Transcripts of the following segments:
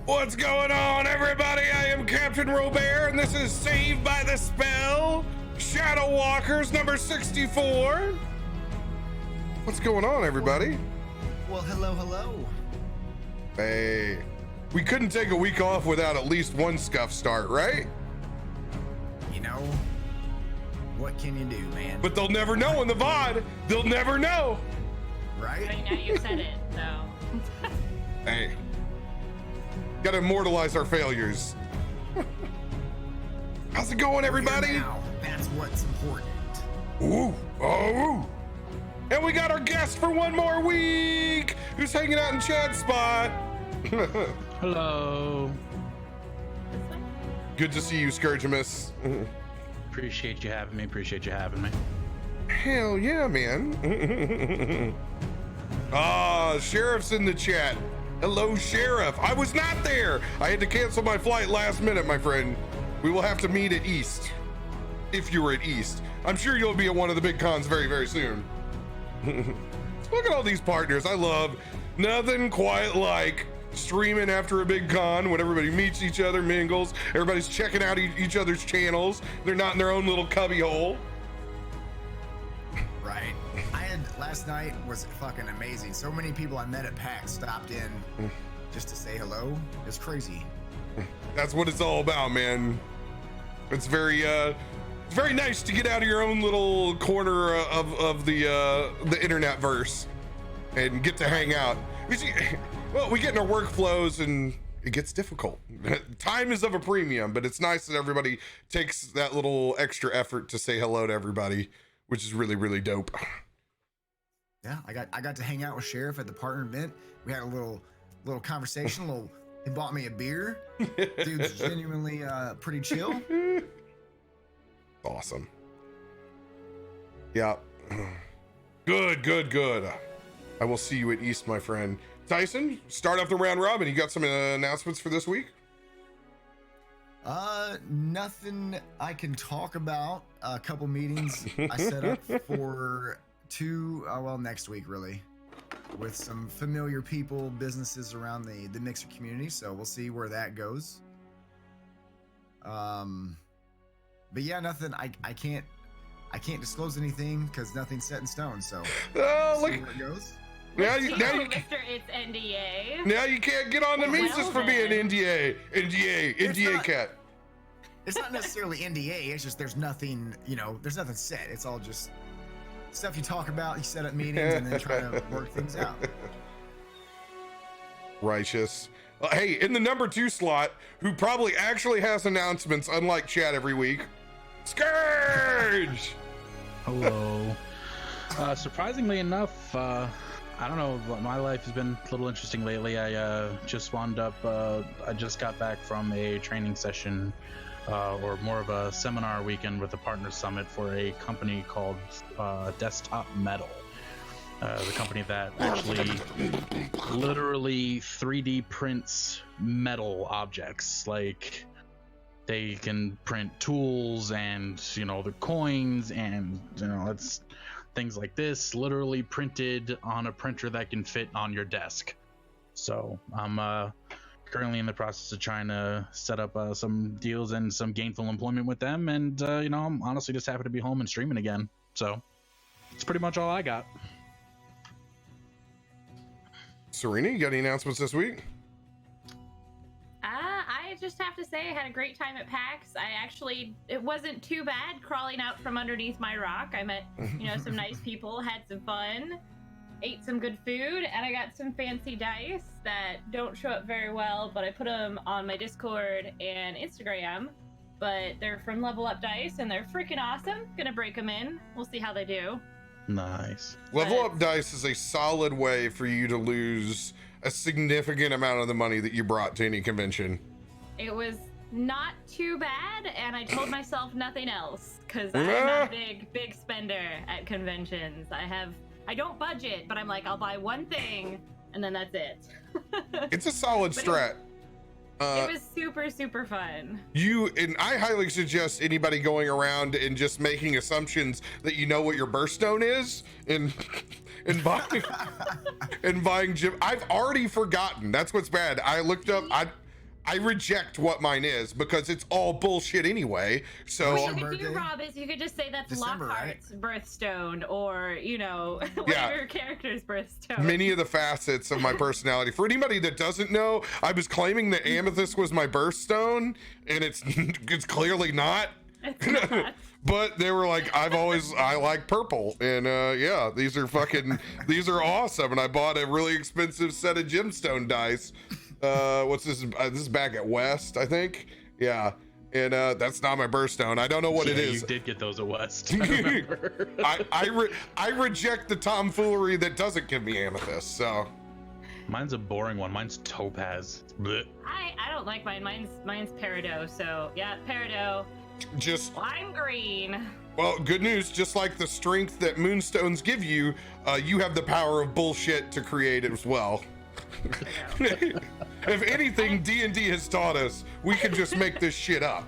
What's going on, everybody? I am Captain RoBear, and this is Saved by the Spell, Shadow Walkers number 64. What's going on, everybody? Well, hello. Hey, we couldn't take a week off without at least one scuff start, right? You know, what can you do, man? But they'll never know in the VOD. They'll never know. Right? I mean, now you said it, so. Hey, gotta immortalize our failures. How's it going, everybody? Now, that's what's important. Ooh, oh, and we got our guest for one more week, who's hanging out in Chad's spot. Hello. Good to see you, Scourgimus. Appreciate you having me. Hell yeah, man. Sheriff's in the chat. Hello, Sheriff. I was not there. I had to cancel my flight last minute, my friend. We will have to meet at East. If you were at East. I'm sure you'll be at one of the big cons very, very soon. Look at all these partners. I love nothing quite like streaming after a big con when everybody meets each other, mingles, everybody's checking out each other's channels. They're not in their own little cubby hole. Right. Last night was fucking amazing. So many people I met at PAX stopped in just to say hello. It's crazy. That's what it's all about, man. It's very nice to get out of your own little corner of the internet verse and get to hang out. Well, we get in our workflows and it gets difficult. Time is of a premium, but it's nice that everybody takes that little extra effort to say hello to everybody, which is really, really dope. Yeah, I got to hang out with Sheriff at the partner event. We had a little conversation. He bought me a beer. Dude's genuinely pretty chill. Awesome. Yeah. Good. I will see you at East, my friend. Tyson, start off the round robin. You got some announcements for this week? Nothing I can talk about. A couple meetings I set up for next week, really, with some familiar people, businesses around the Mixer community. So we'll see where that goes. But yeah, nothing. I can't disclose anything because nothing's set in stone. So look, see where it goes. Now you Mr. It's NDA. Now you can't get on the Mises for being NDA cat. It's not necessarily NDA. It's just there's nothing set. It's all just stuff you talk about. You set up meetings and then try to work things out. Righteous. Hey, in the number 2 slot, who probably actually has announcements, unlike Chad every week, Scourge. Hello. Surprisingly enough, I don't know, my life has been a little interesting lately. I just wound up, I just got back from a training session, or more of a seminar weekend with a partner summit for a company called Desktop Metal. The company that actually literally 3D prints metal objects. Like, they can print tools and, the coins and, it's things like this literally printed on a printer that can fit on your desk. So I'm currently in the process of trying to set up some deals and some gainful employment with them, and I'm honestly just happy to be home and streaming again. So it's pretty much all I got. Serena, you got any announcements this week? I just have to say I had a great time at PAX. It wasn't too bad crawling out from underneath my rock. I met, some nice people, had some fun, ate some good food, and I got some fancy dice that don't show up very well, but I put them on my Discord and Instagram. But they're from Level Up Dice, and they're freaking awesome. Gonna break them in. We'll see how they do. Nice. Level Up Dice is a solid way for you to lose a significant amount of the money that you brought to any convention. It was not too bad, and I told myself nothing else, because I'm not a big spender at conventions. I don't budget, but I'm like, I'll buy one thing, and then that's it. It's a solid strat. It was super, super fun. I highly suggest anybody going around and just making assumptions that you know what your birthstone is and buying gym. I've already forgotten. That's what's bad. I looked up. I reject what mine is because it's all bullshit anyway. So What Your you could do, birthday? Rob, is you could just say that's December, Lockhart's birthstone, or whatever Yeah. your character's birthstone. many of the facets of my personality. For anybody that doesn't know, I was claiming that amethyst was my birthstone, and it's clearly not. It's not. But they were like, I like purple, and yeah, these are awesome. And I bought a really expensive set of gemstone dice. What's this? This is back at West, I think. Yeah, and that's not my birthstone. I don't know what it is. You did get those at West. I remember. I reject the tomfoolery that doesn't give me amethyst. So Mine's a boring one. Mine's topaz. Blech. I don't like mine. Mine's peridot. So yeah, peridot. just Lime green. well, good news. Just like the strength that moonstones give you, you have the power of bullshit to create it as well. If anything, D&D has taught us we can just make this shit up.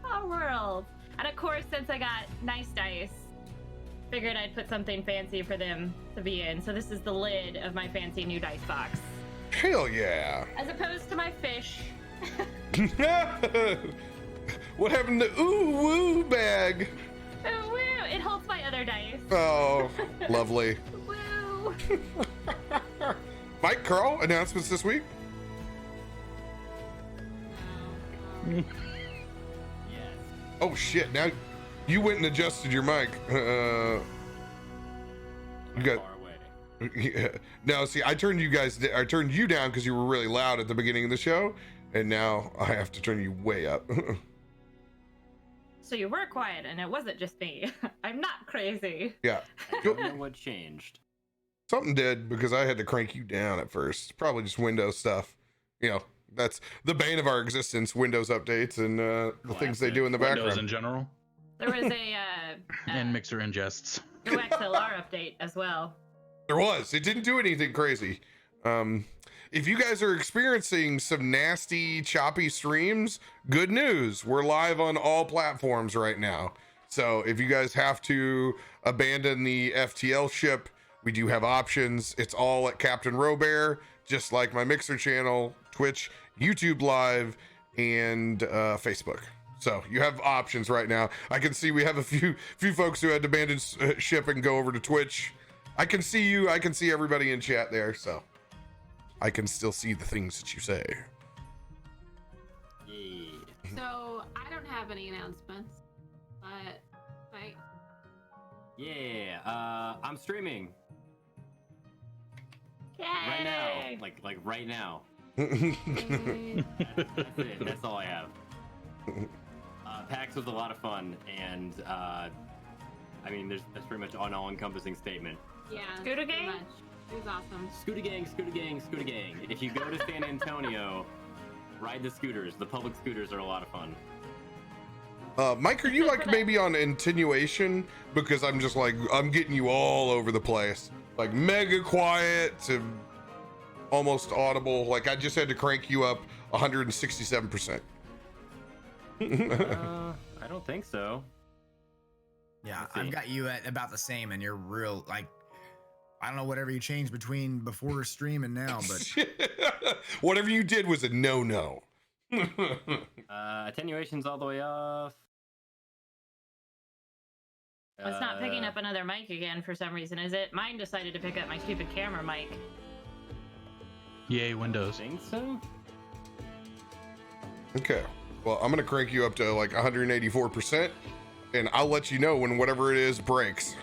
Oh, world. And of course, since I got nice dice, figured I'd put something fancy for them to be in. So this is the lid of my fancy new dice box. Hell yeah. As opposed to my fish. What happened to ooh woo bag? Oh, woo! It holds my other dice. Oh, lovely. Woo! Mike, Carl, announcements this week? Yes. Oh shit! Now you went and adjusted your mic. You got. Far away. Yeah. No, see, I turned you down because you were really loud at the beginning of the show, and now I have to turn you way up. So you were quiet, and it wasn't just me. I'm not crazy. Yeah. I don't know what changed. Something did because I had to crank you down at first. Probably just Windows stuff. You know, that's the bane of our existence, Windows updates and the things they do in the Windows background. in general. There was a And mixer ingests. new XLR update as well. There was. It didn't do anything crazy. If you guys are experiencing some nasty, choppy streams, good news. We're live on all platforms right now. So if you guys have to abandon the FTL ship, we do have options. It's all at Captain RoBear, just like my Mixer channel, Twitch, YouTube Live, and Facebook. So you have options right now. I can see we have a few folks who had to abandon ship and go over to Twitch. I can see you. I can see everybody in chat there. So I can still see the things that you say. Yeah. So I don't have any announcements, but right. Yeah. I'm streaming Yay! right now. Like right now. That's it. That's all I have. PAX was a lot of fun, and I mean, that's pretty much an all-encompassing statement. Yeah. Scooter pretty gang? much. It was awesome. Scooter gang, scooter gang, scooter gang. If you go to San Antonio, ride the scooters. The public scooters are a lot of fun. Mike, are you like maybe on attenuation? Because I'm just like, I'm getting you all over the place. Like mega quiet to almost audible. Like I just had to crank you up 167%. I don't think so. Yeah, Let's see. I've got you at about the same, and you're real like I don't know whatever you changed between before stream and now, but Whatever you did was a no-no. Attenuation's all the way off. It's not picking up another mic again for some reason, is it? Mine decided to pick up my stupid camera mic. Yay, I Windows. think so. Okay. Well, I'm gonna crank you up to like 184%, and I'll let you know when whatever it is breaks.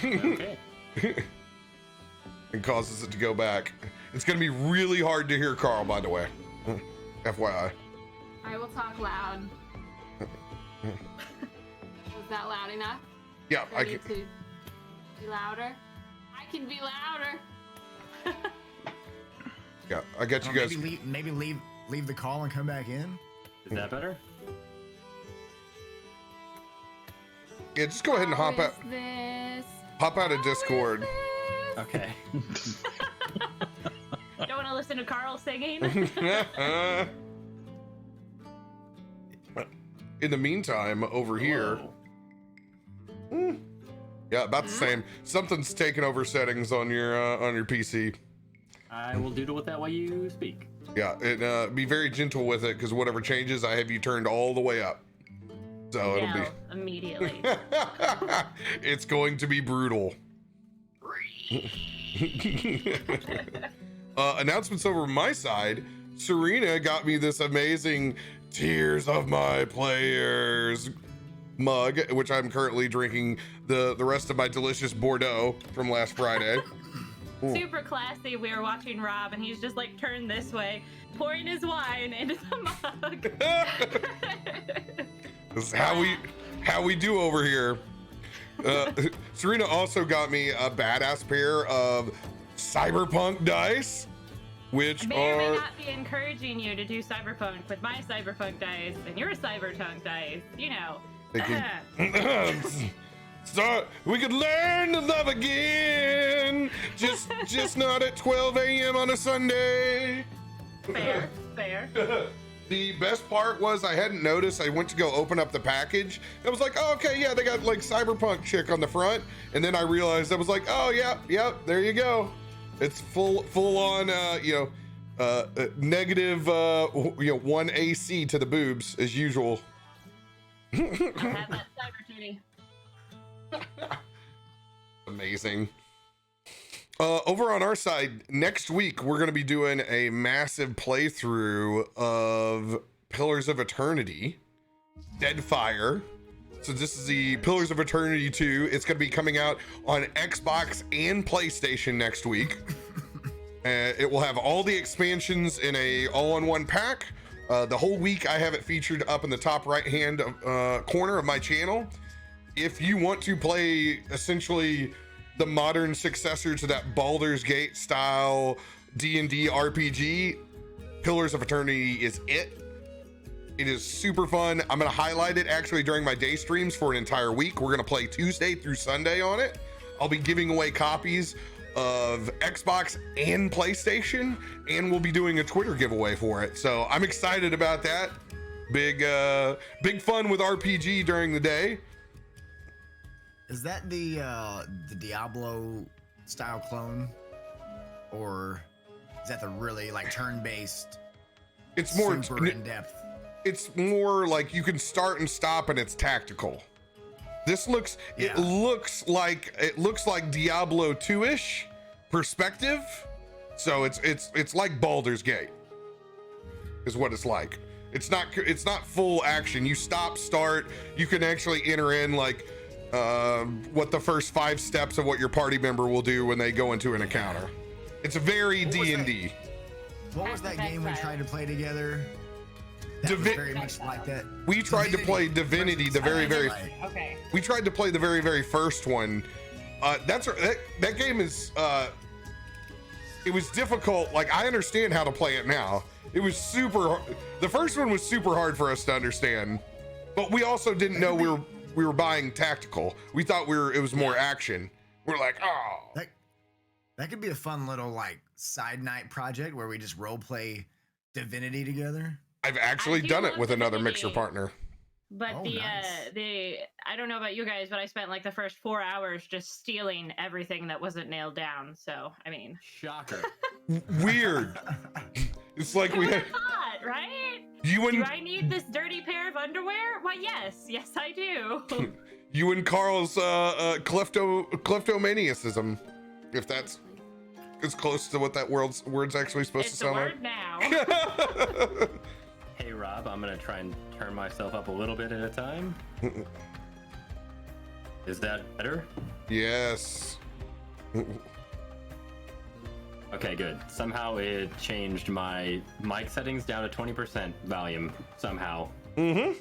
Okay. And causes it to go back. It's gonna be really hard to hear Carl, by the way. FYI. I will talk loud. Was that loud enough? Yeah, For I me can. to be louder? I can be louder. Yeah, I got you guys. maybe leave the call and come back in. Is that better? Yeah, just go ahead and hop How out. is this? Hop out of Discord. Okay. Don't want to listen to Carl singing? In the meantime, over here, Whoa. yeah, about the same. Something's taking over settings on your PC. I will doodle with that while you speak. Yeah, and be very gentle with it, because whatever changes, I have you turned all the way up. So it'll Yell immediately. be. It's going to be brutal. Announcements over my side. Serena got me this amazing Tears of My Players mug, which I'm currently drinking the rest of my delicious Bordeaux from last Friday. Super classy. We were watching Rob, and he's just like turned this way, pouring his wine into the mug. This is how we do over here. Serena also got me a badass pair of cyberpunk dice, which I may or may are not be encouraging you to do cyberpunk with my cyberpunk dice and your cyberpunk dice. You know. they can, so we could learn to love again, just not at 12 a.m. on a Sunday. Fair. The best part was I hadn't noticed. I went to go open up the package. I was like, oh, okay, yeah, they got like cyberpunk chick on the front. And then I realized I was like, oh, yeah, there you go. It's full on, negative, 1 AC to the boobs as usual. I have that cyber titty. Amazing. Over on our side, next week, we're going to be doing a massive playthrough of Pillars of Eternity, Deadfire. So this is the Pillars of Eternity 2. It's going to be coming out on Xbox and PlayStation next week. It will have all the expansions in a all-in-one pack. The whole week, I have it featured up in the top right-hand corner of my channel. If you want to play essentially the modern successor to that Baldur's Gate style D&D RPG, Pillars of Eternity is it. It is super fun. I'm gonna highlight it actually during my day streams for an entire week. We're gonna play Tuesday through Sunday on it. I'll be giving away copies of Xbox and PlayStation, and we'll be doing a Twitter giveaway for it. So I'm excited about that. Big fun with RPG during the day. Is that the Diablo style clone, or is that the really like turn-based? It's more super in depth. It's more like you can start and stop, and it's tactical. This looks Yeah. it looks like Diablo 2-ish perspective. So it's like Baldur's Gate is what it's like. It's not full action. You stop, start. You can actually enter in like what the first 5 steps of what your party member will do when they go into an encounter. It's very What was D&D. What was that game we tried to play together? That was Divi- very much like that. We tried to play Divinity, the very Okay. we tried to play the very first one. That game is it was difficult. Like, I understand how to play it now. It was the first one was super hard for us to understand, but we also didn't know we were buying tactical. We thought it was more action. We're like, oh, That could be a fun little like side night project where we just role play Divinity together. I've actually do done it love with another Divinity. mixer partner. But Oh, the nice. I don't know about you guys, but I spent like the first 4 hours just stealing everything that wasn't nailed down. So I mean, Shocker. Weird. It's like who we would had have thought, right? you Do and I need this dirty pair of underwear? Why, yes, I do. you and Carl's kleptomaniacism, if that's as close to what that word's actually supposed It's to a sound word now. like. Hey Rob, I'm gonna try and turn myself up a little bit at a time. Is that better? Yes. Okay, good. Somehow it changed my mic settings down to 20% volume somehow. Mm-hmm.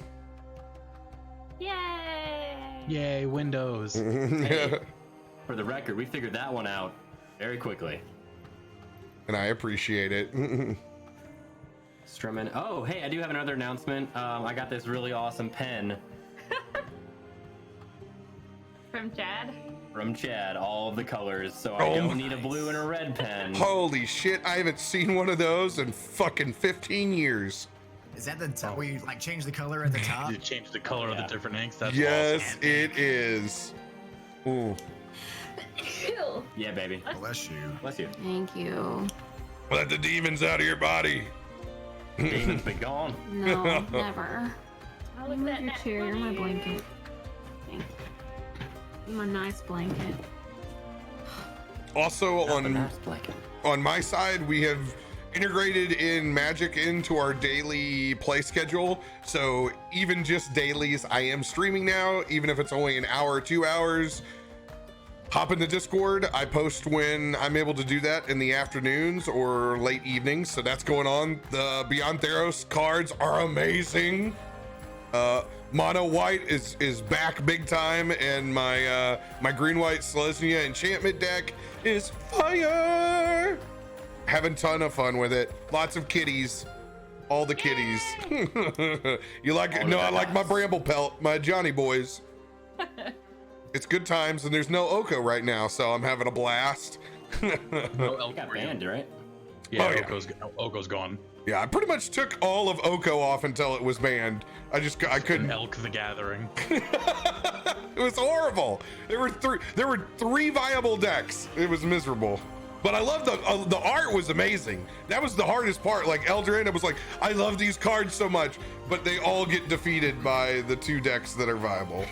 Yay! Yay, Windows. Hey, for the record, we figured that one out very quickly. And I appreciate it. Strumming. Oh, hey, I do have another announcement. I got this really awesome pen From Chad. from Chad, all of the colors. So Oh I don't my- need a blue and a red pen. Holy shit, I haven't seen one of those in fucking 15 years. Is that the top where you like change the color at the top? You change the color of Yeah. the different inks. That's Yes, awesome. it is. Ooh. Yeah, baby. Bless you. Bless you. Thank you. Let the demons out of your body. Damon's been gone. No, never. Oh, look at Move that your nat chair. You're my 20. blanket. Thank you. My nice blanket. Also Not the on nurse blanket. my side, we have integrated in Magic into our daily play schedule. So even just dailies, I am streaming now, even if it's only an hour or 2 hours. Hop into Discord. I post when I'm able to do that in the afternoons or late evenings. So that's going on. The Beyond Theros cards are amazing. Mono White is back big time, and my my Green White Selesnya enchantment deck is fire. Having ton of fun with it. Lots of kitties. All the kitties. You like it? No, I like my Bramble Pelt, my Johnny boys. It's good times, and there's no Oko right now, so I'm having a blast. No elk You got for you. banned, right? Yeah, Oh, yeah. Oko's gone. Yeah, I pretty much took all of Oko off until it was banned. I An couldn't. Elk the Gathering. It was horrible. There were three viable decks. It was miserable. But I love the art was amazing. That was the hardest part. Like Eldraine, was like, I love these cards so much, but they all get defeated by the two decks that are viable.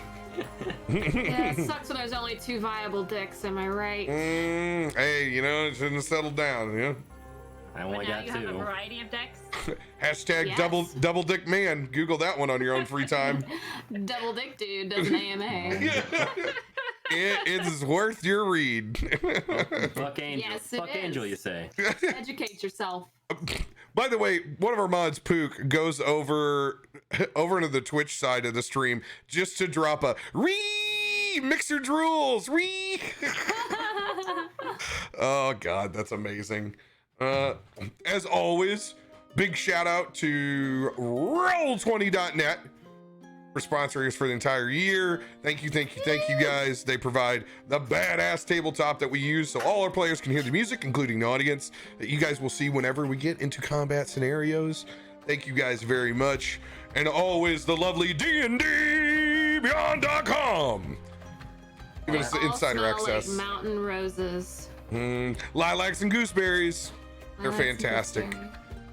Yeah, it sucks when there's only 2 viable decks. Am I right? Hey, you know, it shouldn't have settled down. Yeah. I But only now got you have a 2. variety of decks. Hashtag Yes. double dick man. Google that one on your own free time. Double Dick Dude does an AMA. It is worth your read. Fuck Angel. Yes, it Fuck Angel, is. you say. Educate yourself. By the way, one of our mods, Pook, goes over into the Twitch side of the stream just to drop a mix your drools, Oh God, that's amazing. As always, big shout out to Roll20.net for sponsoring us for the entire year. Thank you guys. They provide the badass tabletop that we use so all our players can hear the music, including the audience, that you guys will see whenever we get into combat scenarios. Thank you guys very much. And always the lovely D&D Beyond.com. Giving us the All insider smell access. Like mountain roses. Lilacs and gooseberries. They're Lilacs and fantastic. gooseberries.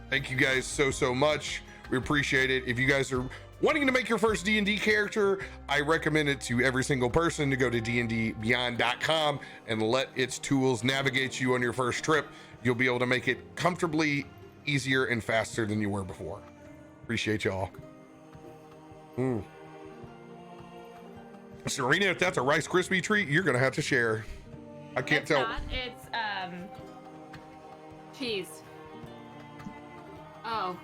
Thank you guys so much. We appreciate it. If you guys are wanting to make your first D&D character, I recommend it to every single person to go to dndbeyond.com and let its tools navigate you on your first trip. You'll be able to make it comfortably easier and faster than you were before. Appreciate y'all. Serena, if that's a Rice Krispie treat, you're gonna have to share. I can't It's tell. not. It's Cheese. Oh.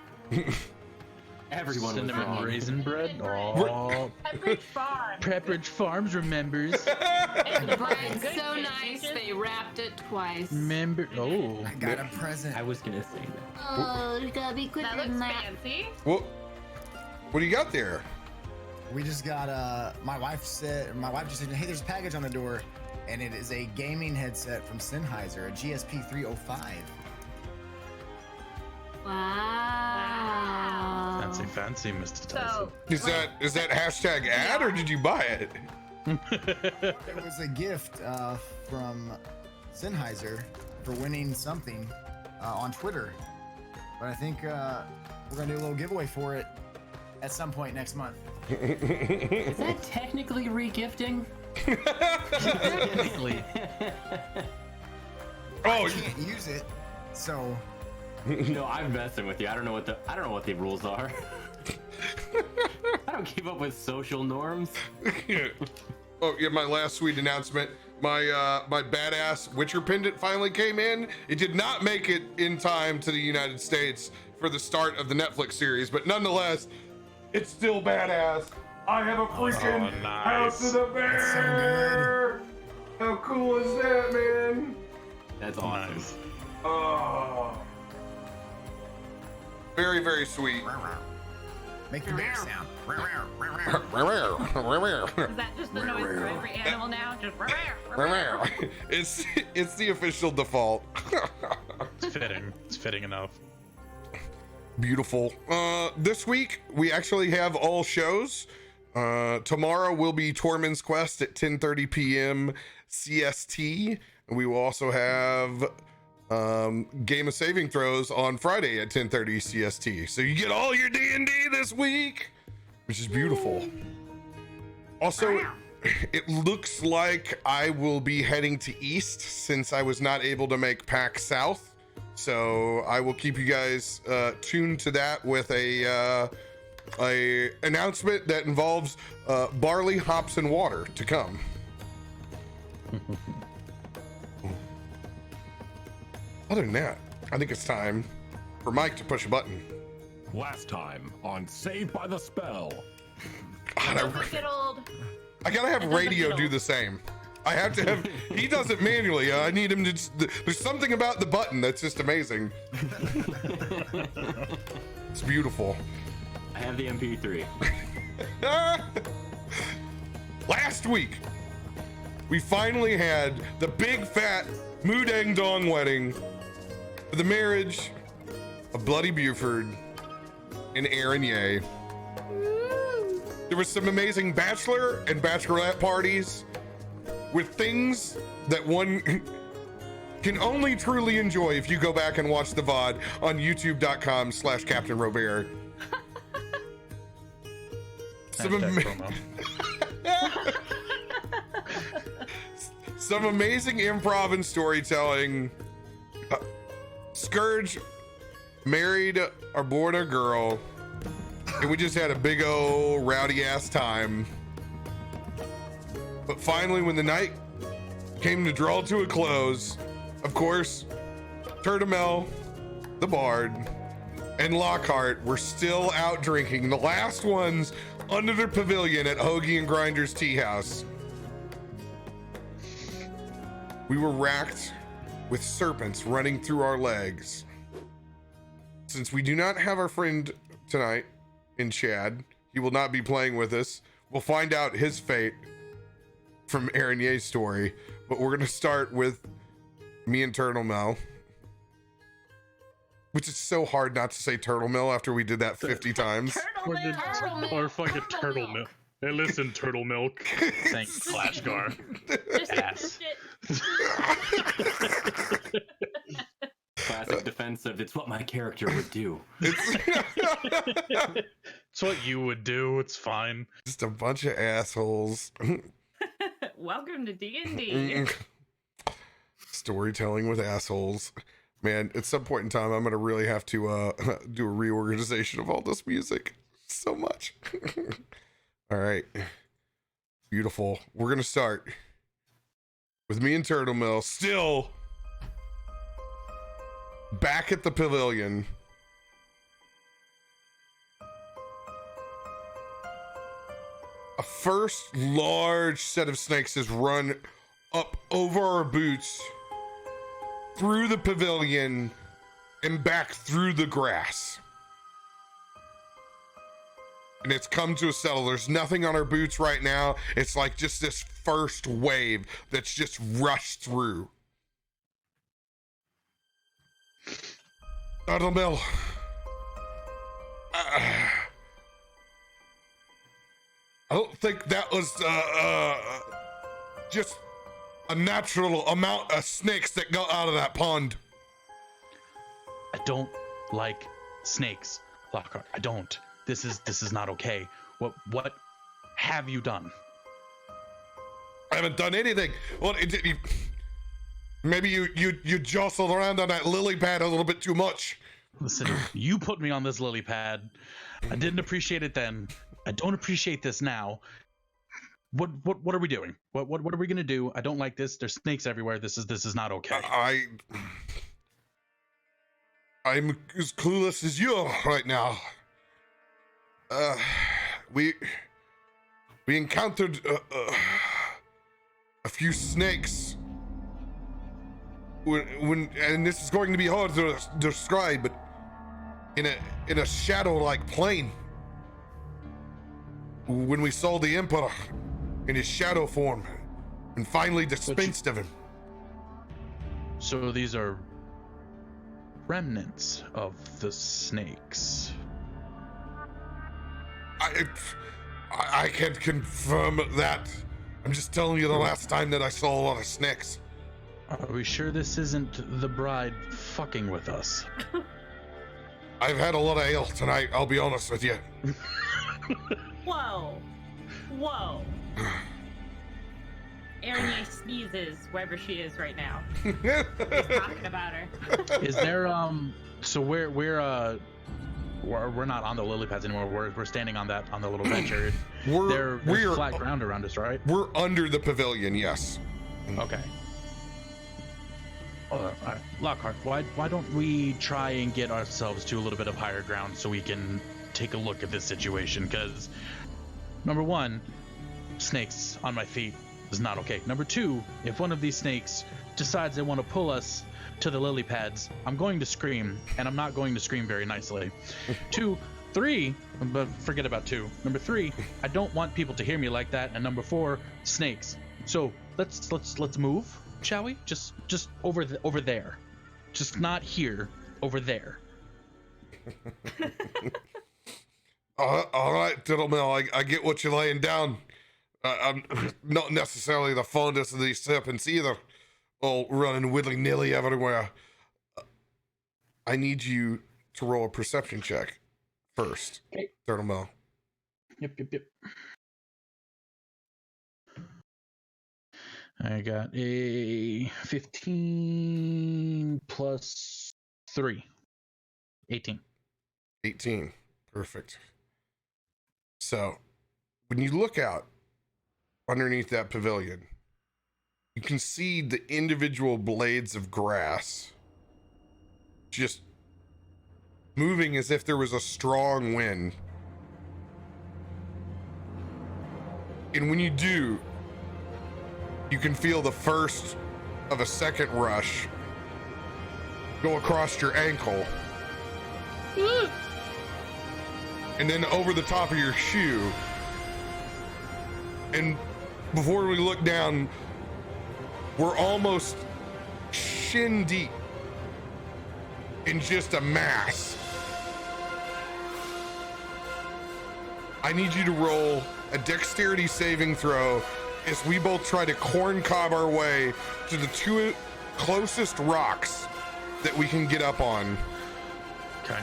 Everyone was Cinnamon wrong. raisin bread. Bread. Oh, Pepperidge Farm. Pepperidge Farms remembers. It's The bread's good so shit, nice bitches. they wrapped it twice. Remember? Oh, I got a present. I was gonna say that. Oh, you gotta be quicker That than looks that. fancy. What do you got there? We just got my wife just said, hey, there's a package on the door, and it is a gaming headset from Sennheiser, a GSP 305. Wow. fancy, Mr. So Tyson. Is that hashtag ad or did you buy it? It was a gift from Sennheiser for winning something on Twitter. But I think we're gonna do a little giveaway for it at some point next month. Is that technically regifting? Technically. I can't use it, so No, I'm messing with you. I don't know what the rules are. I don't keep up with social norms. Oh yeah, my last sweet announcement. My badass Witcher pendant finally came in. It did not make it in time to the United States for the start of the Netflix series, but nonetheless, it's still badass. I have a freaking nice. House of the Bear. How cool is that, man? That's awesome. Nice. Oh, very, very sweet. make the bear sound. is that just the noise for every animal now? Just It's the official default. It's fitting. It's fitting enough. Beautiful. This week we actually have all shows. Tomorrow will be Tormund's Quest at 10:30 p.m. CST. And we will also have game of saving throws on Friday at 10:30 CST. So you get all your D&D this week, which is beautiful. Also, it looks like I will be heading to East since I was not able to make PAX South. So I will keep you guys tuned to that with a announcement that involves barley, hops, and water to come. Other than that, I think it's time for Mike to push a button. Last time on Saved by the Spell. God, Get old. I gotta have radio do the same. I have to have. He does it manually. I need him to. There's something about the button that's just amazing. It's beautiful. I have the MP3. Last week, we finally had the big fat Moo Dang Dong wedding for the marriage of Bloody Buford and Aaron Ye. There was some amazing bachelor and bachelorette parties with things that one can only truly enjoy if you go back and watch the VOD on youtube.com/Captain RoBear. Some amazing improv and storytelling. Scourge married our boy and our girl, and we just had a big old rowdy ass time. But finally, when the night came to draw to a close, of course, Turtamel, the Bard, and Lockhart were still out drinking, the last ones under the pavilion at Hoagie and Grinder's Tea House. We were racked with serpents running through our legs. Since we do not have our friend tonight in Chad, he will not be playing with us. We'll find out his fate from Aaron Ye's story, but we're gonna start with me and Turtle Mel, which is so hard not to say Turtle Mill after we did that 50 times. Or fucking turtle milk. Hey, listen, turtle milk. Thanks, Flashgar. Ass. Classic defensive. It's what my character would do. It's what you would do. It's fine. Just a bunch of assholes. Welcome to D&D. Storytelling with assholes. Man, at some point in time, I'm gonna really have to do a reorganization of all this music. So much. All right. Beautiful. We're gonna start with me and Turtle Mill still back at the pavilion. A first large set of snakes has run up over our boots, through the pavilion, and back through the grass. And it's come to a settle. There's nothing on our boots right now. It's like just this first wave that's just rushed through. Turtle Mill. I don't think that was just a natural amount of snakes that got out of that pond. I don't like snakes, Lockhart. I don't. This is not okay. What have you done? I haven't done anything. Well, maybe you jostled around on that lily pad a little bit too much. Listen, you put me on this lily pad. I didn't appreciate it then. I don't appreciate this now. What are we doing? What are we gonna do? I don't like this. There's snakes everywhere. This is not okay. I'm as clueless as you are right now. We encountered a few snakes when and this is going to be hard to describe, but in a shadow-like plane. When we saw the Emperor in his shadow form and finally dispensed of him. So these are remnants of the snakes. I can't confirm that. I'm just telling you the last time that I saw a lot of snakes. Are we sure this isn't the bride fucking with us? I've had a lot of ale tonight, I'll be honest with you. Whoa. Whoa. Aaron sneezes wherever she is right now. He's talking about her. Is there so we're not on the lily pads anymore. We're standing on the little bench area. There's flat ground around us, right? We're under the pavilion, yes. Okay. Alright. Lockhart, why don't we try and get ourselves to a little bit of higher ground so we can take a look at this situation? Because number one, snakes on my feet is not okay. Number two, if one of these snakes decides they want to pull us to the lily pads, I'm going to scream, and I'm not going to scream very nicely. Three, but forget about two. Number three, I don't want people to hear me like that. And number four, snakes. So let's move, shall we? Just over there. Just not here, over there. All right, Diddlemill, I get what you're laying down. I'm not necessarily the fondest of these serpents either, all running willy-nilly everywhere. I need you to roll a perception check first, okay. Diddlemill. Yep. I got a 15 plus 3. 18. 18. Perfect. So, when you look out underneath that pavilion, you can see the individual blades of grass just moving as if there was a strong wind. And when you do, you can feel the first of a second rush go across your ankle. And then over the top of your shoe. And before we look down, we're almost shin deep in just a mass. I need you to roll a dexterity saving throw as we both try to corn cob our way to the two closest rocks that we can get up on. Okay.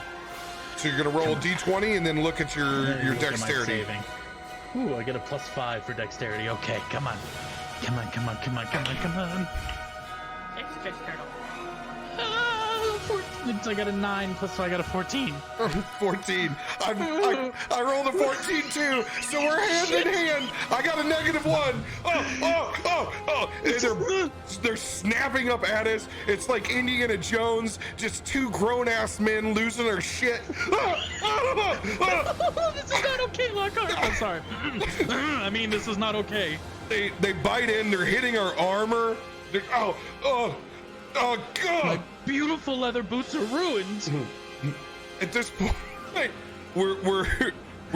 So you're gonna roll a d20 and then look at your dexterity. Ooh, I get a +5 for dexterity. Okay, come on. Come on. Extra turtle. 14. I got a 9 plus I got a 14. 14. I rolled a 14 too, so we're hand in hand. I got a -1. They're snapping up at us. It's like Indiana Jones, just two grown-ass men losing their shit. This is not okay, Lockhart. I'm sorry. I mean, this is not okay. They bite in. They're hitting our armor. Oh God! My beautiful leather boots are ruined. At this point, we're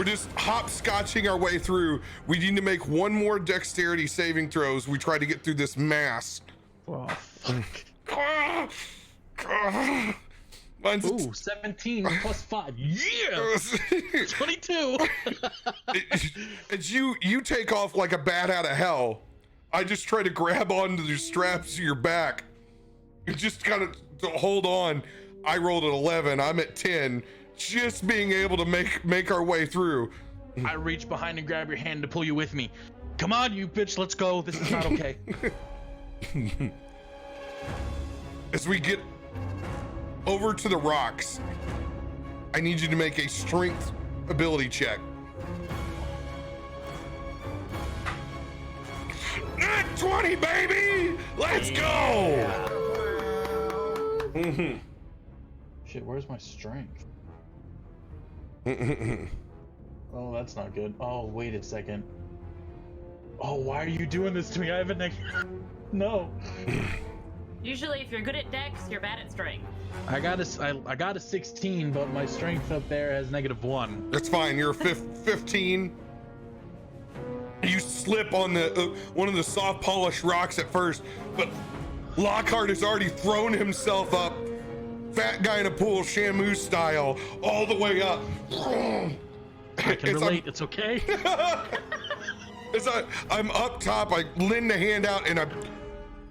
just hopscotching our way through. We need to make one more dexterity saving throws. We try to get through this mass. Oh, fuck. Mine's Ooh, 17 plus 5. Yeah! 22! As you take off like a bat out of hell, I just try to grab onto the straps of your back. You just kind of hold on. I rolled an 11. I'm at 10. Just being able to make our way through. I reach behind and grab your hand to pull you with me. Come on, you bitch. Let's go. This is not okay. As we get over to the rocks, I need you to make a strength ability check. 20, baby! Let's go! Mm-hmm. Shit, where's my strength? Oh, that's not good. Oh, wait a second. Oh, why are you doing this to me? I have a No. Usually, if you're good at dex, you're bad at strength. I got a 16, but my strength up there has -1. That's fine. You're 15. You slip on the one of the soft polished rocks at first, but Lockhart has already thrown himself up, fat guy in a pool, Shamu style, all the way up. I can relate. It's okay. As I'm up top, I lend a hand out and I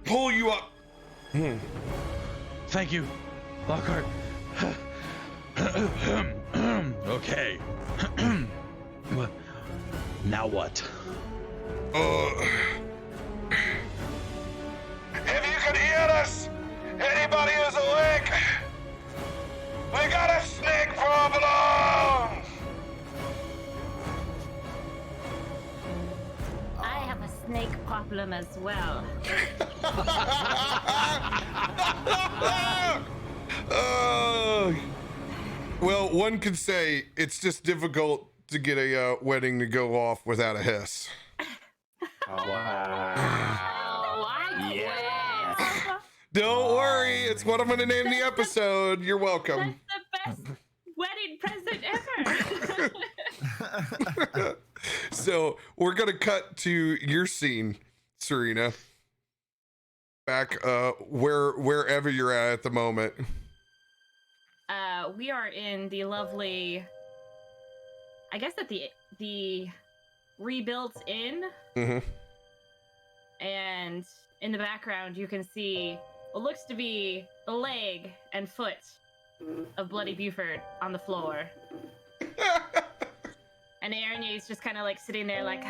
pull you up Thank you, Lockhart. Okay. Now what? If you can hear us, anybody who's awake, we got a snake problem! I have a snake problem as well. Well, one could say it's just difficult to get a wedding to go off without a hiss. Wow. Oh, I Yeah. quit. Don't worry, it's what I'm going to name the episode. You're welcome. That's the best wedding present ever. So we're going to cut to your scene, Serena. Back wherever you're at the moment. We are in the lovely, I guess at the rebuilt inn. Mm-hmm. And in the background you can see what looks to be the leg and foot of Bloody Buford on the floor. And Aaronye's just kind of like sitting there like,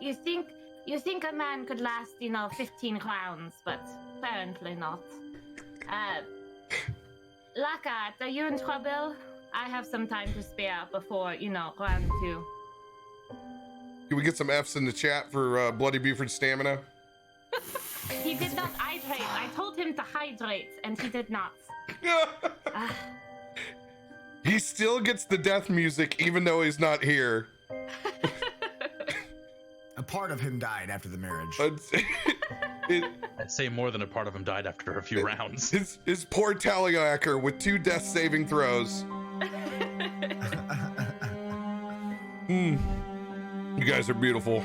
you think a man could last, 15 clowns, but apparently not. Lockhart, are you in trouble? I have some time to spare before, round 2. Can we get some F's in the chat for Bloody Buford's stamina? He did not hydrate. I told him to hydrate, and he did not. He still gets the death music even though he's not here. A part of him died after the marriage. I'd say more than a part of him died after a few rounds. His poor Tallyhacker with 2 death saving throws. You guys are beautiful.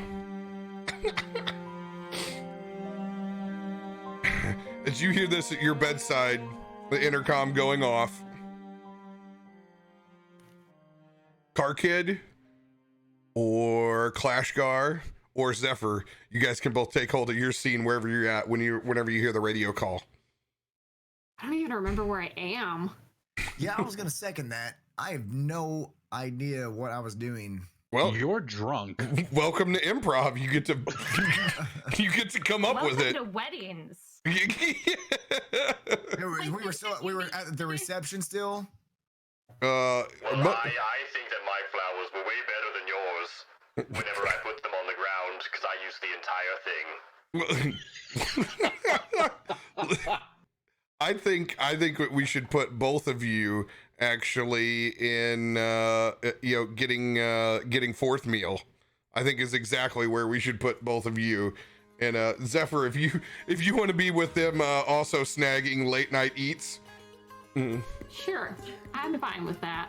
As you hear this at your bedside, the intercom going off. Car Kid or Clashgar or Zephyr, you guys can both take hold of your scene wherever you're at whenever you hear the radio call. I don't even remember where I am. Yeah, I was gonna second that. I have no idea what I was doing. Well, You're drunk. welcome to improv. You get to come up with it. Welcome to weddings. We were at the reception still. Well, I think that my flowers were way better than yours whenever I put them on the ground, because I used the entire thing. I think we should put both of you actually in getting fourth meal. I think is exactly where we should put both of you. And Zephyr, if you want to be with them, also snagging late night eats. Sure, I'm fine with that.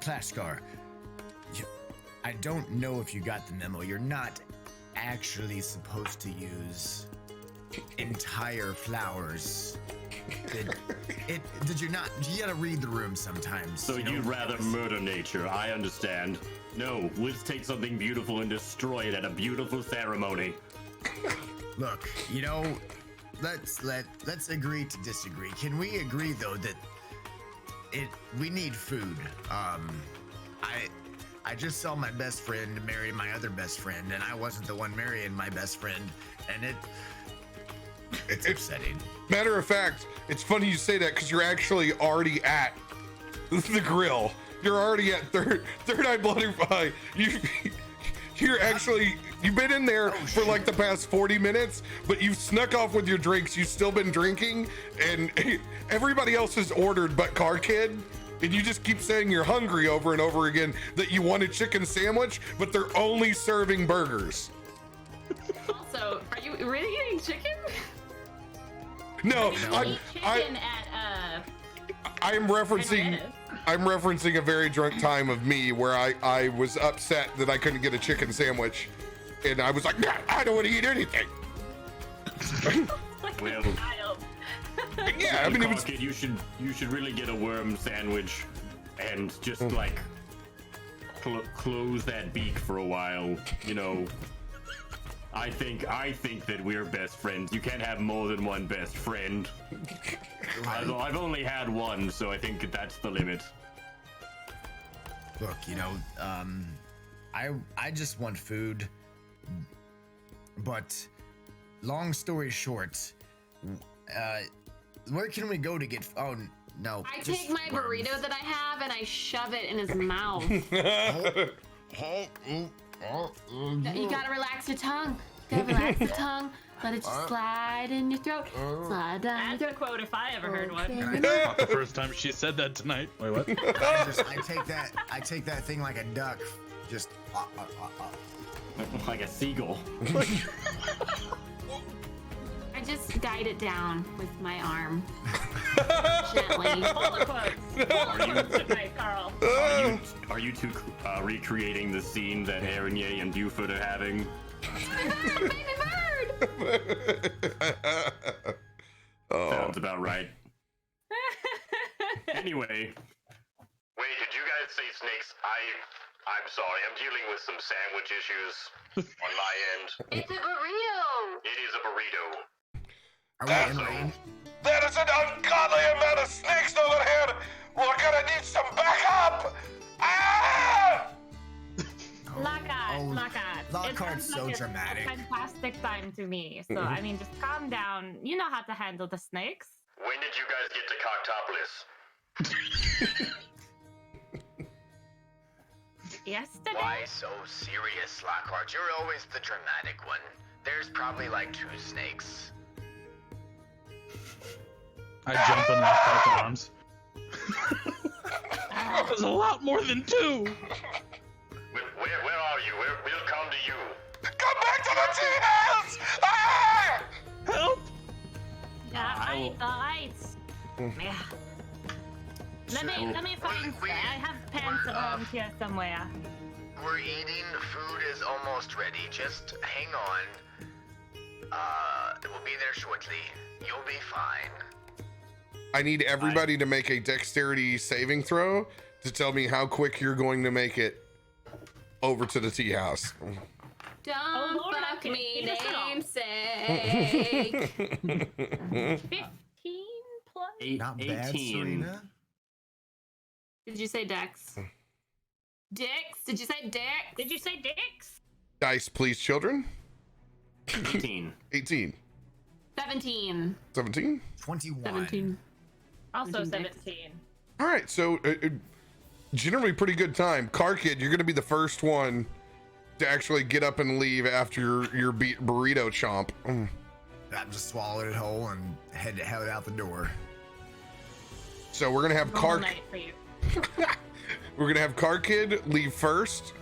Clashgar, I don't know if you got the memo. You're not actually supposed to use entire flowers. Did you not? You gotta read the room sometimes. So you'd rather murder nature, I understand. No, let's take something beautiful and destroy it at a beautiful ceremony. Look, let's agree to disagree. Can we agree though that we need food? I just saw my best friend marry my other best friend, and I wasn't the one marrying my best friend, and it's upsetting. Matter of fact, it's funny you say that because you're actually already at the grill. You're already at Third Eye Bloody Pie. You've been in there for like the past 40 minutes, but you've snuck off with your drinks. You've still been drinking, and everybody else has ordered but Car Kid. And you just keep saying you're hungry over and over again, that you want a chicken sandwich, but they're only serving burgers. Also, are you really eating chicken? No, Eat chicken at I'm referencing a very drunk time of me where I was upset that I couldn't get a chicken sandwich, and I was like, nah, I don't want to eat anything. Well, yeah, I mean, it was. Kid, you should really get a worm sandwich, and just like close that beak for a while. I think that we're best friends. You can't have more than one best friend. I've only had one, so I think that's the limit. Look, you know, I just want food. But long story short, where can we go to get? Oh no! I just take my worms. burrito that I have and I shove it in his mouth. You gotta relax your tongue. You gotta relax your tongue. Let it just slide in your throat. Slide down your That's a throat. quote if I ever heard one. Not the first time she said that tonight. Wait, what? I take that thing like a duck. Just Like a seagull. I just guide it down with my arm. Gently. Hold the quotes. Hold the quotes tonight, Carl. Are you two recreating the scene that Aaronye and Buford are having? Baby bird! Sounds about right. Anyway. Wait, did you guys say snakes? I'm sorry, I'm dealing with some sandwich issues on my end. It's a burrito! It is a burrito. are we in rain? There is an ungodly amount of snakes over here. We're gonna need some backup. Ah! Lockhart's so dramatic. Fantastic time to me. So I mean, just calm down. You know how to handle the snakes. When did you guys get to Cocktopolis? Yesterday. Why so serious, Lockhart? You're always the dramatic one. There's probably like 2 snakes. I jump in Lockhart's arms. There's a lot more than 2. Where are you? We'll come to you. Come back to the tea house! Ah! Help! Yeah, lights. Yeah. Let me find. I have pants at home here somewhere. We're eating. Food is almost ready. Just hang on. We'll be there shortly. You'll be fine. I need everybody to make a dexterity saving throw to tell me how quick you're going to make it over to the tea house. Don't Lord, fuck okay. me, Get us it all. namesake. 15 plus. Not bad, 18. Serena. Did you say Dex? Dix? Did you say Dex? Did you say dicks? Dice, please, children. 18. 18. 17. 17. 21. 17. Also 17. 17. All right, so generally pretty good time. Car Kid, you're going to be the first one to actually get up and leave after your burrito chomp. I just swallowed it whole and headed out the door. So we're going to have All night for you. We're going to have Car Kid leave first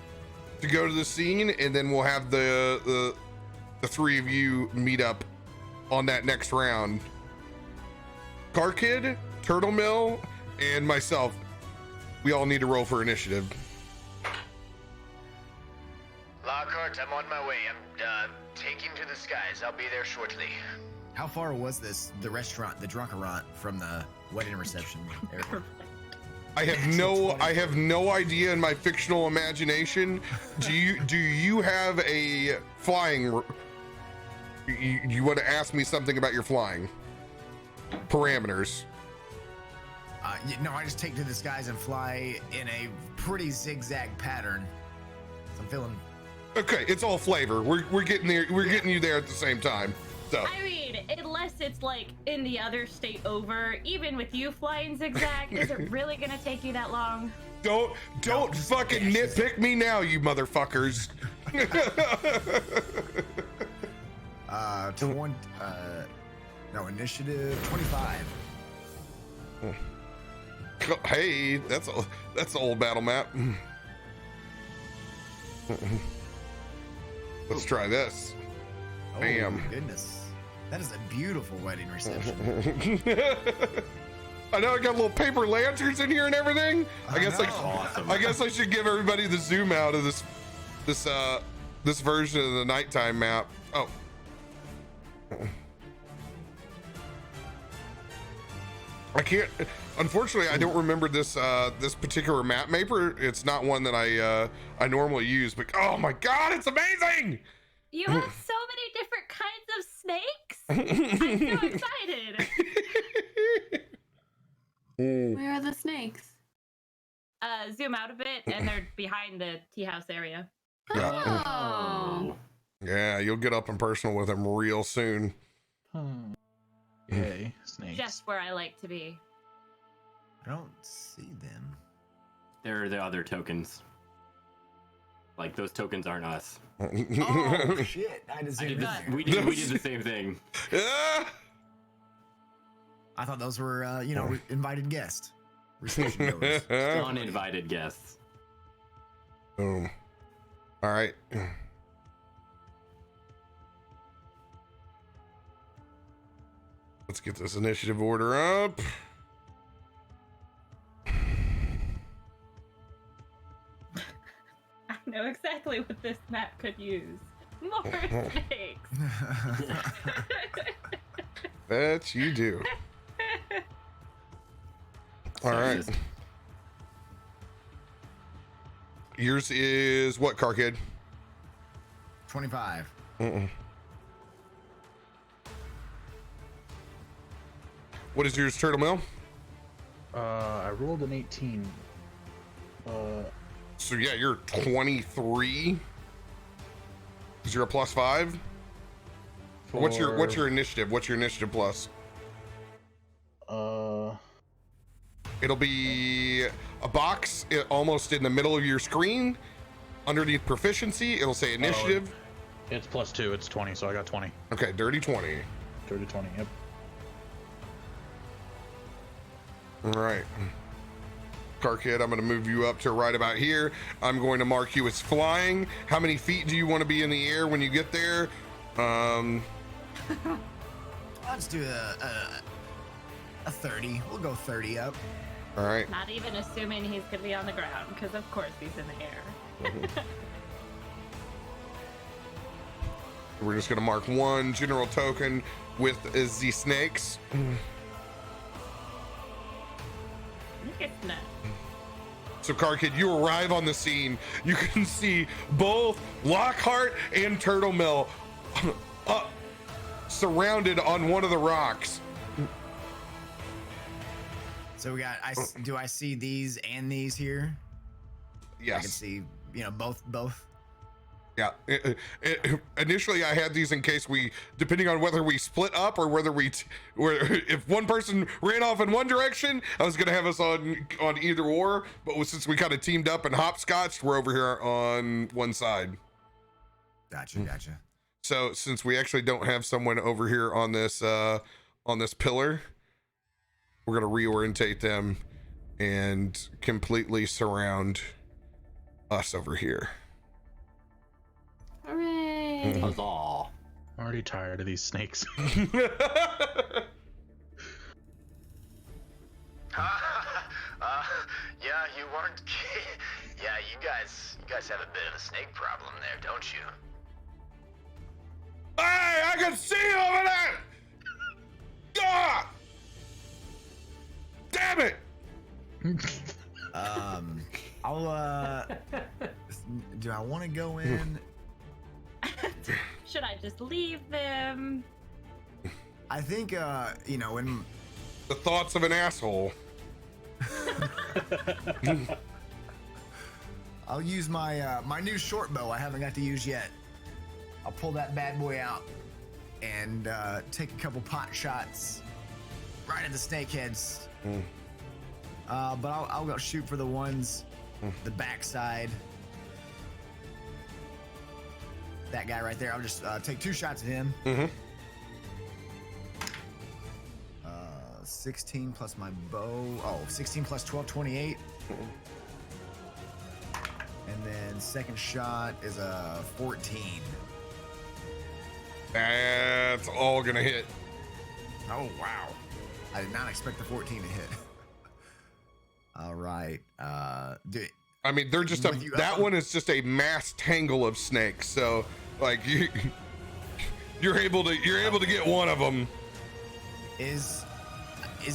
to go to the scene, and then we'll have the 3 of you meet up on that next round. Car Kid, Turtle Mill, and myself, we all need to roll for initiative. Lockhart, I'm on my way. I'm taking to the skies. I'll be there shortly. How far was the restaurant, the Drunkerant, from the wedding reception area? I have no idea in my fictional imagination. Do you have a flying? You want to ask me something about your flying parameters? No, I just take to the skies and fly in a pretty zigzag pattern. So I'm feeling. Okay, it's all flavor. We're getting there. We're getting you there at the same time. So I mean, unless it's like in the other state over, even with you flying zigzag, is it really gonna take you that long? don't fucking nitpick me now, you motherfuckers. Initiative 25. Hey, that's the old battle map. Let's try this. Oh, Bam. Goodness. That is a beautiful wedding reception. I know I got little paper lanterns in here and everything. I guess Awesome. I guess I should give everybody the zoom out of this version of the nighttime map. Oh. I can't. Unfortunately, I don't remember this particular map maker. It's not one that I normally use. But oh my god, it's amazing! You have so snakes? I'm so excited. Where are the snakes? Zoom out a bit, and they're behind the tea house area. Oh. Yeah, you'll get up and personal with them real soon. Yay, snakes. Just where I like to be. I don't see them. They're the other tokens. Like, those tokens aren't us. Oh shit! I just We did the same thing. Ah! I thought those were invited guests. Reception goers. Uninvited guests. Boom. All right. Let's get this initiative order up. I know exactly what this map could use. More snakes. Bet you do. All right. Yours is what, car kid? 25. What is yours, Turtle Mill? I rolled an 18. So yeah, you're 23. Is you're a +5? What's your initiative? What's your initiative plus? It'll be a box almost in the middle of your screen. Underneath proficiency, it'll say initiative. It's +2. It's 20, so I got 20. Okay, dirty 20. Dirty 20. Yep. All right. Car kid, I'm going to move you up to right about here. I'm going to mark you as flying. How many feet do you want to be in the air when you get there? Let's do a 30. We'll go 30 up. All right. Not even assuming he's going to be on the ground, because of course he's in the air. We're just going to mark one general token with the snakes. Look at that. So, Car Kid, you arrive on the scene. You can see both Lockhart and Turtle Mill surrounded on one of the rocks. So we got. Do I see these and these here? Yes. I can see. Both. Yeah. Initially, I had these in case depending on whether we split up or whether if one person ran off in one direction, I was gonna have us on either or. But since we kind of teamed up and hopscotched, we're over here on one side. Gotcha. So since we actually don't have someone over here on this pillar, we're gonna reorientate them and completely surround us over here. Hooray! Huzzah. I'm already tired of these snakes. Yeah, you weren't. Yeah, you guys have a bit of a snake problem there, don't you? Hey, I can see you over there! Ah! Damn it! I'll do I want to go in? Should I just leave them? I think when The thoughts of an asshole. I'll use my my new short bow I haven't got to use yet. I'll pull that bad boy out and take a couple pot shots right at the snakeheads. But I'll go shoot for the ones, the backside. That guy right there. I'll just take 2 shots at him. 16 plus my bow. 16 plus 12, 28. And then second shot is a 14. That's all gonna hit. Oh, wow. I did not expect the 14 to hit. All right. I mean, they're just that one is just a mass tangle of snakes. So, like, you're able to get one of them. Is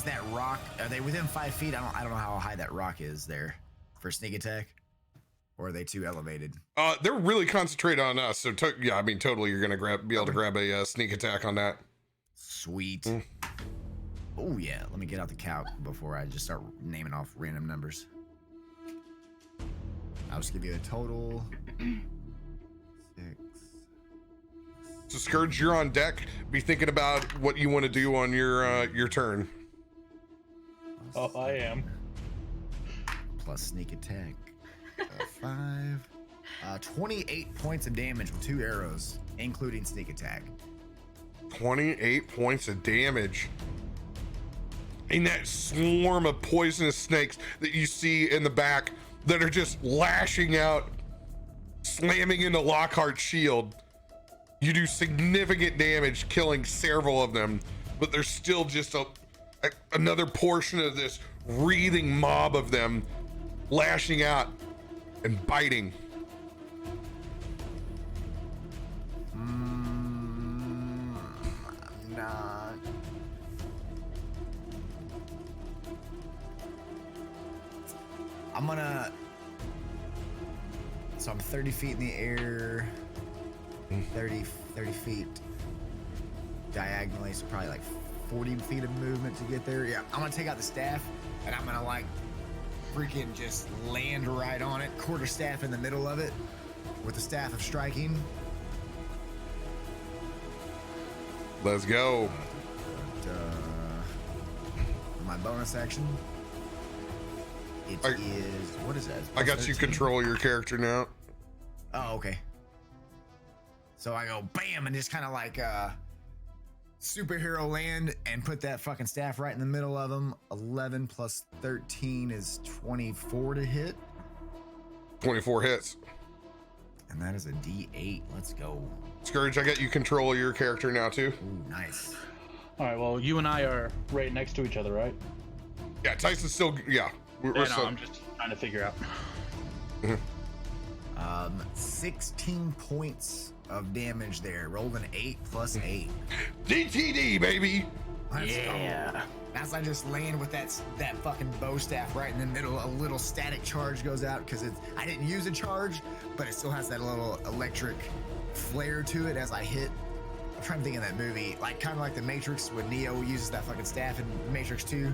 that rock? Are they within 5 feet? I don't know how high that rock is there for sneak attack. Or are they too elevated? They're really concentrated on us. So yeah, I mean, totally, you're gonna be able to grab a sneak attack on that. Sweet. Oh yeah, let me get out the calc before I just start naming off random numbers. I'll just give you a total. 6. So Scourge, you're on deck. Be thinking about what you want to do on your turn. Oh, I am. Plus sneak attack. 5. 28 points of damage with 2 arrows, including sneak attack. 28 points of damage. And that swarm of poisonous snakes that you see in the back that are just lashing out, slamming into Lockhart's shield. You do significant damage, killing several of them, but there's still just another portion of this wreathing mob of them lashing out and biting. I'm not. I'm gonna. So I'm 30 feet in the air, 30 feet diagonally, so probably like 40 feet of movement to get there. Yeah, I'm gonna take out the staff and I'm gonna like freaking just land right on it, quarterstaff in the middle of it with the staff of striking. Let's go. My bonus action. It is, what is that? I got 13? you control your character now. Oh, okay. So I go bam and just kind of like superhero land and put that fucking staff right in the middle of them. 11 plus 13 is 24 to hit. 24 hits. And that is a D8. Let's go. Scourge, I got you control of your character now too. Ooh, nice. All right, well, you and I are right next to each other, right? Yeah, Tyson's still, yeah. We're still... I'm just trying to figure out. 16 points of damage there. Rolled an 8 plus 8. DTD, baby. Let's go. As I just land with that fucking bow staff right in the middle, a little static charge goes out because I didn't use a charge, but it still has that little electric flare to it as I hit. I'm trying to think of that movie, like kind of like the Matrix when Neo uses that fucking staff in Matrix 2.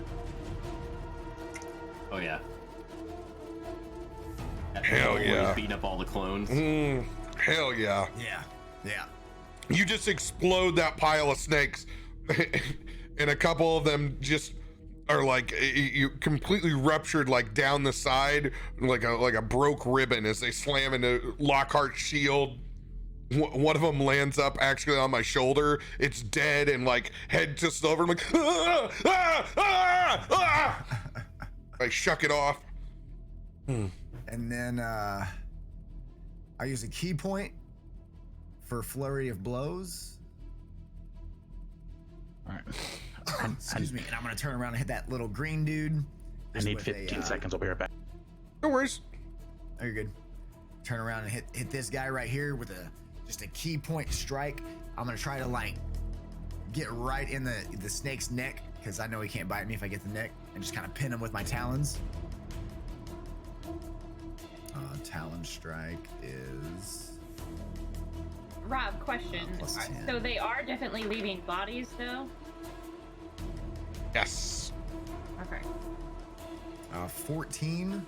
Oh yeah. Hell yeah. Beating up all the clones. Hell yeah. Yeah. You just explode that pile of snakes, and a couple of them just are like you completely ruptured, like down the side, like a broke ribbon as they slam into Lockhart's shield. One of them lands up actually on my shoulder. It's dead and like head just over. I'm like, I shuck it off. And then I use a key point for flurry of blows. All right. Excuse me. And I'm gonna turn around and hit that little green dude. I need 15 seconds. I'll be right back. No worries. Oh, you're good. Turn around and hit this guy right here with just a key point strike. I'm gonna try to like get right in the snake's neck because I know he can't bite me if I get the neck, and just kind of pin him with my talons. Talon strike is. Rob, question. So they are definitely leaving bodies, though? Yes. Okay. 14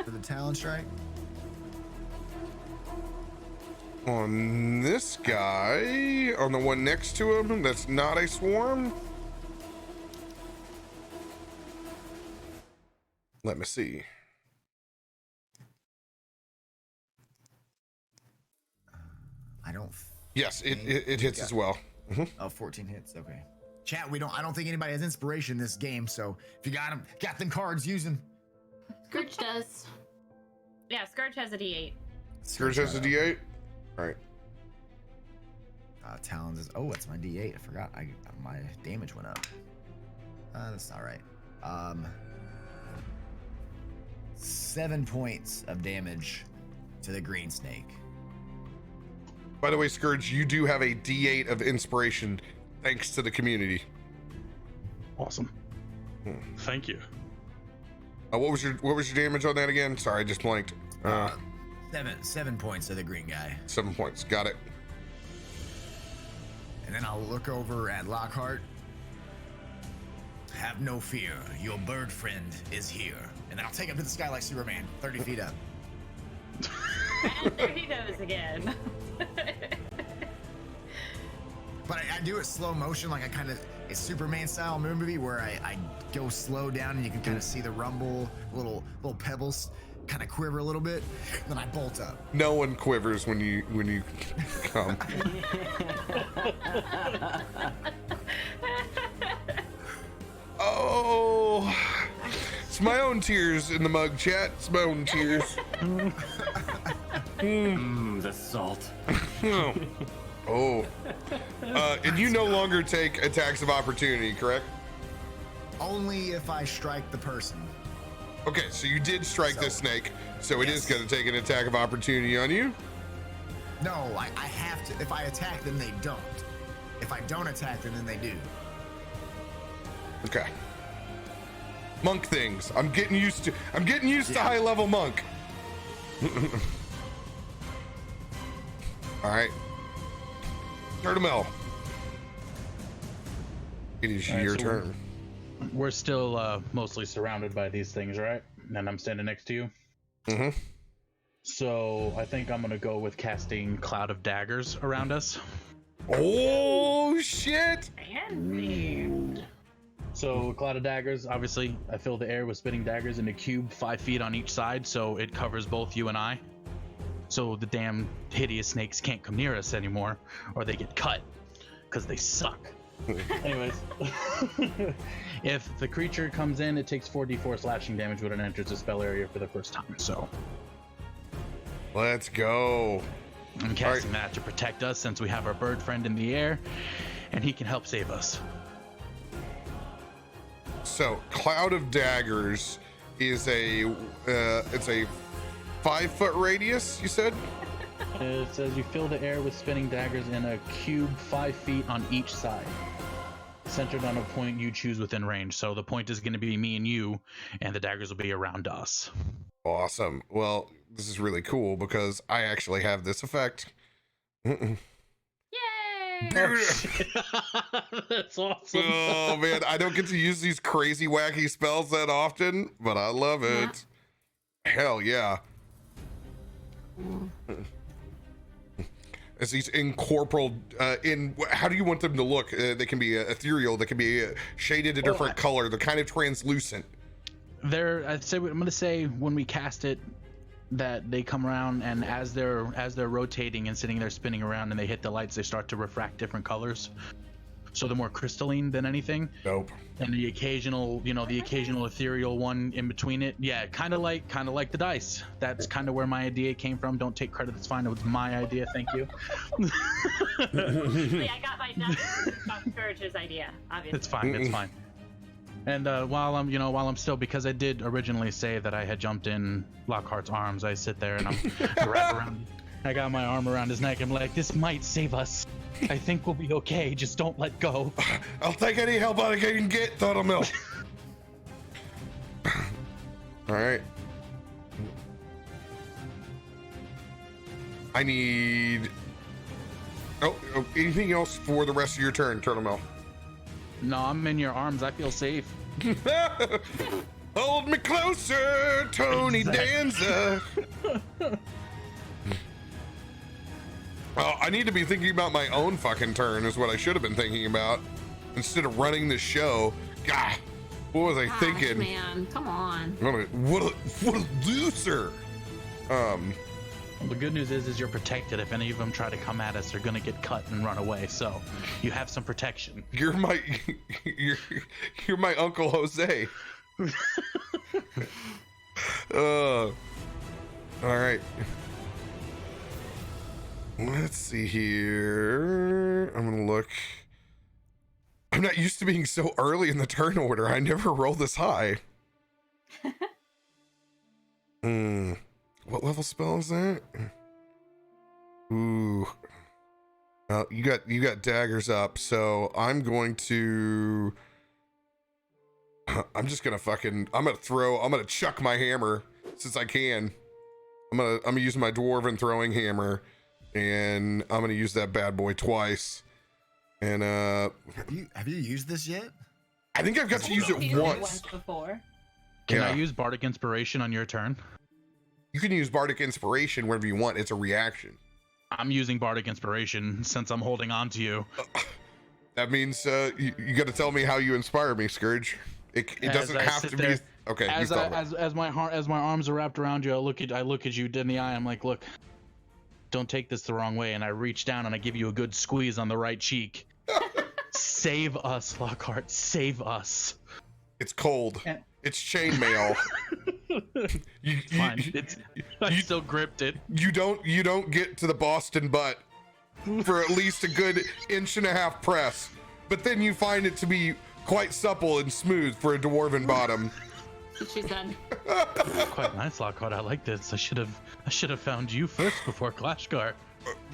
for the Talon strike. On this guy, on the one next to him, that's not a swarm. Let me see. I don't. Yes, it hits as well. Mm-hmm. Oh, 14 hits. Okay. Chat, I don't think anybody has inspiration in this game, so if you got them cards, use them. Scourge does. Yeah, Scourge has a D8. Scourge has a D8? All right. Talons is. Oh, that's my D8. I forgot. My damage went up. That's not right. 7 points of damage to the green snake. By the way, Scourge, you do have a D8 of inspiration thanks to the community. Awesome. Thank you. What was your damage on that again? Sorry, I just blanked. 7 points to the green guy. 7 points. Got it. And then I'll look over at Lockhart. Have no fear, your bird friend is here. And then I'll take him to the sky like Superman, 30 feet up. And there he goes again. But I do it slow motion, like it's Superman style movie where I go slow down and you can kind of see the rumble, little pebbles kind of quiver a little bit, then I bolt up. No one quivers when you come. Oh, it's my own tears in the mug chat. It's my own tears. The salt. Oh. And you no longer take attacks of opportunity, correct? Only if I strike the person. Okay, so you did strike this snake, so it is Yes. going to take an attack of opportunity on you. No, I have to. If I attack them, they don't. If I don't attack them, then they do. Okay. Monk things. I'm getting used to high level monk. All right. Turtle, it is your turn. We're still mostly surrounded by these things, right? And I'm standing next to you. Mm-hmm. So I think I'm gonna go with casting Cloud of Daggers around us. Oh shit! Fancy. So Cloud of Daggers, obviously, I fill the air with spinning daggers in a cube 5 feet on each side, so it covers both you and I. So the damn hideous snakes can't come near us anymore, or they get cut, because they suck. Anyways, if the creature comes in, it takes 4d4 slashing damage when it enters the spell area for the first time. So let's go. I'm casting that to protect us, since we have our bird friend in the air, and he can help save us. So Cloud of Daggers is it's a 5 foot radius, you said? It says you fill the air with spinning daggers in a cube 5 feet on each side, centered on a point you choose within range. So the point is going to be me and you, and the daggers will be around us. Awesome. Well, this is really cool because I actually have this effect. Yay! That's awesome. Oh man, I don't get to use these crazy wacky spells that often, but I love it. Hell yeah. As these incorporeal, how do you want them to look? They can be ethereal, they can be shaded a different color, they're kind of translucent. I'm gonna say when we cast it, that they come around, and as they're rotating and sitting there spinning around and they hit the lights, they start to refract different colors. So they're more crystalline than anything. Dope. And the occasional ethereal one in between it. Yeah, kind of like the dice. That's kind of where my idea came from. Don't take credit. It's fine. It was my idea. Thank you. Actually, I got my ducks from Scourge's idea, obviously. It's fine. It's fine. And while I'm still, because I did originally say that I had jumped in Lockhart's arms, I sit there and I'm wrapped around. I got my arm around his neck. I'm like, this might save us. I think we'll be okay. Just don't let go. I'll take any help I can get, Turtle Milk. All right. I need. Oh, anything else for the rest of your turn, Turtle Milk? No, I'm in your arms. I feel safe. Hold me closer, Tony Danza. Well, I need to be thinking about my own fucking turn is what I should have been thinking about instead of running the show. God, what was I thinking? Man, come on. What a loser. Well, the good news is you're protected. If any of them try to come at us, they're gonna get cut and run away. So you have some protection. You're my Uncle Jose. All right. Let's see here. I'm gonna look. I'm not used to being so early in the turn order. I never roll this high. What level spell is that? Ooh. You got daggers up, so I'm going to. I'm just gonna chuck my hammer since I can. I'm gonna use my dwarven throwing hammer, and I'm gonna use that bad boy twice. And have you used this yet? I think I've got to use it Used once. before. Can I Yeah. use Bardic Inspiration on your turn? You can use Bardic Inspiration whenever you want. It's a reaction. I'm using Bardic Inspiration since I'm holding on to you. That means you got to tell me how you inspire me, Scourge. It doesn't have to be. Okay. As my arms are wrapped around you, I look at you dead in the eye. I'm like, look, don't take this the wrong way. And I reach down and I give you a good squeeze on the right cheek. Save us, Lockhart. Save us. It's cold. It's chainmail. I still gripped it. You don't get to the Boston butt for at least a good 1.5 press, but then you find it to be quite supple and smooth for a dwarven bottom. That's what she said. Quite nice, Lockhart. I like this. I should have found you first before Clashguard.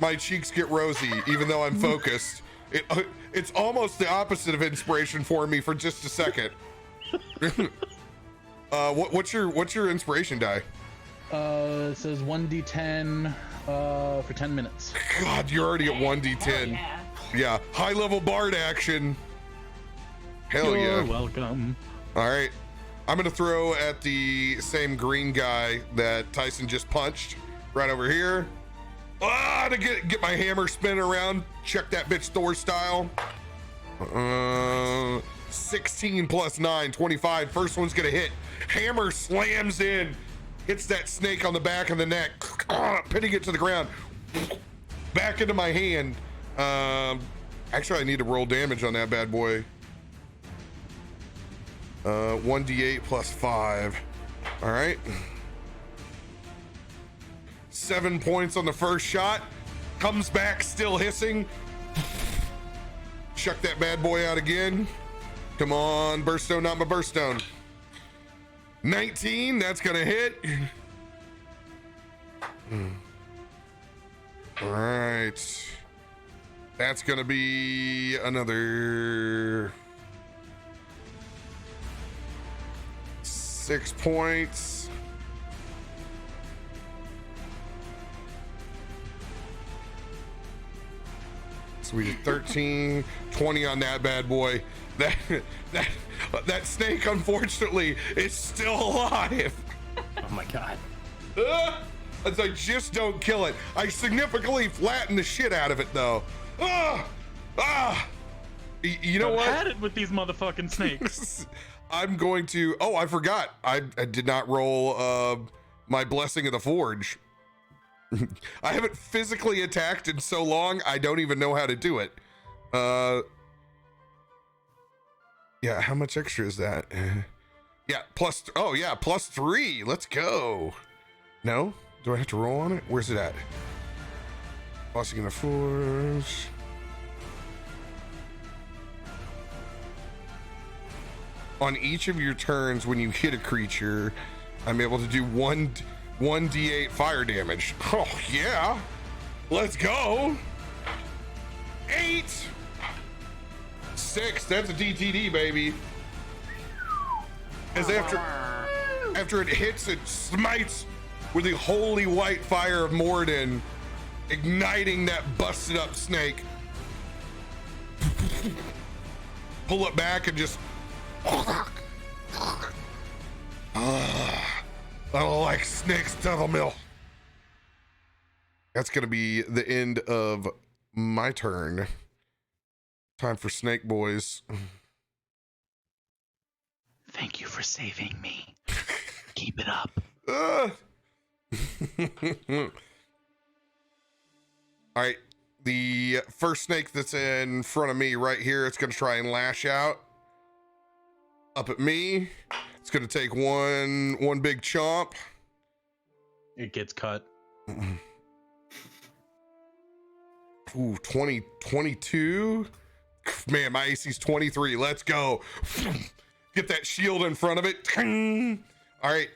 My cheeks get rosy, even though I'm focused. It's almost the opposite of inspiration for me for just a second. What's your inspiration die? It says 1d10 for 10 minutes. God, you're already at 1d10. Yeah. Yeah, high level bard action. Hell You're yeah. welcome. All right, I'm gonna throw at the same green guy that Tyson just punched right over here. To get my hammer spinning around. Check that bitch Thor style. 16 plus 9, 25. First one's gonna hit. Hammer slams in, hits that snake on the back of the neck, pinning it to the ground. Back into my hand. Actually, I need to roll damage on that bad boy. 1d8 plus 5. All right. 7 points on the first shot. Comes back still hissing. Chuck that bad boy out again. Come on, Burstone, not my Burstone. 19, that's gonna hit. All right. That's gonna be another 6 points. So we did 13, 20 on that bad boy. That snake, unfortunately, is still alive. Oh my god. As I just don't kill it. I significantly flatten the shit out of it, though. You know what? I've had it with these motherfucking snakes. I'm going to. Oh, I forgot. I did not roll my Blessing of the Forge. I haven't physically attacked in so long, I don't even know how to do it. Yeah, how much extra is that? Yeah, plus. Oh, yeah, plus 3. Let's go. No? Do I have to roll on it? Where's it at? Blessing of the Forge. On each of your turns, when you hit a creature, I'm able to do 1d8 fire damage. Oh, yeah. Let's go. 8. 6. That's a DTD, baby. As after it hits, it smites with the holy white fire of Morden, igniting that busted up snake. Pull it back and just. I don't like snakes, devil mill. That's gonna be the end of my turn. Time for Snake Boys. Thank you for saving me. Keep it up. All right, the first snake that's in front of me right here, it's gonna try and lash out up at me. It's gonna take one big chomp. It gets cut. Ooh, 22. Man, my AC's 23. Let's go. Get that shield in front of it. All right,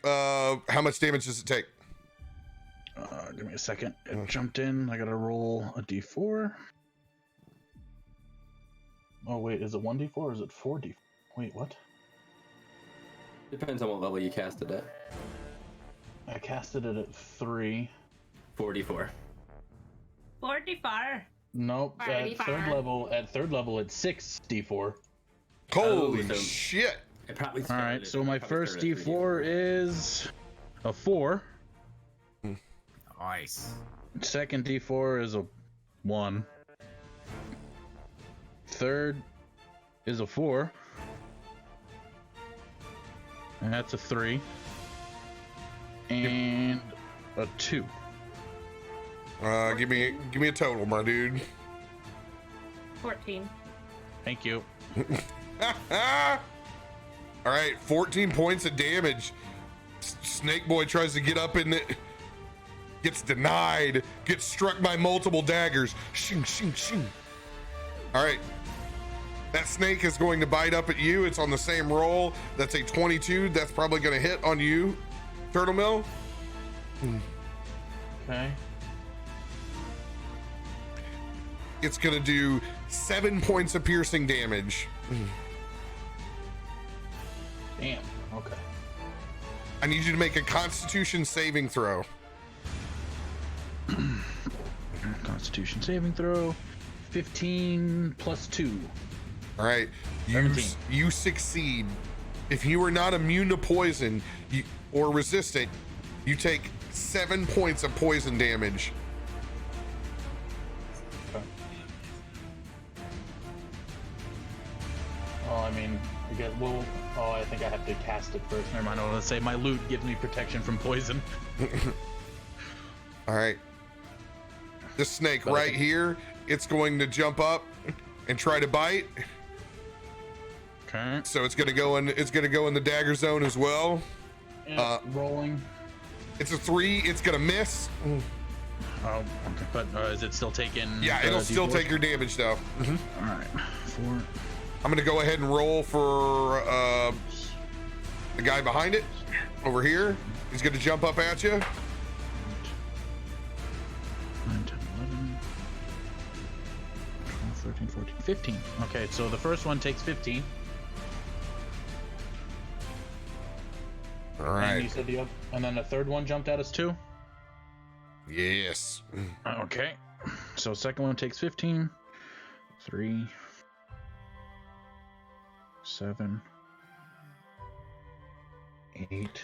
how much damage does it take? Give me a second. It jumped in. I gotta roll a d4. Oh wait, is it 1d4 or is it 4d? Wait, what? Depends on what level you cast it at. I casted it at 3. 44. 44. Nope. At 45. third level, it's 6d4. Holy so- shit! It probably All right. So my first d4 is a 4. Nice. Second d4 is a 1. Third is a 4. And that's a 3. And a 2. Give me a total, my dude. 14. Thank you. All right, 14 points of damage. Snake Boy tries to get up in it, gets denied, gets struck by multiple daggers. Shing, shing, shing. All right, that snake is going to bite up at you. It's on the same roll. That's a 22. That's probably going to hit on you, Turtle Mill. Okay. It's going to do 7 points of piercing damage. Damn. Okay. I need you to make a Constitution saving throw. Constitution saving throw. 15 plus 2. All right, 17. you succeed. If you are not immune to poison or resistant, you take 7 points of poison damage. Okay. Oh, I mean, I guess, well, I think I have to cast it first. Never mind. I want to say my loot gives me protection from poison. All right. This snake right here, it's going to jump up and try to bite. Okay. So it's gonna go in the dagger zone as well. Rolling. It's a 3. It's gonna miss. Oh, okay. But is it still taking? Yeah, it'll still D4? take your damage though. All right. 4. I'm gonna go ahead and roll for the guy behind it over here. He's gonna jump up at you. 9, 10, 11, 12, 13, 14, 15. Okay, so the first one takes 15. All And you right. said and then the third one jumped at us too? Yes. Okay. So second one takes 15. 3, 7, 8,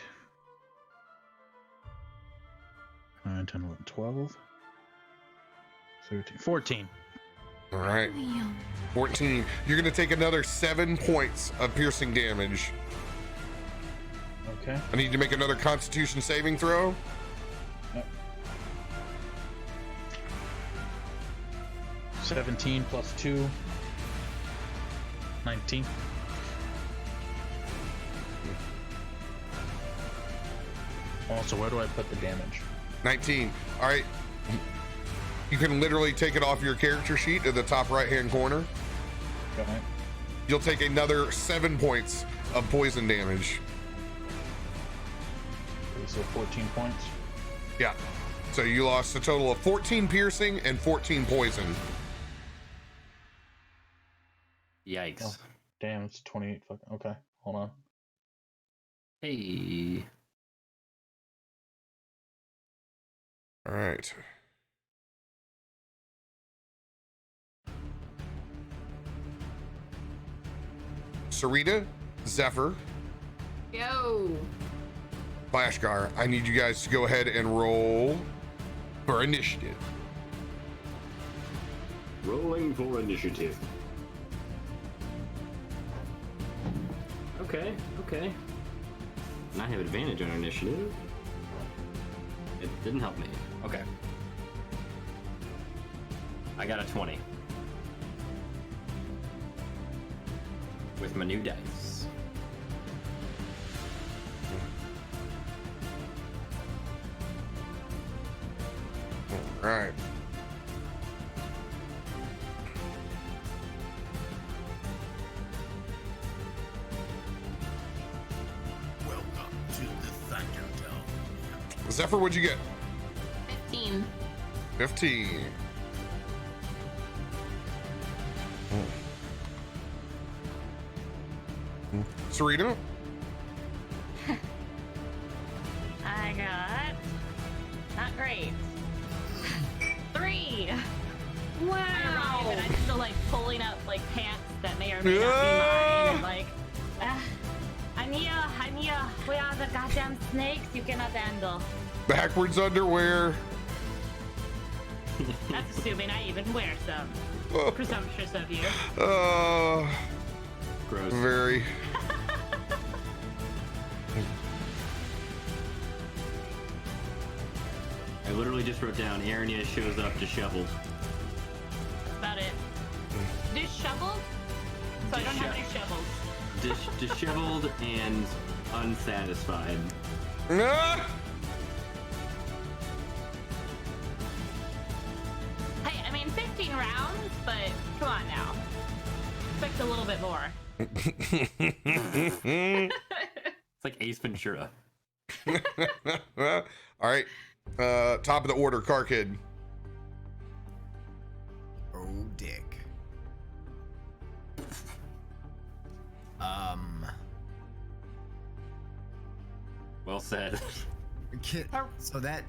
9, 10, 11, 12, 13, 14. All right. 14. You're gonna take another 7 points of piercing damage. Okay. I need you to make another Constitution saving throw. Yep. 17 plus 2. 19. Also, where do I put the damage? 19. All right. You can literally take it off your character sheet at the top right-hand corner. Okay. You'll take another 7 points of poison damage. So 14 points. Yeah. So you lost a total of 14 piercing and 14 poison. Yikes. Oh, damn, it's 28. Okay, hold on. Hey. All right. Sarita, Zephyr, Yo. Flashgar, I need you guys to go ahead and roll for initiative. Rolling for initiative. Okay. And I have advantage on initiative. It didn't help me. Okay. I got a 20. With my new dice. All right. Welcome to the Thunderdome. Zephyr, what'd you get? 15. 15. Sarita? I got Great. 3. Wow. I arrive and I'm still like pulling up like pants that may or may not be mine. And, like, I'm here. We are the goddamn snakes you cannot handle. Backwards underwear. That's assuming I even wear some. Presumptuous of you. Gross. Very. I literally just wrote down Arania shows up disheveled. That's about it. Disheveled? So I don't have any shovels. Disheveled and unsatisfied. Ah! Hey, I mean 15 rounds, but come on now. Expect a little bit more. It's like Ace Ventura. All right. Top of the order, Car Kid. Oh, dick. Well said. So that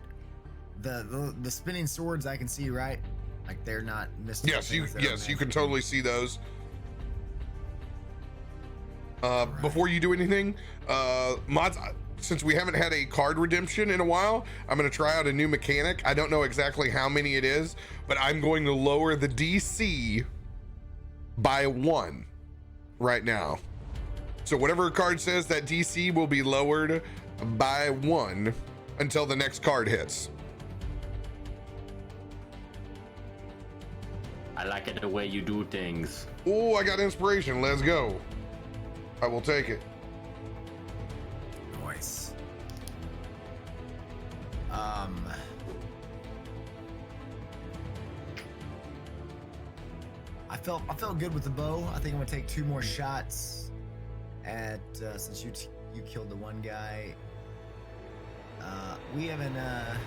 the spinning swords I can see, right? Like they're not mystical. Yes, you things that are yes, you magic. can totally see those. Before you do anything, mods, since we haven't had a card redemption in a while, I'm going to try out a new mechanic. I don't know exactly how many it is, but I'm going to lower the DC by 1 right now. So whatever a card says, that DC will be lowered by 1 until the next card hits. I like it the way you do things. Oh, I got inspiration. Let's go. I will take it. Nice. I felt good with the bow. I think I'm gonna take 2 more shots at since you killed the one guy. We haven't. I'm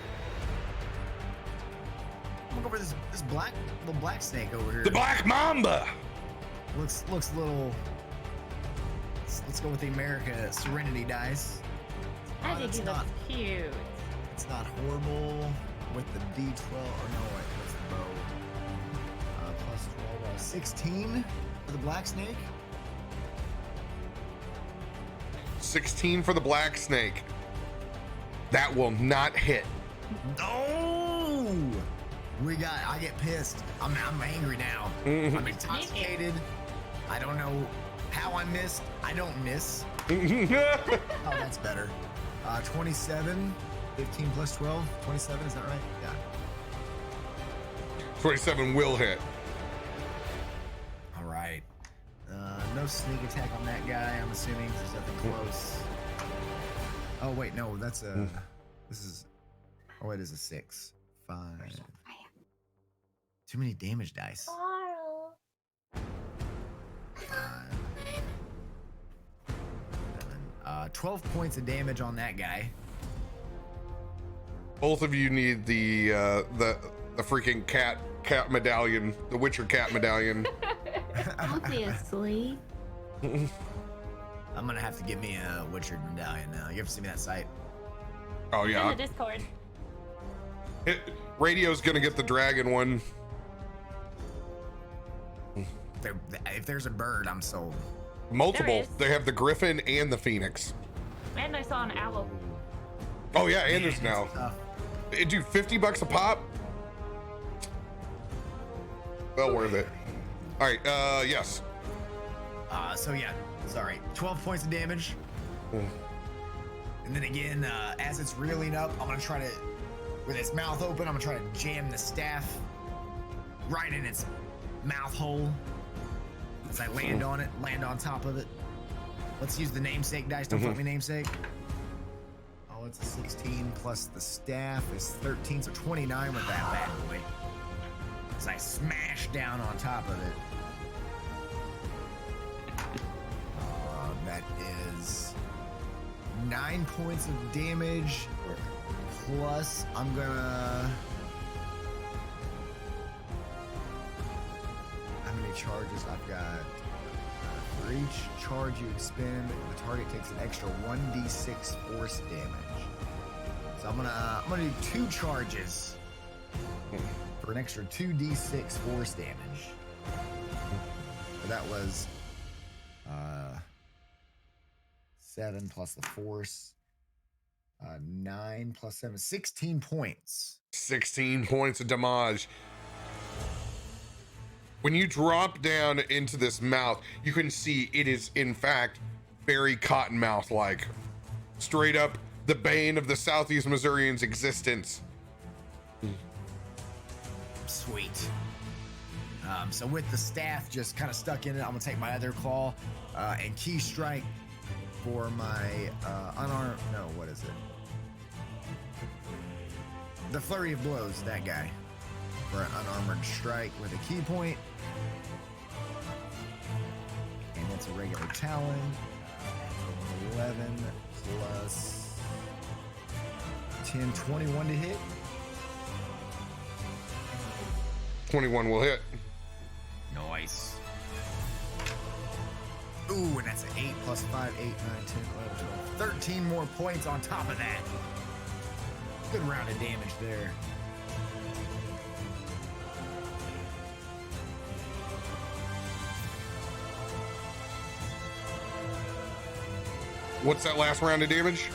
gonna go for this little black snake over here. The Black Mamba. Looks a little. Let's go with the America Serenity dice. I think he looks cute. It's not horrible with the D12. Or no, wait, what's the bow? Plus 12, 16 for the black snake. 16 for the Black Snake. That will not hit. No! I get pissed. I'm angry now. I'm intoxicated. I don't know how I missed. I don't miss. Oh, that's better. 27, 15 plus 12, 27, is that right? Yeah. 27 will hit. All right. No sneak attack on that guy, I'm assuming. There's nothing close. Oh, wait, no, that's a... This is... Oh, it is a 6. 5. Too many damage dice. 12 points of damage on that guy. Both of you need the freaking cat medallion, the Witcher cat medallion. Obviously. I'm gonna have to give me a Witcher medallion now. You ever see me that site? Oh In yeah. the Discord. Radio's gonna get the dragon one. If there's a bird, I'm sold. Multiple. There is. They have the griffin and the phoenix. And I saw an owl. Oh yeah, and there's now. Tough. Dude, $50 a pop. Well worth it. All right. Yes. So yeah, sorry. 12 points of damage. And then again, as it's reeling up, I'm gonna try to, with its mouth open, I'm gonna try to jam the staff right in its mouth hole. As I land on it, land on top of it. Let's use the namesake dice. Don't fuck me, namesake. Oh, it's a 16 plus the staff is 13, so 29 with that bad boy. As I smash down on top of it. That is 9 points of damage. Plus, I'm gonna. How many charges I've got? For each charge you expend, the target takes an extra 1d6 force damage. So I'm gonna do 2 charges for an extra 2d6 force damage. So that was 7 plus the force, 9 plus 7, 16 points. 16 points of damage. When you drop down into this mouth, you can see it is in fact very Cottonmouth like. Straight up the bane of the Southeast Missourians' existence. Sweet. So with the staff just kind of stuck in it, I'm gonna take my other claw and key strike for my unarmed. No, what is it? The flurry of blows. That guy for an unarmored strike with a key point, and it's a regular talon. 11 plus 10, 21 to hit. 21 will hit. Nice. Ooh, and that's an 8 plus 5, 8, 9, 10, 11, 12. 13 more points on top of that. Good round of damage there. What's that last round of damage?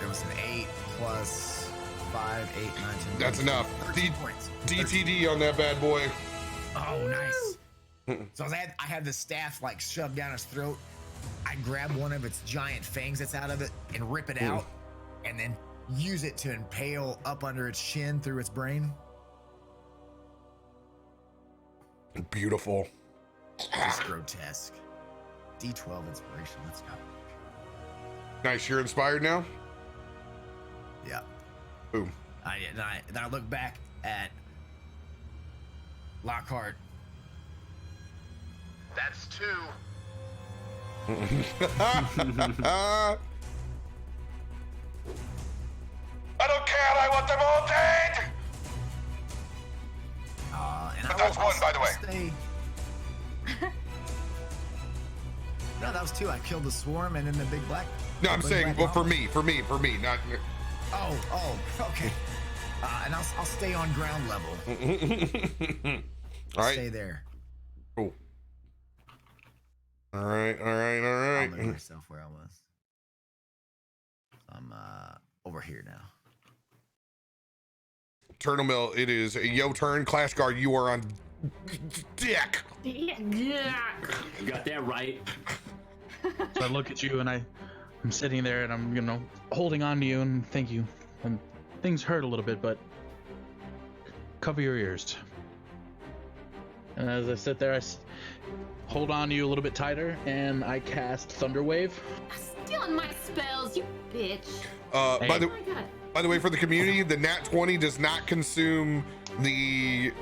It was an 8 plus 5, 8, 9, 10. That's enough. 13 points. DTD on that bad boy. Oh, nice. So I had the staff like shoved down his throat. I grab one of its giant fangs that's out of it and rip it out, and then use it to impale up under its chin through its brain. Beautiful. Just grotesque. D12 inspiration. Let's go. Nice. You're inspired now? Yeah. Boom. Then I look back at Lockhart. That's 2. And I don't care, I want them all dead! And But that's one, by the way. Stay... No, that was 2. I killed the swarm and then the big black. No, I'm big saying, black well, mama. for me, not. Oh, okay. And I'll stay on ground level. All right. Stay there. Cool. All right. I'll move myself where I was. I'm over here now. Turtle Mill, it is yo turn. Clash Guard, you are on deck. Yeah. You got that right. So I look at you and I'm sitting there and I'm, holding on to you and thank you. And things hurt a little bit, but cover your ears. And as I sit there, I hold on to you a little bit tighter and I cast Thunder Wave. Stealing my spells, you bitch. By Oh my god. the way, for the community, the nat 20 does not consume the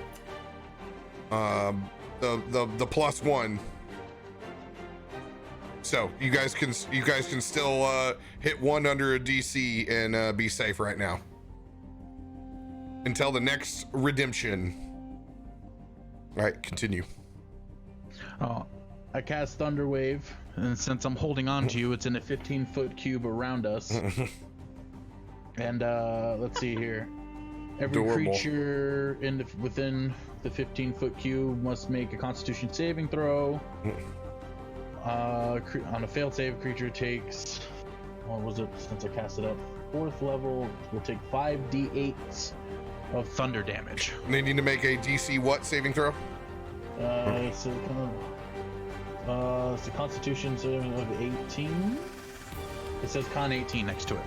+1. So you guys can still hit 1 under a DC and be safe right now until the next redemption. All right, continue. Oh, I cast Thunder Wave, and since I'm holding on to you, it's in a 15-foot cube around us. And let's see here. Every Adorable. creature within the 15-foot cube must make a Constitution saving throw. On a failed save, creature takes, what was it, since I cast it at 4th level, will take 5d8s of thunder damage. They need to make a DC what saving throw? It's a Constitution saving of 18. It says Con 18 next to it.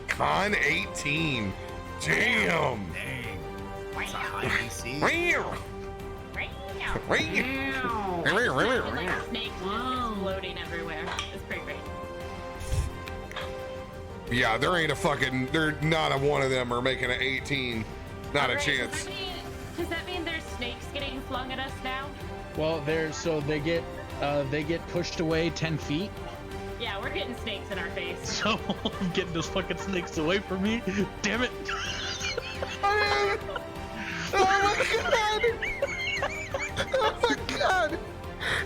Con 18. Damn. Dang. That's a high AC. Snakes exploding everywhere. It's pretty great. Yeah, they're not a one of them are making an 18. Not a Alright, chance. Does that mean there's snakes getting flung at us now? Well, they get pushed away 10 feet. Yeah, we're getting snakes in our face. So I'm getting those fucking snakes away from me. Damn it. Oh my god! Oh my god!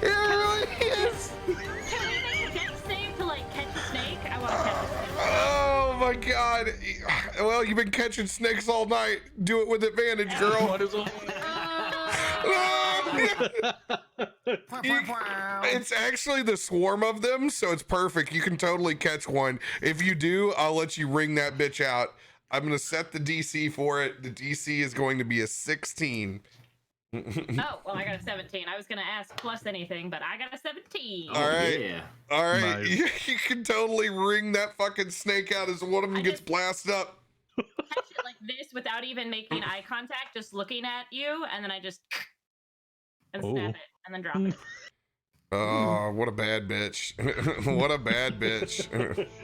It really is! Can we make a dex save to like catch a Well, you've been catching snakes all night. Do it with advantage, girl. What is all- It's actually the swarm of them, so it's perfect. You can totally catch one. If you do, I'll let you ring that bitch out. I'm going to set the DC for it. The DC is going to be a 16. Oh, well, I got a 17. I was going to ask plus anything, but I got a 17. All right. Yeah. All right. Nice. You can totally ring that fucking snake out as one of them gets blasted up. Catch it like this without even making eye contact, just looking at you, and then I just and snap it and then drop it. Oh, what a bad bitch. What a bad bitch.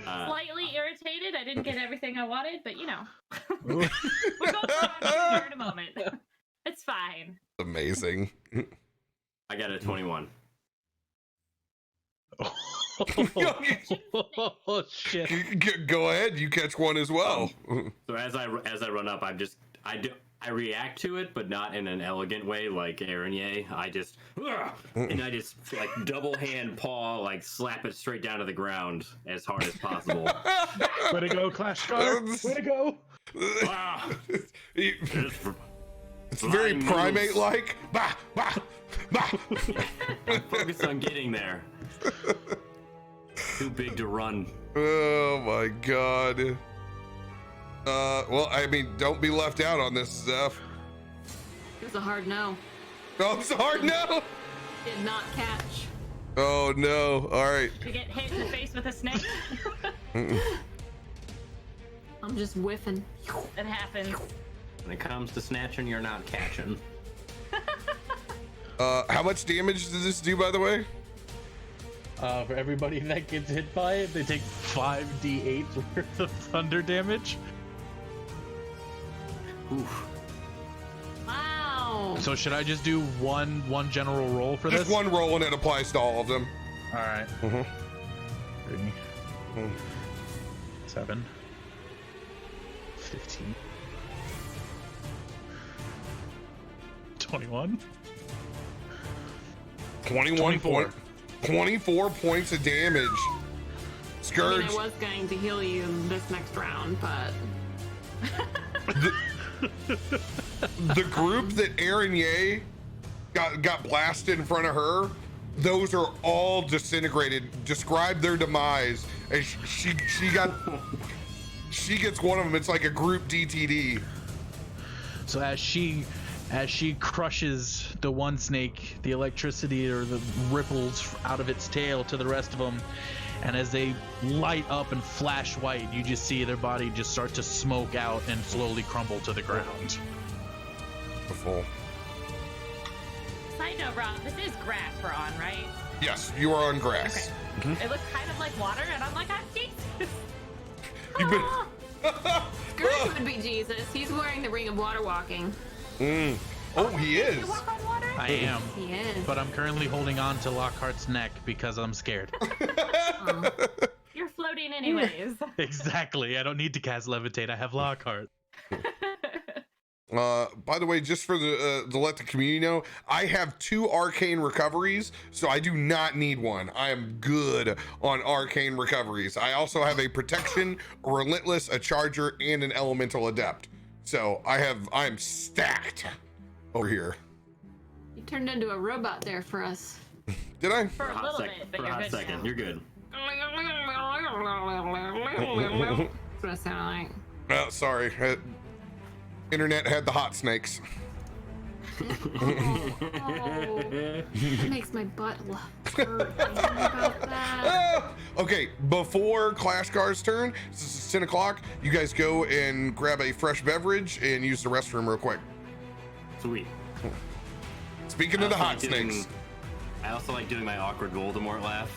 Slightly irritated. I didn't get everything I wanted, but you know. We'll go through in a moment. It's fine. Amazing. I got a 21. Oh shit! Go ahead, you catch one as well. So as I run up, I react to it, but not in an elegant way like Aaron Ye. I just like double hand paw, like slap it straight down to the ground as hard as possible. Way to go, Clash Star! Way to go! Ah, It's very primate-like. Bah, bah, bah. I'm focused on getting there. Too big to run. Oh my god. Well, I mean, don't be left out on this, Zeph. It was a hard no. Oh, it's a hard no. Did not catch. Oh no. All right. Did you get hit in the face with a snake? I'm just whiffing. It happens. When it comes to snatching, you're not catching. How much damage does this do, by the way? For everybody that gets hit by it, they take 5d8 worth of thunder damage. Oof. Wow. So should I just do one general roll for Just this? one roll and it applies to all of them. All right. Mhm. 3, 7, 15, 21. 24 points of damage. Scourge. I mean, I was going to heal you this next round, but The group that Aaron Ye got blasted in front of her, those are all disintegrated. Describe their demise as she gets one of them. It's like a group DTD. So as she crushes the one snake, the electricity or the ripples out of its tail to the rest of them, and as they light up and flash white, you just see their body just start to smoke out and slowly crumble to the ground. Beautiful. Side note, Rob, this is grass we're on, right? Yes, you are on grass. Okay. It looks kind of like water, and I'm like, I'm Jesus. You've been. Scourge would be Jesus. He's wearing the ring of water walking. Oh, he is. You walk on water? I am, He is. but I'm currently holding on to Lockhart's neck because I'm scared. You're floating anyways. Exactly. I don't need to cast levitate. I have Lockhart. By the way, just for the to let the community know, I have 2 arcane recoveries, so I do not need one. I am good on arcane recoveries. I also have a protection, a relentless, a charger, and an elemental adept. So I'm stacked over here. You turned into a robot there for us. Did I? For a little bit, but For a you're hot good second, now. you're good. That's what I sound like. Oh, sorry. Internet had the hot snakes. Oh, it makes my butt hurt thinking about that. Okay, before Clash Guard's turn, this is 10 o'clock, you guys go and grab a fresh beverage and use the restroom real quick. Sweet. Speaking of the hot snakes. I also like doing my awkward Voldemort laugh.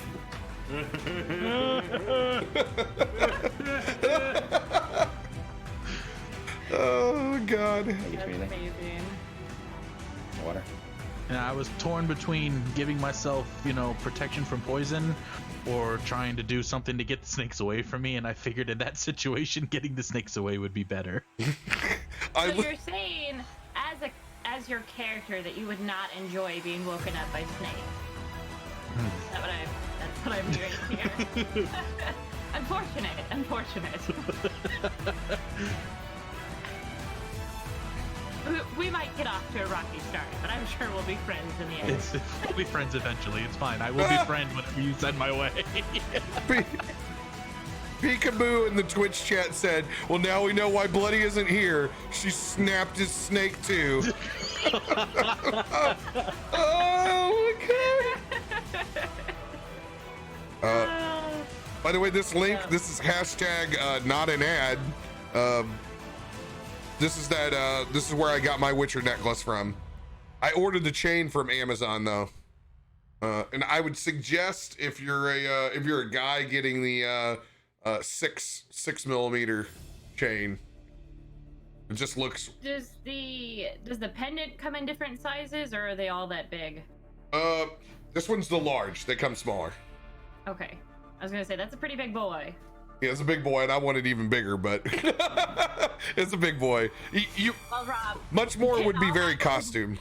Oh, God. That's amazing. Water. And I was torn between giving myself, protection from poison or trying to do something to get the snakes away from me, and I figured in that situation, getting the snakes away would be better. So you're saying, as your character, that you would not enjoy being woken up by snakes? That's what I'm hearing here. Unfortunate. We might get off to a rocky start, but I'm sure we'll be friends in the end. We'll be friends eventually. It's fine. I will be friend whenever you send my way. Peekaboo in the Twitch chat said, well, now we know why Bloody isn't here. She snapped his snake too. Oh my god. By the way, this link, this is hashtag not an ad. This is where I got my Witcher necklace from. I ordered the chain from Amazon though. And I would suggest if you're a guy getting the 6mm chain. It just looks. Does the pendant come in different sizes, or are they all that big? This one's the large. They come smaller. Okay, I was gonna say that's a pretty big boy. Yeah, it's a big boy, and I want it even bigger, but it's a big boy. Well, Rob, much more would be very costume.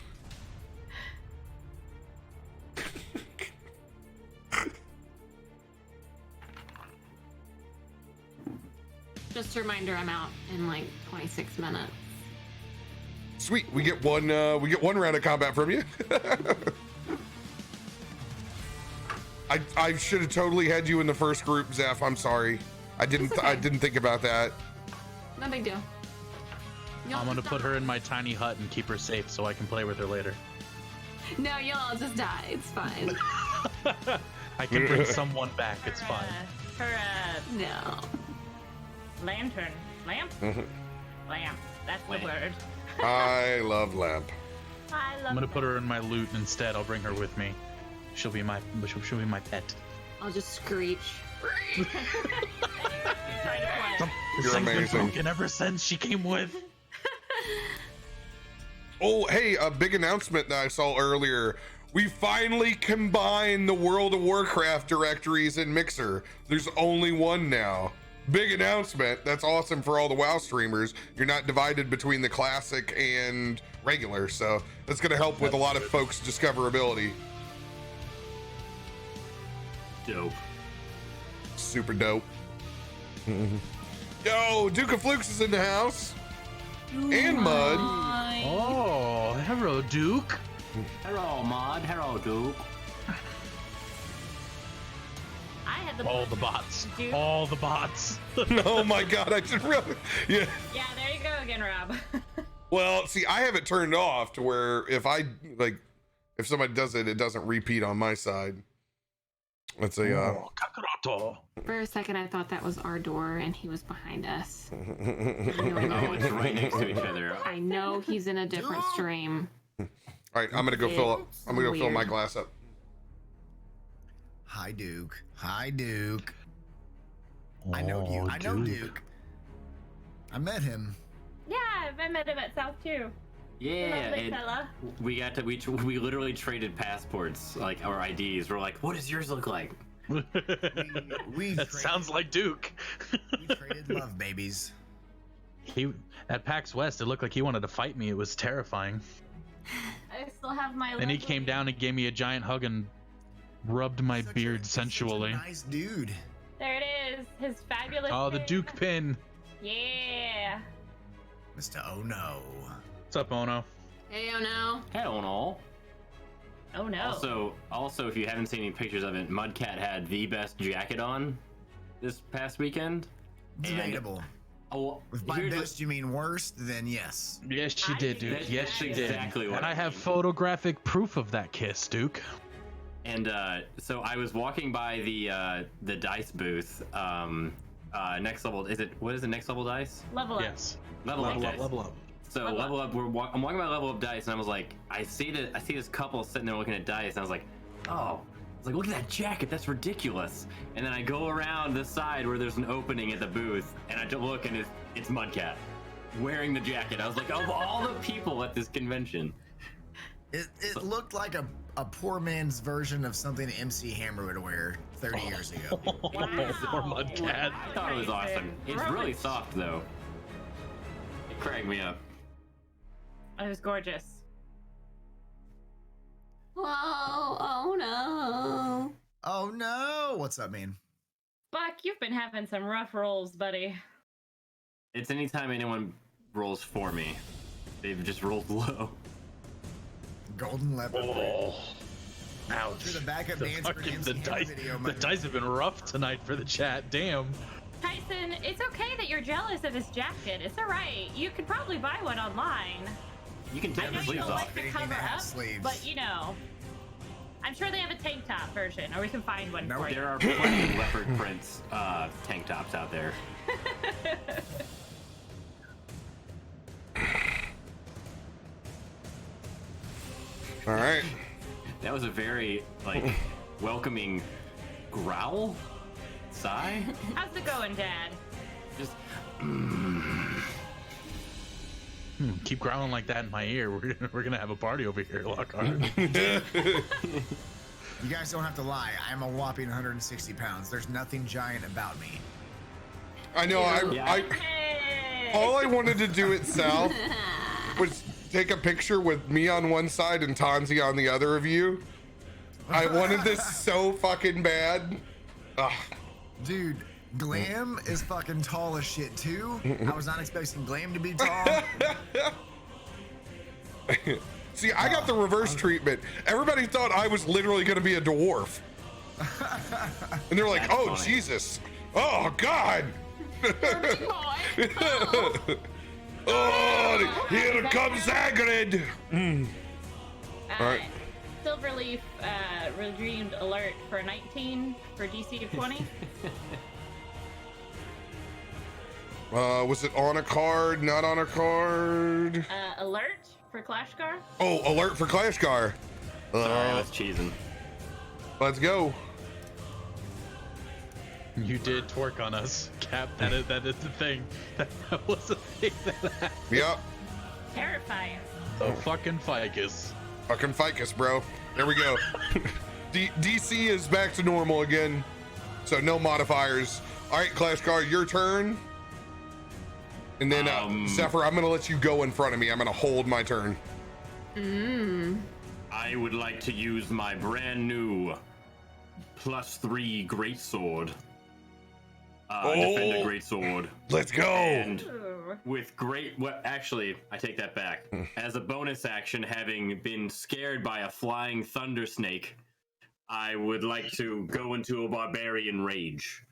Just a reminder, I'm out in like 26 minutes. Sweet, we get one round of combat from you. I should have totally had you in the first group, Zeph. I'm sorry. I didn't think about that. No big deal. I'm gonna put her in my tiny hut and keep her safe so I can play with her later. No, you'll all just die. It's fine. I can bring someone back. It's fine. No. Lamp? Lamp. That's the word. I love lamp. I'm gonna put her in my loot instead. I'll bring her with me. She'll be my pet. I'll just screech. You're amazing. And ever since she came with. Oh, hey, a big announcement that I saw earlier. We finally combined the World of Warcraft directories in Mixer. There's only one now. Big announcement. That's awesome for all the WoW streamers. You're not divided between the classic and regular, so that's going to help with a lot of folks' discoverability. Dope. Super dope. Yo, Duke of Flukes is in the house. And Mud. Oh, hello, Duke. Hello, Mud. Hello, Duke. All the bots. Duke. All the bots. Oh my god, I should really. Yeah. Yeah, there you go again, Rob. Well, see, I have it turned off to where if somebody does it, it doesn't repeat on my side. Let's see. For a second, I thought that was our door, and he was behind us. Oh, it's right next to each other. I know he's in a different stream. All right, I'm gonna go fill my glass up. Hi, Duke. Hi, Duke. I know you. I know Duke. I met him. Yeah, I met him at South too. Yeah, Lovely fella. we literally traded passports, like our IDs. We're like, what does yours look like? That sounds like Duke. We traded love babies. At PAX West, it looked like he wanted to fight me. It was terrifying. I still have my. Then he came down and gave me a giant hug and rubbed my beard sensually. Nice dude. There it is, his fabulous. Oh, the pin. Duke pin. Yeah. Mr. Oh no. What's up, Ono? Hey, oh no. Hey, Ono. Oh no. Also, if you haven't seen any pictures of it, Mudcat had the best jacket on this past weekend. Debatable. If by best you mean worst, then yes. Yes, she did, Duke. Yes, she did. Exactly what and I have photographic proof of that kiss, Duke. And so I was walking by the dice booth. Next level. What is the next level dice? Level up. Yes. Level up. Level up. So level up. I'm walking by level up dice, and I was like, I see this couple sitting there looking at dice, and I was like, oh. I was like, look at that jacket, that's ridiculous. And then I go around the side where there's an opening at the booth, and I look, and it's Mudcat wearing the jacket. I was like, of all the people at this convention. It looked like a poor man's version of something MC Hammer would wear 30 years ago. Poor Mudcat. I thought it was awesome. It's really soft, though. It cracked me up. It was gorgeous. Whoa, oh no. Oh no. What's up, man? Fuck you've been having some rough rolls, buddy. It's anytime anyone rolls for me. They've just rolled low. Golden leopard. Oh. Ouch. Through the backup The dance for fucking- Nancy the Hammer dice, video, the dice have been rough tonight for the chat. Damn. Tyson, it's okay that you're jealous of his jacket. It's all right. You could probably buy one online. You can I take know the you sleeves don't off. like to Anything cover that has up, sleeves. but you know, I'm sure they have a tank top version, or we can find one for you. There are plenty of leopard prints tank tops out there. All right. That was a very welcoming growl, sigh. How's it going, Dad? Just Keep growling like that in my ear. We're gonna have a party over here, Lockhart. You guys don't have to lie. I'm a whopping 160 pounds. There's nothing giant about me. I know. All I wanted to do at South was take a picture with me on one side and Tonzi on the other of you. I wanted this so fucking bad. Ugh. Dude, Glam is fucking tall as shit too. I was not expecting Glam to be tall. See, I got the reverse treatment. Everybody thought I was literally going to be a dwarf. And they're like, That's oh, funny. Jesus. Oh, God. Oh, here comes Hagrid. All right. Silverleaf redeemed alert for 19 for DC of 20. Was it on a card, not on a card? Alert for Clashgar. Oh, alert for Clashgar. sorry, I was cheesing. Let's go. You did twerk on us, Cap. That is the thing. That was the thing that happened. Yep. Terrifying. So fucking ficus. Fucking ficus, bro. There we go. DC is back to normal again. So no modifiers. All right, Clashgar, your turn. And then Zephyr, I'm gonna let you go in front of me. I'm gonna hold my turn. I would like to use my brand new +3 greatsword. Defender greatsword. Let's go. And with actually, I take that back. As a bonus action, having been scared by a flying thunder snake, I would like to go into a barbarian rage.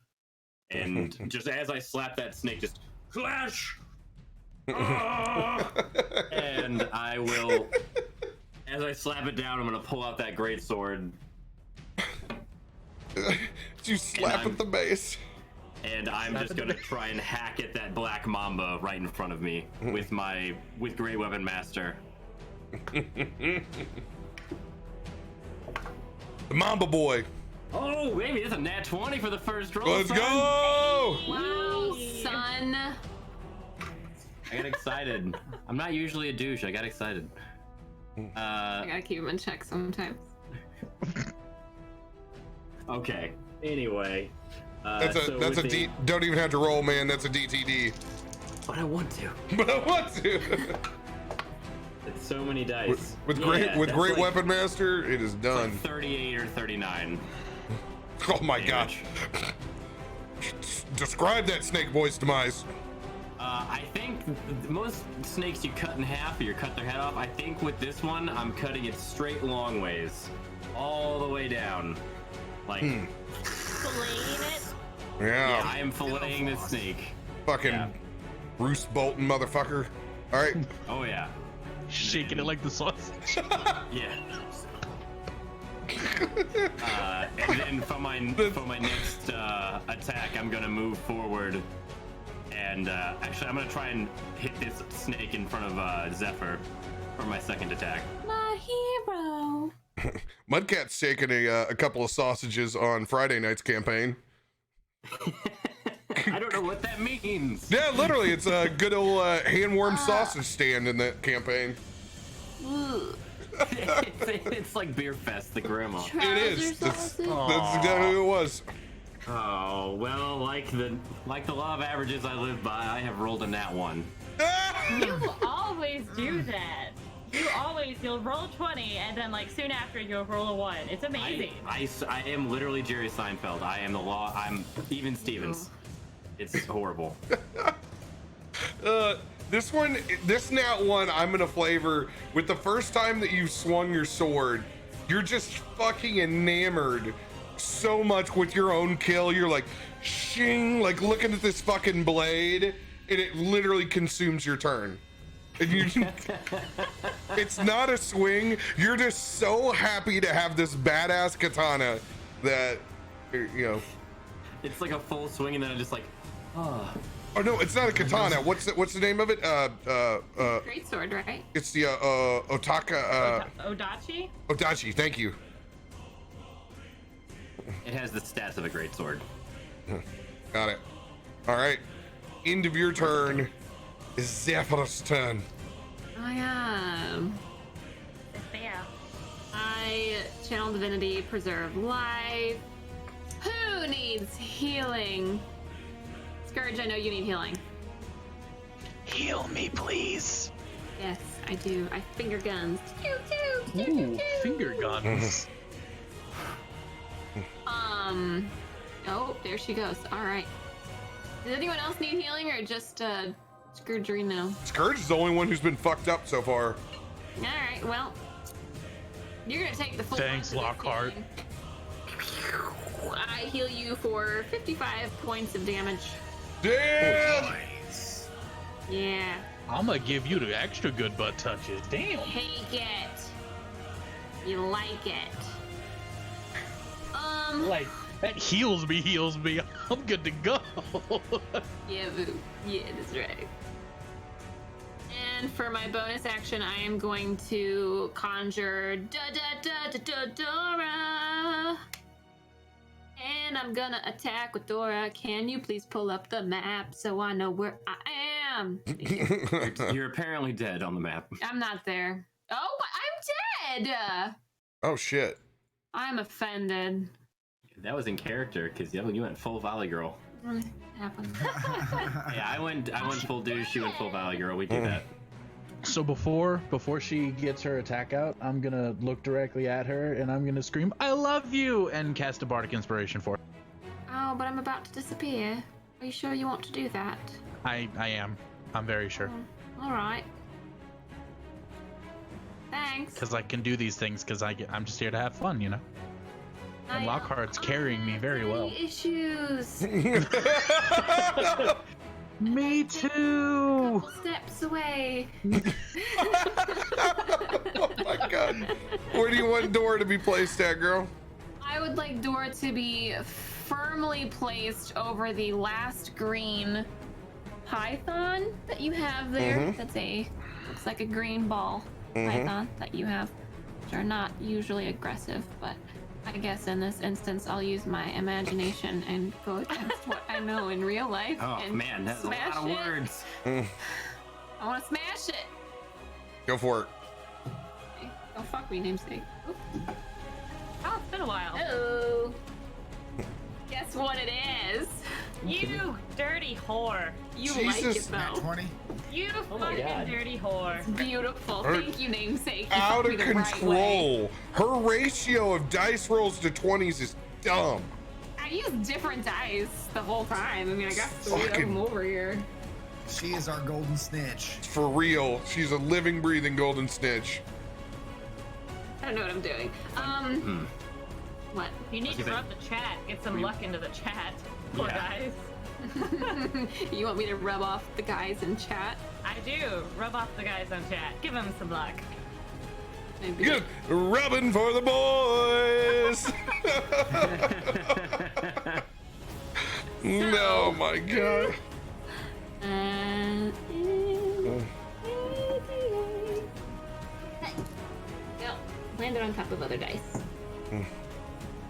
And just as I slap that snake, just flash. And I will, as I slap it down, I'm gonna pull out that greatsword. You slap at the base. And I'm just gonna try and hack at that black mamba right in front of me with Great Weapon Master. The Mamba boy. Oh, baby, that's a nat 20 for the first roll. Let's son. go. Wow, son. I got excited. I'm not usually a douche. I got excited. I gotta keep him in check sometimes. Okay. Anyway. That's a D. Don't even have to roll, man. That's a DTD. But I want to. But I want to. It's so many dice. With Yeah, great that's Weapon Master, it is like done. 38 or 39. Oh my gosh. Describe that snake voice demise. I think most snakes you cut in half or you cut their head off. I think with this one, I'm cutting it straight long ways. All the way down. Like, Filleting it. yeah, I am filleting this snake. Fucking Bruce Bolton motherfucker. All right. Oh, yeah. Shaking it like the sausage. Yeah. And then for my next attack, I'm gonna move forward, and actually, I'm gonna try and hit this snake in front of Zephyr for my second attack. My hero. Mudcat's shaking a couple of sausages on Friday night's campaign. I don't know what that means. Yeah, literally, it's a good old hand-warmed sausage stand in that campaign. It's like Beer Fest, the grandma. It is. That's exactly who it was. Oh well, like the law of averages I live by, I have rolled a nat 1. You always do that. You'll roll a 20, and then like soon after you'll roll a 1. It's amazing. I am literally Jerry Seinfeld. I am the law. I'm even Stevens. It's horrible. This nat one, I'm gonna flavor with the first time that you swung your sword. You're just fucking enamored so much with your own kill. You're like, shing, like looking at this fucking blade, and it literally consumes your turn. And you, it's not a swing. You're just so happy to have this badass katana that, you know. It's like a full swing, and then I'm just like, oh. Oh no, it's not a katana. What's the name of it? Great sword, right? It's the Otaka. Odachi. Odachi. Thank you. It has the stats of a great sword. Got it. All right. End of your turn is Zephyr's turn. I am. I channel divinity, preserve life. Who needs healing? Scourge, I know you need healing. Heal me, please. Yes, I do. I finger guns. Ooh, finger guns. Oh, there she goes. All right. Does anyone else need healing, or just Scourgerino? Scourge is the only one who's been fucked up so far. All right. Well, you're gonna take the full. Thanks, Lockhart. I heal you for 55 points of damage. Damn! Yeah. I'm gonna give you the extra good butt touches. Damn. Take it. You like it. Like, that heals me. I'm good to go. Yeah, boo. Yeah, that's right. And for my bonus action, I am going to conjure Dora. And I'm gonna attack with Dora. Can you please pull up the map so I know where I am? You're apparently dead on the map. I'm not there. Oh, I'm dead! Oh shit. I'm offended. That was in character, because you went full Valley Girl. What happened? Yeah, I went full douche, you went full Valley Girl. We do that. So before she gets her attack out, I'm gonna look directly at her and I'm gonna scream, "I love you!" and cast a bardic inspiration for her. Oh, but I'm about to disappear. Are you sure you want to do that? I am. I'm very sure. All right. Thanks. Because I can do these things because I'm just here to have fun, you know? And Lockhart's carrying me very well. Issues. Me too. Couple steps away. Oh my god. Where do you want Dora to be placed at, girl? I would like Dora to be firmly placed over the last green python that you have there. That's looks like a green ball python that you have, which are not usually aggressive, but I guess in this instance I'll use my imagination and go against what I know in real life. Oh and man, that's a lot of words. I want to smash it. Go for it. Okay. Oh fuck me, namesake. Oop. Oh, it's been a while. Oh. Guess what it is? You dirty whore. You like it Nat though. 20. You my fucking God. dirty whore. Beautiful. Her- Thank you, namesake. You Out fucked of me the right way. control. Her ratio of dice rolls to 20s is dumb. I used different dice the whole time. I mean, I got 3 of Fucking- them over here. She is our golden snitch. For real. She's a living, breathing golden snitch. I don't know what I'm doing. What? You need to rub the chat. Get some luck into the chat. Poor guys. You want me to rub off the guys in chat? I do. Rub off the guys on chat. Give them some luck. Maybe. Good. Rubbing for the boys. No, my god. Yep. Landed on top of other dice.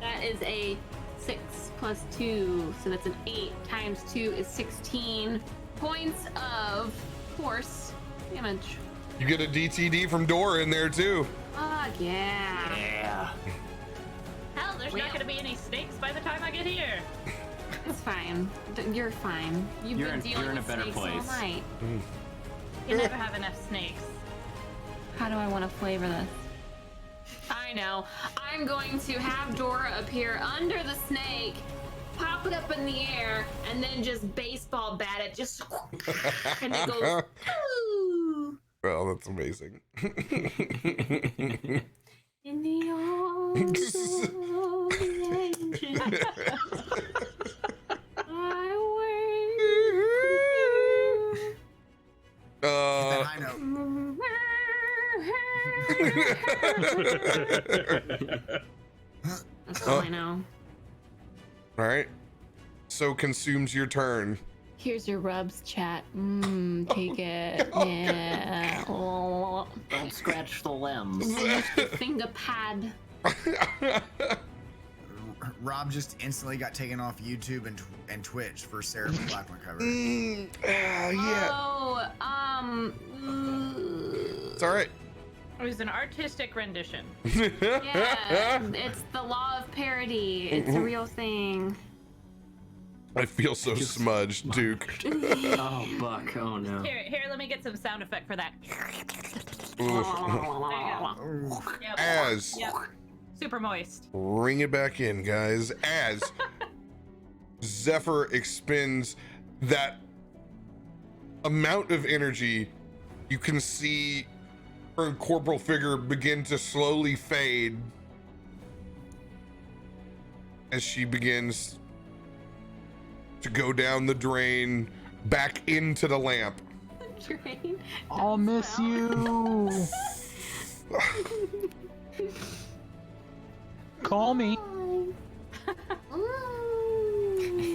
That is a 6 plus 2, so that's an 8 times 2 is 16 points of force damage. You get a DTD from Dora in there too. Fuck yeah. Yeah. Hell, there's not going to be any snakes by the time I get here. It's fine. You're fine. You've You're been in- dealing you're in a with better snakes all place. night. You can never have enough snakes. How do I want to flavor this? I know. I'm going to have Dora appear under the snake, pop it up in the air, and then just baseball bat it, just and it goes. Ooh. Well, that's amazing. In the arms of the angel, I wait. That high note. That's all I know. All right. So consumes your turn. Here's your rubs, chat. Take it. Yeah. Oh. Don't scratch the limbs. Use the finger pad. Rob just instantly got taken off YouTube and Twitch for Sarah Blackman cover. Yeah. Oh, It's all right. It was an artistic rendition. yeah, it's the law of parody. It's a real thing. I feel so smudged, Duke. Oh, Buck. Oh, no. Here, let me get some sound effect for that. Yep. As Yep. Super moist. ring it back in, guys. As Zephyr expends that amount of energy, you can see her corporal figure begin to slowly fade as she begins to go down the drain back into the lamp. Drain. I'll miss you. Call me.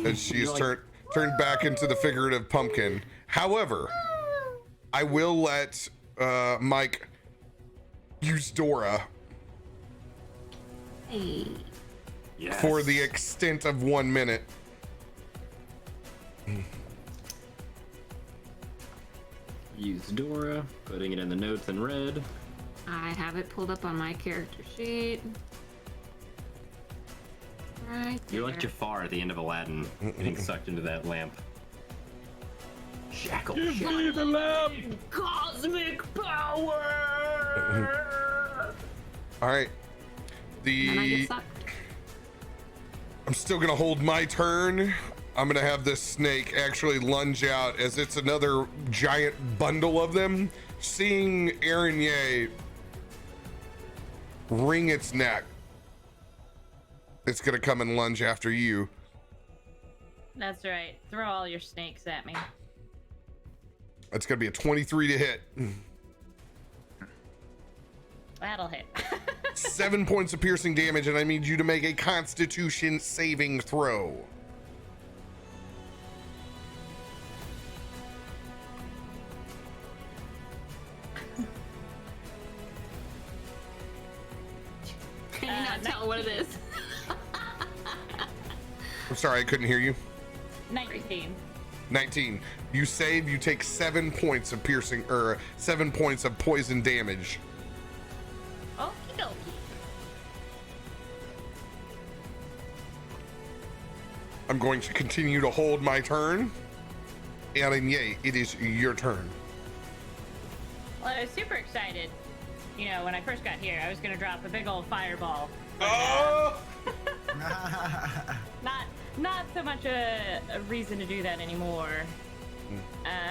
As she is turned back into the figurative pumpkin. However, I will let Mike use Dora Hey. Yes. for the extent of 1 minute. Use Dora, putting it in the notes in red. I have it pulled up on my character sheet. Right there. You're like Jafar at the end of Aladdin, getting sucked into that lamp. Shackle. The lamp. Cosmic power. All right. And I get The sucked. I'm still gonna hold my turn. I'm gonna have this snake actually lunge out as it's another giant bundle of them. Seeing Araignée wring its neck, it's gonna come and lunge after you. That's right. Throw all your snakes at me. That's gonna be a 23 to hit. That'll hit. 7 points of piercing damage, and I need you to make a Constitution saving throw. Can you not tell what it is? I'm sorry, I couldn't hear you. 19. 19. You save, you take 7 points of piercing, or 7 points of poison damage. Okie dokie. I'm going to continue to hold my turn. Araignée, it is your turn. Well, I was super excited. You know, when I first got here, I was gonna drop a big old fireball. Oh! Not so much a reason to do that anymore.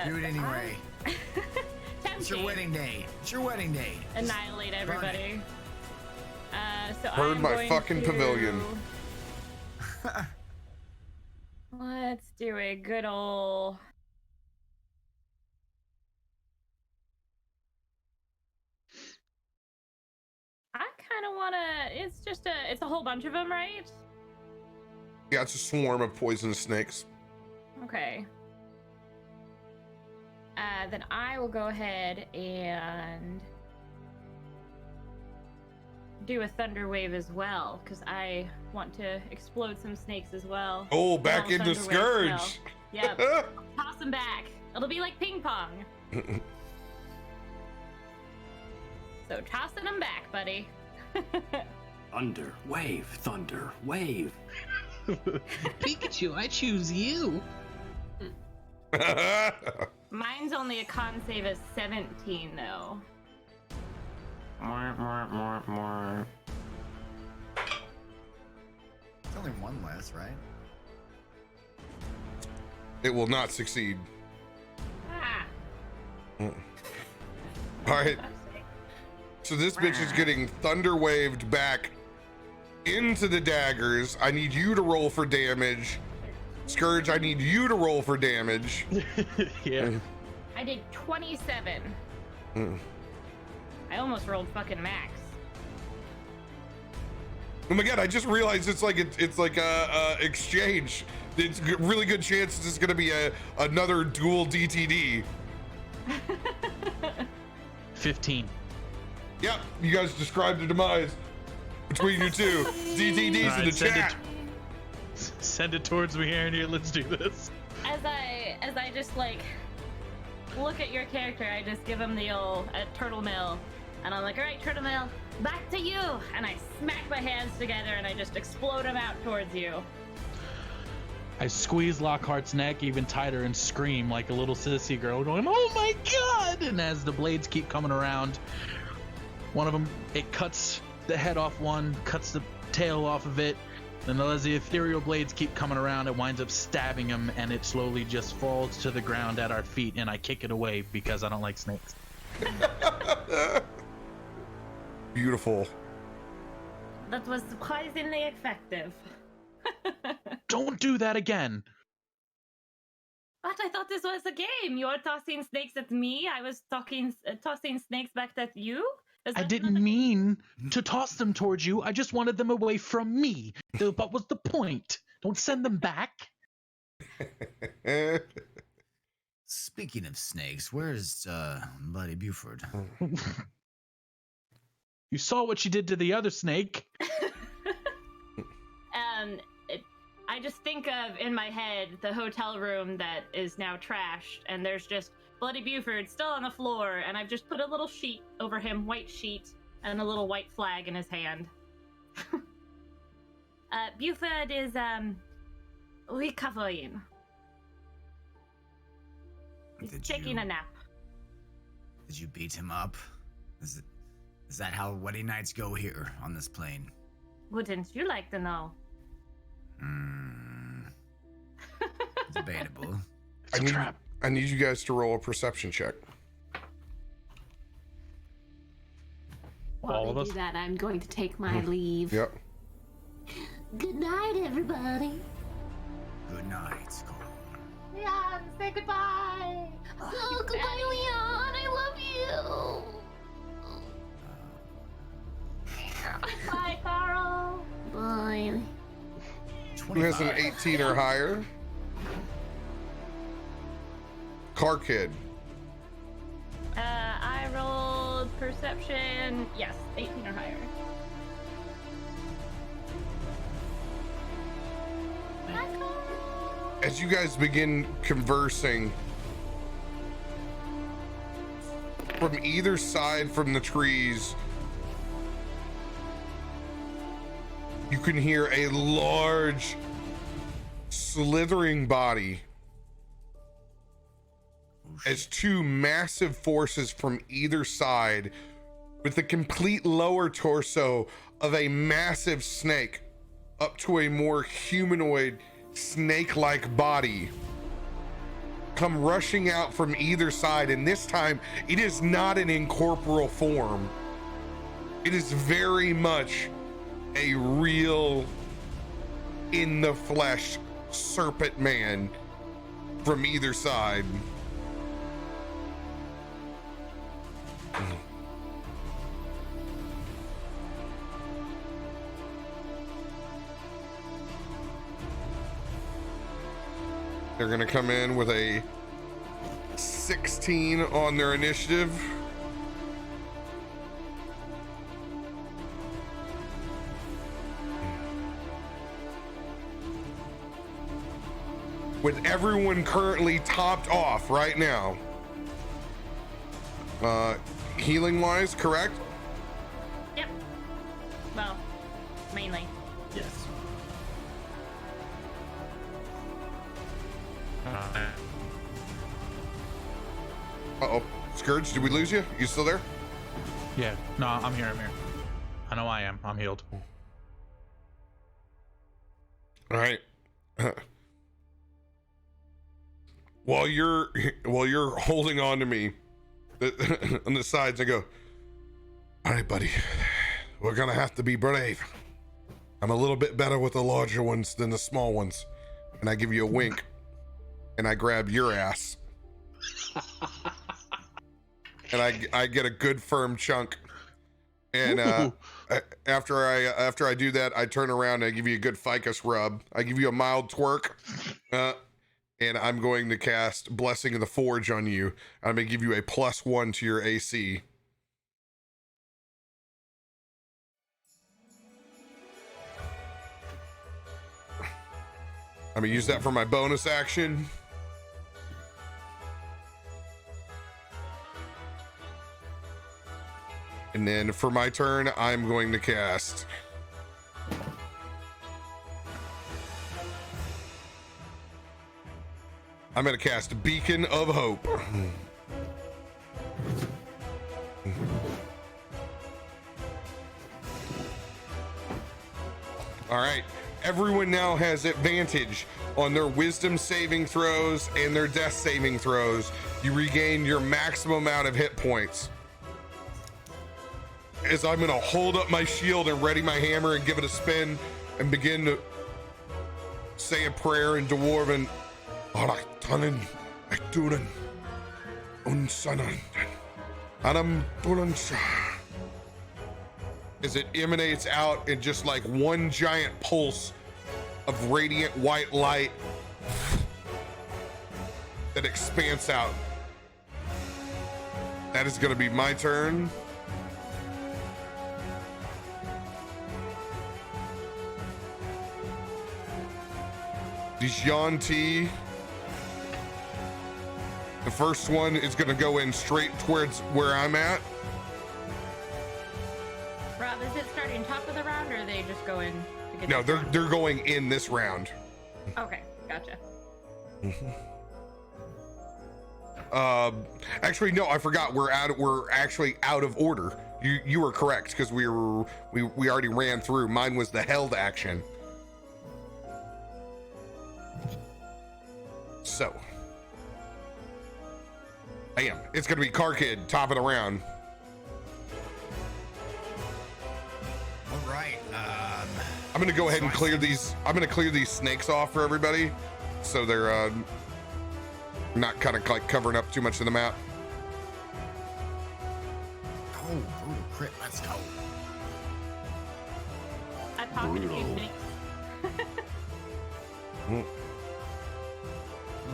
Do it anyway. It's your Tempting. wedding day. It's your wedding day. Annihilate everybody. So Burn I'm my going fucking to- pavilion. Let's do a good ol'. I kind of want to. It's a whole bunch of them, right? Yeah, it's a swarm of poisonous snakes. Okay. Then I will go ahead and do a thunder wave as well, because I want to explode some snakes as well. Oh, back Little into thunder wave Scourge. spell. Yep. Toss them back. It'll be like ping pong. So tossing them back, buddy. Thunder, wave, thunder, wave. Pikachu, I choose you. Mine's only a con save of 17, though. It's only one less, right? It will not succeed. Ah. All right. So this bitch is getting thunder waved back into the daggers. I need you to roll for damage. Scourge, I need you to roll for damage. Yeah. I did 27. I almost rolled fucking max. Oh my god! I just realized it's like a exchange. It's a really good chance this is gonna be another dual DTD. 15. Yep, you guys described the demise between you two. DTDs All in the right, chat. Send it towards me, Aaron. Here, let's do this. As I just like look at your character, I just give him the old turtle mill, and I'm like, all right, turtle mill, back to you, and I smack my hands together and I just explode him out towards you. I squeeze Lockhart's neck even tighter and scream like a little sissy girl, going, "Oh my god!" And as the blades keep coming around, one of them, it cuts the head off one, cuts the tail off of it, and as the ethereal blades keep coming around, it winds up stabbing him, and it slowly just falls to the ground at our feet, and I kick it away because I don't like snakes. Beautiful. That was surprisingly effective. Don't do that again. But I thought this was a game. You're tossing snakes at me. I was tossing snakes back at you. I didn't mean to toss them towards you. I just wanted them away from me. What was the point? Don't send them back. Speaking of snakes, where's Bloody Buford? You saw what she did to the other snake. I just think of, in my head, the hotel room that is now trashed, and there's just Bloody Buford still on the floor, and I've just put a little sheet over him, white sheet, and a little white flag in his hand. Buford is, recovering. He's taking a nap. Did you beat him up? Is that how wedding nights go here on this plane? Wouldn't you like to know? Debatable. I need you guys to roll a perception check. While they do that, I'm going to take my leave. Yep. Good night, everybody. Good night, Skull. Leon, say goodbye. Oh, goodbye, Leon. I love you. Bye, Carl. Bye. Who has an 18 or higher? Car Kid. I rolled perception. Yes, 18 or higher. As you guys begin conversing, from either side from the trees, you can hear a large slithering body as two massive forces from either side, with the complete lower torso of a massive snake up to a more humanoid snake-like body, come rushing out from either side, and this time it is not an incorporeal form. It is very much a real in the flesh serpent man from either side. They're gonna come in with a 16 on their initiative. With everyone currently topped off right now. Healing wise, correct? Yep. Well, mainly. Yes. Uh-oh. Scourge, did we lose you? You still there? Yeah. No, I'm here. I know I am. I'm healed. All right. While you're holding on to me on the sides, I go, all right, buddy, we're gonna have to be brave. I'm a little bit better with the larger ones than the small ones. And I give you a wink and I grab your ass. And I get a good firm chunk. And after I do that, I turn around and I give you a good ficus rub. I give you a mild twerk. And I'm going to cast Blessing of the Forge on you. I'm going to give you a +1 to your AC. I'm going to use that for my bonus action. And then for my turn, I'm going to cast... I'm going to cast Beacon of Hope. All right. Everyone now has advantage on their wisdom saving throws and their death saving throws. You regain your maximum amount of hit points. As I'm going to hold up my shield and ready my hammer and give it a spin and begin to say a prayer in Dwarven. Arachtanen, Ekturen, Unsanan, Adam Bulansa. As it emanates out in just like one giant pulse of radiant white light that expands out. That is going to be my turn. Dijanti. The first one is going to go in straight towards where I'm at. Rob, is it starting top of the round, or are they just going to get? No, they're going in this round. Okay, gotcha. Actually, no, I forgot. We're actually out of order. You were correct because we already ran through. Mine was the held action. So. Bam. It's going to be Car Kid, top of the round. All right. I'm going to go ahead and clear these. I'm going to clear these snakes off for everybody, so they're not kind of like covering up too much of the map. Oh, brutal crit. Let's go. I pocketed a few snakes. I don't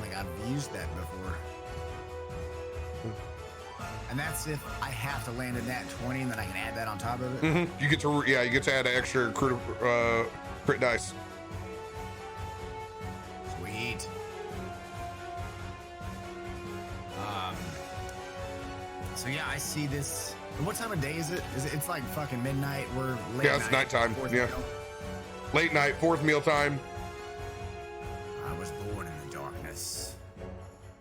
think I've used that before. And that's if I have to land in that 20 and then I can add that on top of it. Mm-hmm. You get to add an extra crit dice. Sweet. So yeah, I see this. What time of day is it? It's like fucking midnight. We're late. Yeah, it's nighttime. Yeah. Late night, fourth meal time. I was born in the darkness.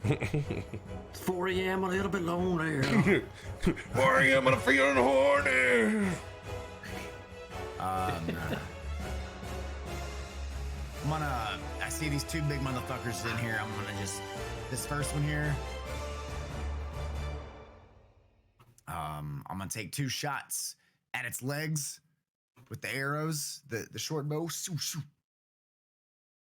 It's 4 a.m. a little bit lonely. 4 a.m. and I'm feeling horny. I see these two big motherfuckers in here. I'm gonna just, this first one here. I'm gonna take 2 shots at its legs with the arrows, the short bow.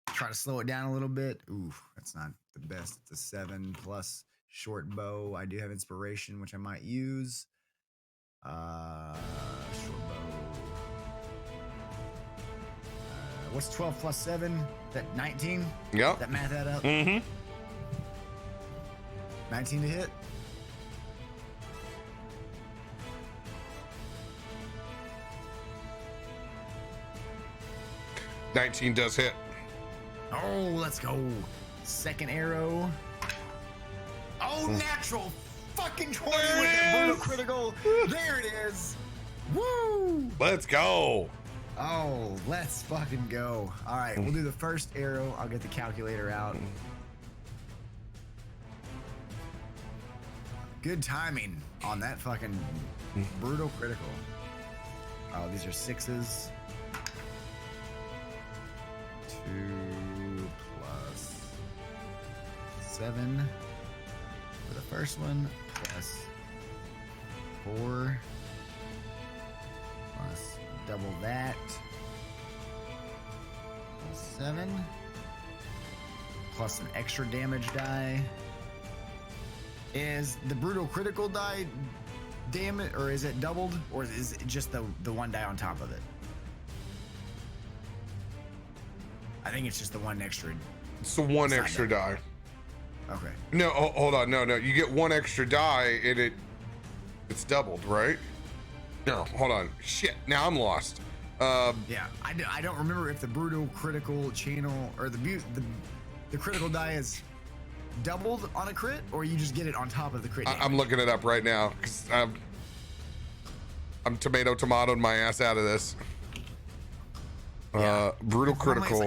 Try to slow it down a little bit. Ooh, that's not the best. It's a 7+ short bow. I do have inspiration, which I might use. Short bow. What's 12 plus 7? That 19? Yep. That math that up? Mm-hmm. 19 to hit. $19 does hit. Oh, let's go. Second arrow. Oh, natural fucking 20 with that brutal critical. There it is. Woo! Let's go. Oh, let's fucking go. All right, we'll do the first arrow. I'll get the calculator out. Good timing on that fucking Brutal critical. Oh, these are 6s. 2 plus 7 for the first one, plus 4 plus double that, plus 7 plus an extra damage die. Is the brutal critical die damage, or is it doubled, or is it just the one die on top of it? I think it's just the one extra. It's the one extra die. Okay. No, hold on. No. You get one extra die and it's doubled, right? No, hold on. Shit, now I'm lost. Yeah, I don't remember if the brutal critical channel or the critical die is doubled on a crit, or you just get it on top of the crit. I'm looking it up right now because I'm tomatoed my ass out of this. Yeah. Brutal critical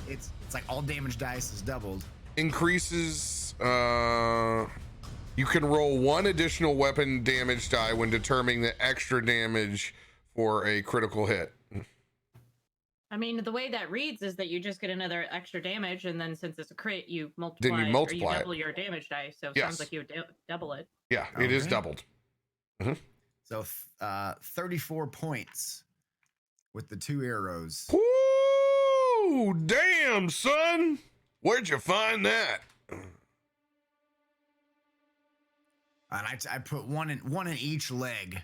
It's like all damage dice is doubled. increases. You can roll one additional weapon damage die when determining the extra damage for a critical hit. I mean, the way that reads is that you just get another extra damage, and then since it's a crit, you multiply. Then you multiply or you it. double your damage dice. So it Yes. sounds like you would double it. Yeah, it is Okay. doubled. Mhm. So 34 points with the 2 arrows. Ooh, damn, son. Where'd you find that? And I put one in each leg.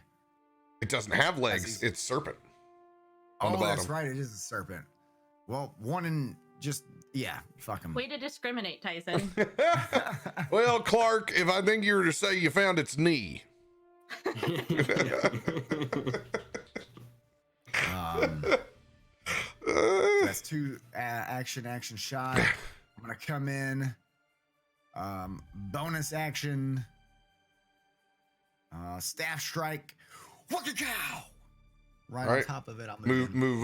It doesn't have legs. It's serpent. On Oh, the that's bottom. right. It is a serpent. Well, one in just, yeah, fuck him. Way to discriminate, Tyson. Well, Clark, if I think you were to say you found its knee. That's 2 action shot. I'm gonna come in. Bonus action. Staff strike. What a cow! Right on Right. top of it. I'll Move, move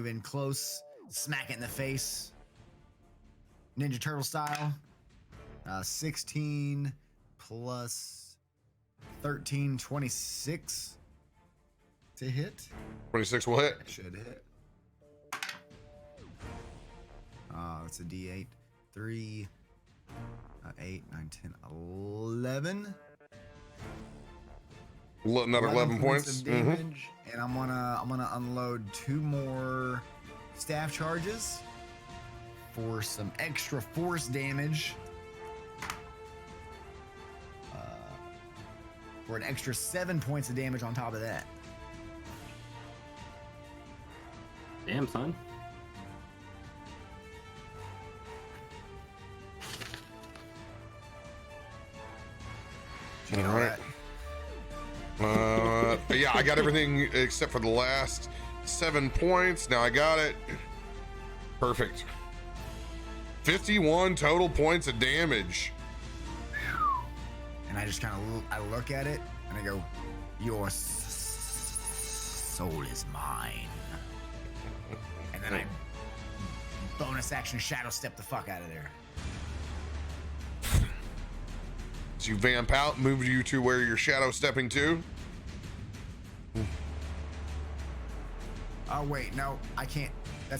in close. Smack it in the face. Ninja Turtle style. 16 plus 13, 26 to hit. 26 will hit. Should hit. That's a D8. 3, 8, 9, 10, 11. Another 11 points. of Mhm. damage, and I'm gonna unload 2 more staff charges for some extra force damage. For an extra 7 points of damage on top of that. Damn, son. You know All right. Yeah, I got everything except for the last 7 points. Now I got it. Perfect. 51 total points of damage. And I just kind of I look at it and I go, "Your soul is mine." And then I bonus action shadow step the fuck out of there. So you vamp out, move you to where you're shadow stepping to. Oh wait, no, I can't. I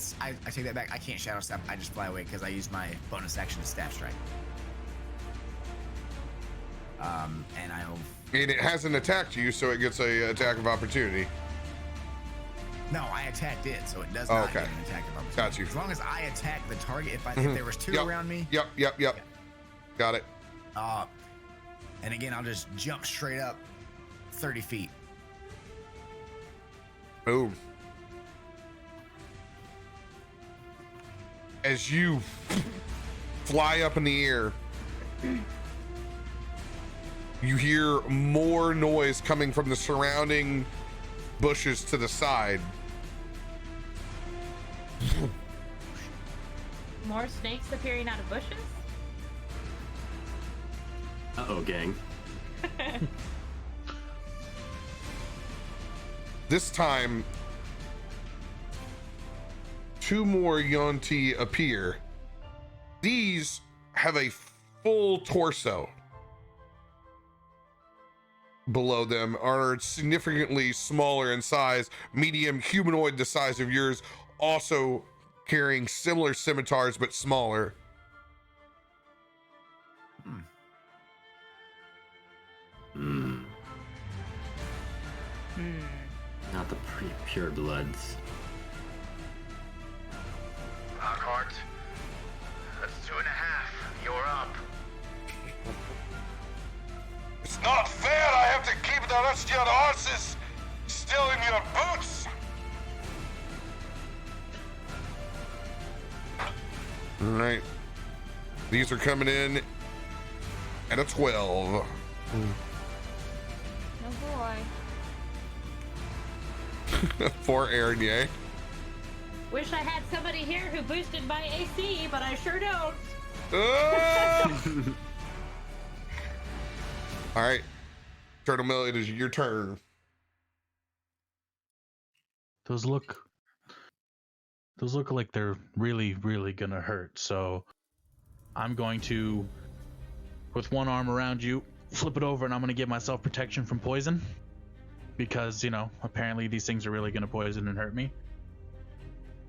take that back. I can't shadow step. I just fly away because I use my bonus action to staff strike. And I'll. And it hasn't attacked you, so it gets a attack of opportunity. No, I attacked it, so it does not get an attack of opportunity. Got you. As long as I attack the target, if there was 2 Yep. around me. Yep. Got it. And again, I'll just jump straight up 30 feet. Boom. As you fly up in the air, you hear more noise coming from the surrounding bushes to the side. More snakes appearing out of bushes? Uh-oh, gang. This time, 2 more Yonti appear. These have a full torso. below them are significantly smaller in size, medium humanoid the size of yours, also carrying similar scimitars but smaller. Not the pure bloods. Lockhart, that's 2.5. You're up. It's not fair. I have to keep the rest of your horses still in your boots. All right. These are coming in at a 12. Oh boy. For Aaron, yay. Wish I had somebody here who boosted my AC, but I sure don't. All right. Turtle Mill, it is your turn. Those look like they're really, really gonna hurt. So I'm going to, with one arm around you, flip it over, and I'm gonna give myself protection from poison. Because, you know, apparently these things are really gonna poison and hurt me.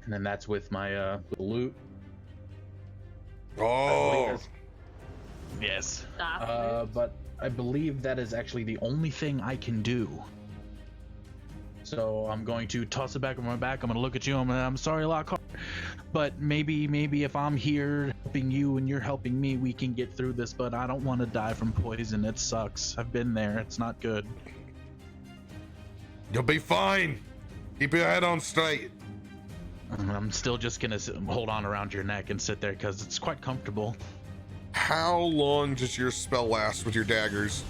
And then that's with my loot. Oh. Yes. Stop. But I believe that is actually the only thing I can do. So I'm going to toss it back on my back. I'm going to look at you. I'm sorry, Lockhart. But maybe if I'm here helping you and you're helping me, we can get through this. But I don't want to die from poison. It sucks. I've been there. It's not good. You'll be fine. Keep your head on straight. I'm still just going to hold on around your neck and sit there because it's quite comfortable. How long does your spell last with your daggers?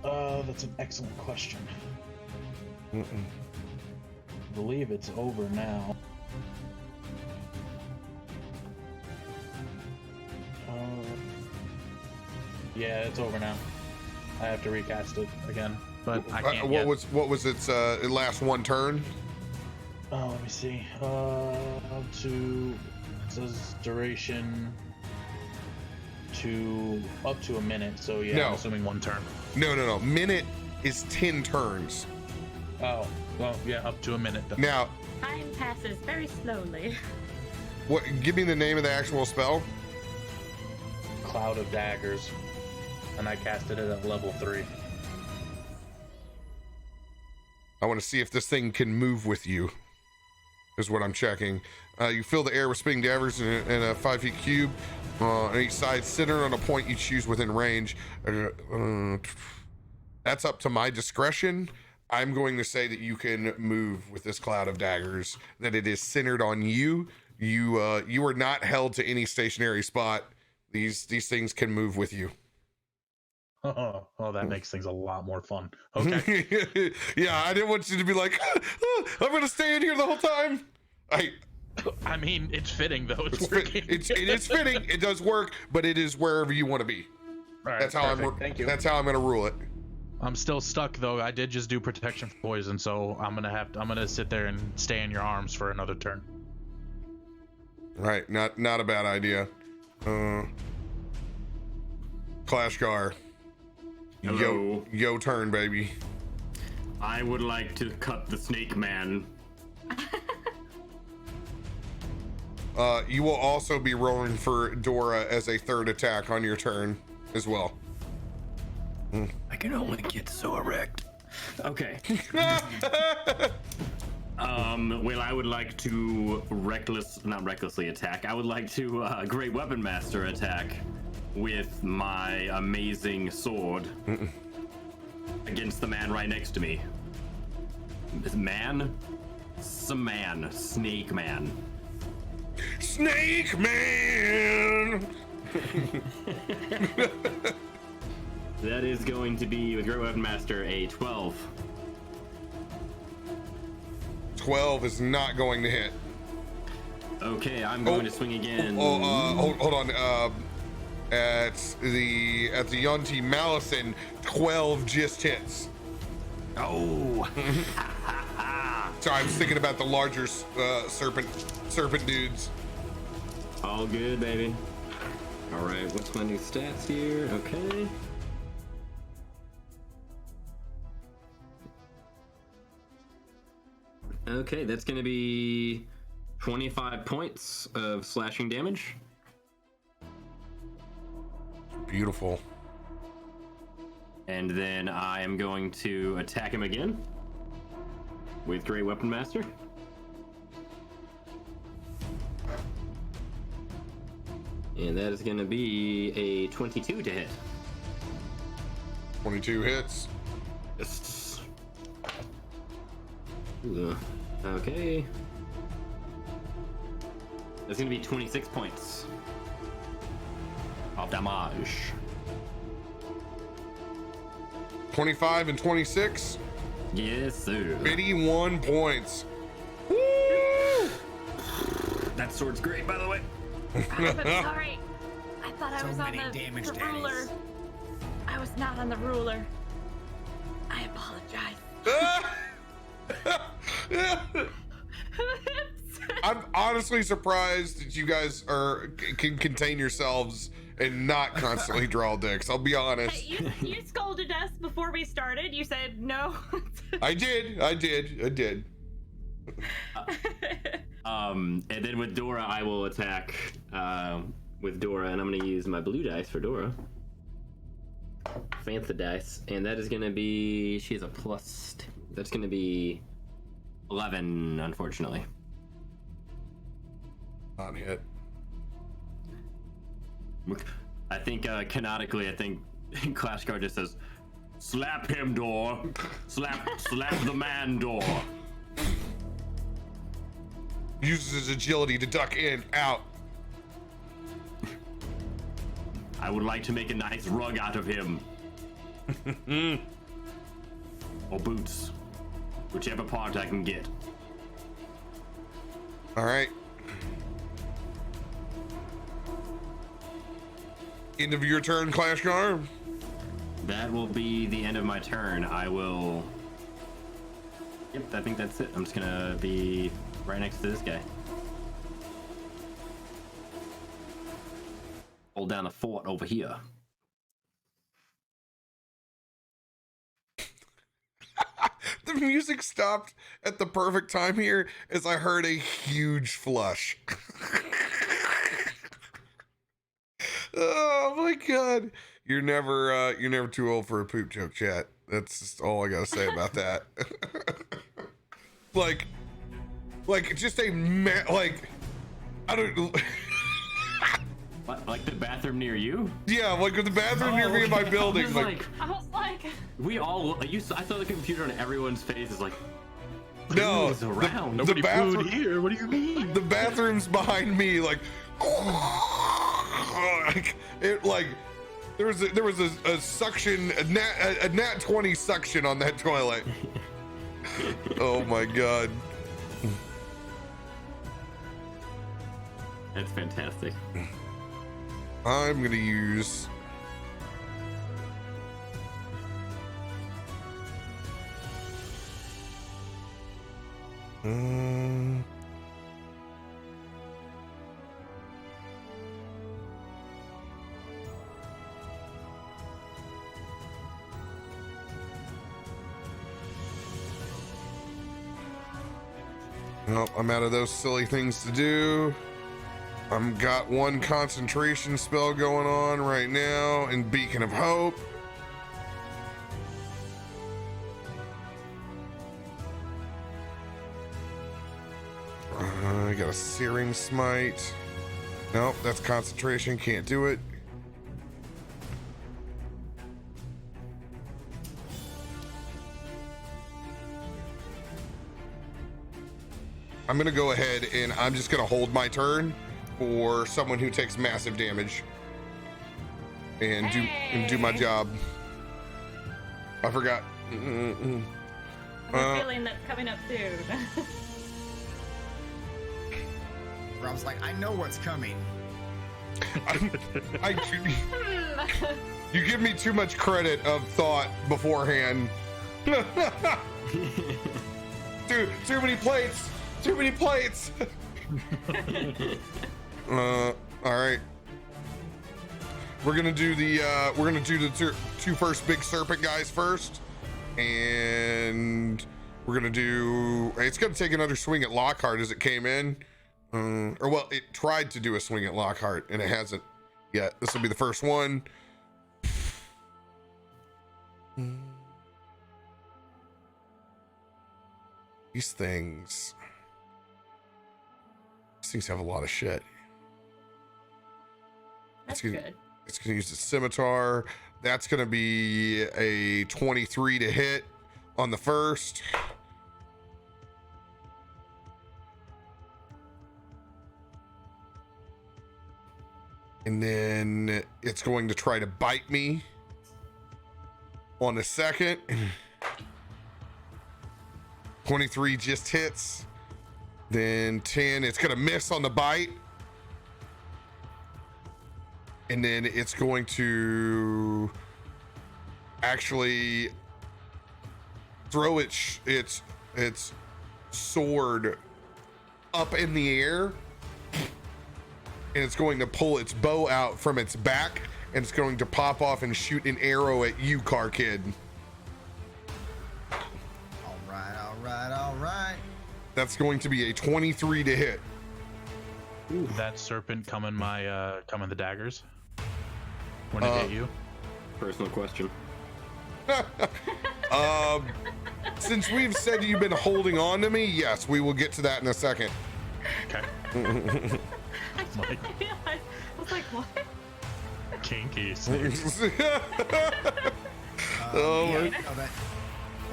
That's an excellent question. I believe it's over now. Yeah, it's over now. I have to recast it again, but I can't yet. What was its it last one turn? Oh, let me see. It says duration to up to a minute. So yeah, No. I'm assuming one turn. No. Minute is 10 turns. Oh, well, yeah, up to a minute. Then. Now, Time passes very slowly. what? Give me the name of the actual spell. Cloud of Daggers, and I casted it at level 3. I want to see if this thing can move with you. Is what I'm checking. You fill the air with spinning daggers in a 5 feet cube on each side, centered on a point you choose within range. That's up to my discretion. I'm going to say that you can move with this cloud of daggers. That it is centered on you. You are not held to any stationary spot. These things can move with you. Oh, that makes things a lot more fun. Okay. Yeah, I didn't want you to be like, I'm gonna stay in here the whole time. I mean, it's fitting though. It's working. It is fitting. It does work, but it is wherever you want to be. All right, that's how Thank you. That's how I'm gonna rule it. I'm still stuck though. I did just do protection from poison, so I'm gonna sit there and stay in your arms for another turn. Right, not a bad idea. Clashgar. Hello. Yo turn, baby. I would like to cut the snake man. You will also be rolling for Dora as a third attack on your turn as well. I can only get so erect. Okay. Well, I would like to not recklessly attack. I would like to Great Weapon Master attack with my amazing sword against the man right next to me. Man? Snake man. Snake man! That is going to be, with Great Weapon Master, a 12. 12 is not going to hit. Okay, I'm going to swing again. Hold on. At the Yonti Malison, 12 just hits. Oh. Sorry, I was thinking about the larger serpent dudes. All good, baby. All right, what's my new stats here? Okay. Okay, that's going to be 25 points of slashing damage. Beautiful. And then I am going to attack him again with Great Weapon Master. And that is going to be a 22 to hit. 22 hits. Yes. Ooh, okay. That's going to be 26 points of damage. 25 and 26. Yes, sir. 81 points. Woo! That sword's great, by the way. I'm sorry. I thought I So was on many damage the ruler. daddies. I was not on the ruler. I apologize. I'm honestly surprised that you guys can contain yourselves and not constantly draw dicks. I'll be honest. Hey, you scolded us before we started. You said no. I did. And then with Dora, I will attack with Dora, and I'm going to use my blue dice for Dora. Fancy dice, and that is going to be. She has a +2. That's going to be 11, unfortunately. Not hit. I think canonically, Clash Card just says, "Slap him, door. Slap the man, door." Uses his agility to duck in, out. I would like to make a nice rug out of him. Or boots. Whichever part I can get. All right. End of your turn, Clash Car. That will be the end of my turn. I will... Yep, I think that's it. I'm just gonna be right next to this guy. Hold down the fort over here. The music stopped at the perfect time here as I heard a huge flush. Oh my god. You're never too old for a poop joke, chat. That's just all I gotta say about that. like just a I don't What, like the bathroom near you? Yeah, like the bathroom near me in my building. I was like, we all. I saw the computer on everyone's face. Is like, no, who's around? Nobody food here. What do you mean? The bathroom's behind me. Like there was a suction, a nat 20 suction on that toilet. Oh my god. That's fantastic. I'm gonna use Nope, I'm out of those silly things to do. I've got one concentration spell going on right now in Beacon of Hope. I got a Searing Smite. Nope, that's concentration, can't do it. I'm gonna go ahead and I'm just gonna hold my turn for someone who takes massive damage and do my job. I forgot. I have a feeling that's coming up soon. Rob's like, I know what's coming. You give me too much credit of thought beforehand. Too many plates. Too many plates. All right. We're gonna do the two first big serpent guys first, and We're gonna do. It's gonna take another swing at Lockhart as it came in, or well, it tried to do a swing at Lockhart and it hasn't yet. This will be the first one. These things have a lot of shit. That's good. It's gonna use the scimitar. That's gonna be a 23 to hit on the first. And then it's going to try to bite me on the second. 23 just hits. Then 10, it's gonna miss on the bite. And then it's going to actually throw its sword up in the air, and it's going to pull its bow out from its back, and it's going to pop off and shoot an arrow at you, Car Kid. All right. That's going to be a 23 to hit. Ooh. That serpent come in the daggers when it hit you? Personal question. Since we've said you've been holding on to me, yes, we will get to that in a second. Okay. I was like, what? Kinky snakes.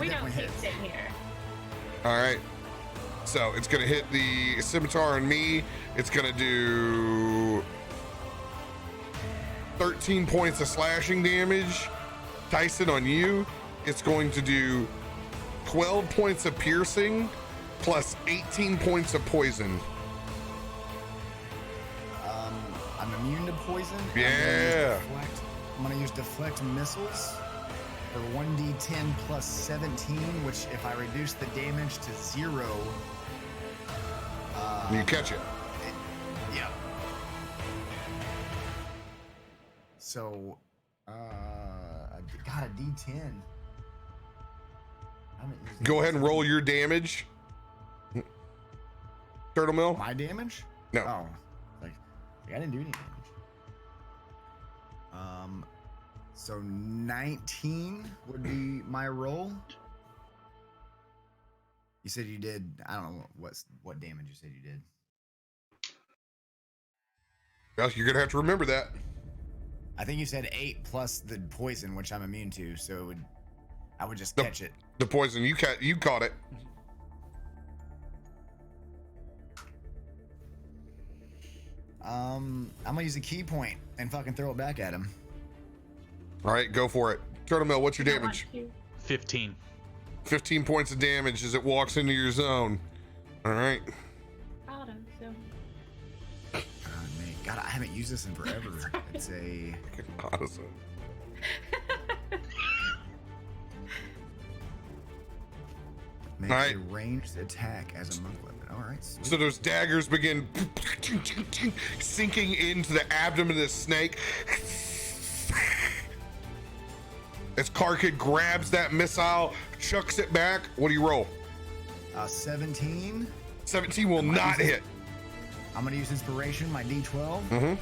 We don't taste it here. All right. So it's going to hit the scimitar on me. It's going to do 13 points of slashing damage. Tyson, on you, it's going to do 12 points of piercing plus 18 points of poison. I'm immune to poison. Yeah. I'm going to use deflect missiles for 1d10 plus 17, which if I reduce the damage to 0, you catch it. Yeah. So, I got a d10. Go ahead and roll your damage. Turtle Mill. My damage? No. Oh, like I didn't do any damage. So 19 would be my roll. You said you did. I don't know what damage you said you did. Well, you're gonna have to remember that. I think you said 8 plus the poison, which I'm immune to. So I would just catch it. The poison you caught it. I'm gonna use a key point and fucking throw it back at him. All right, go for it. Turtle Mill, what's your damage? 15. 15 points of damage as it walks into your zone. All right. God, I haven't used this in forever. It's a Awesome. Make All right. a ranged attack as a monk weapon. All right. Sweet. So those daggers begin sinking into the abdomen of this snake. As Karkid grabs that missile, chucks it back. What do you roll? 17. 17 will not hit. I'm gonna use inspiration, my D12. Mm-hmm.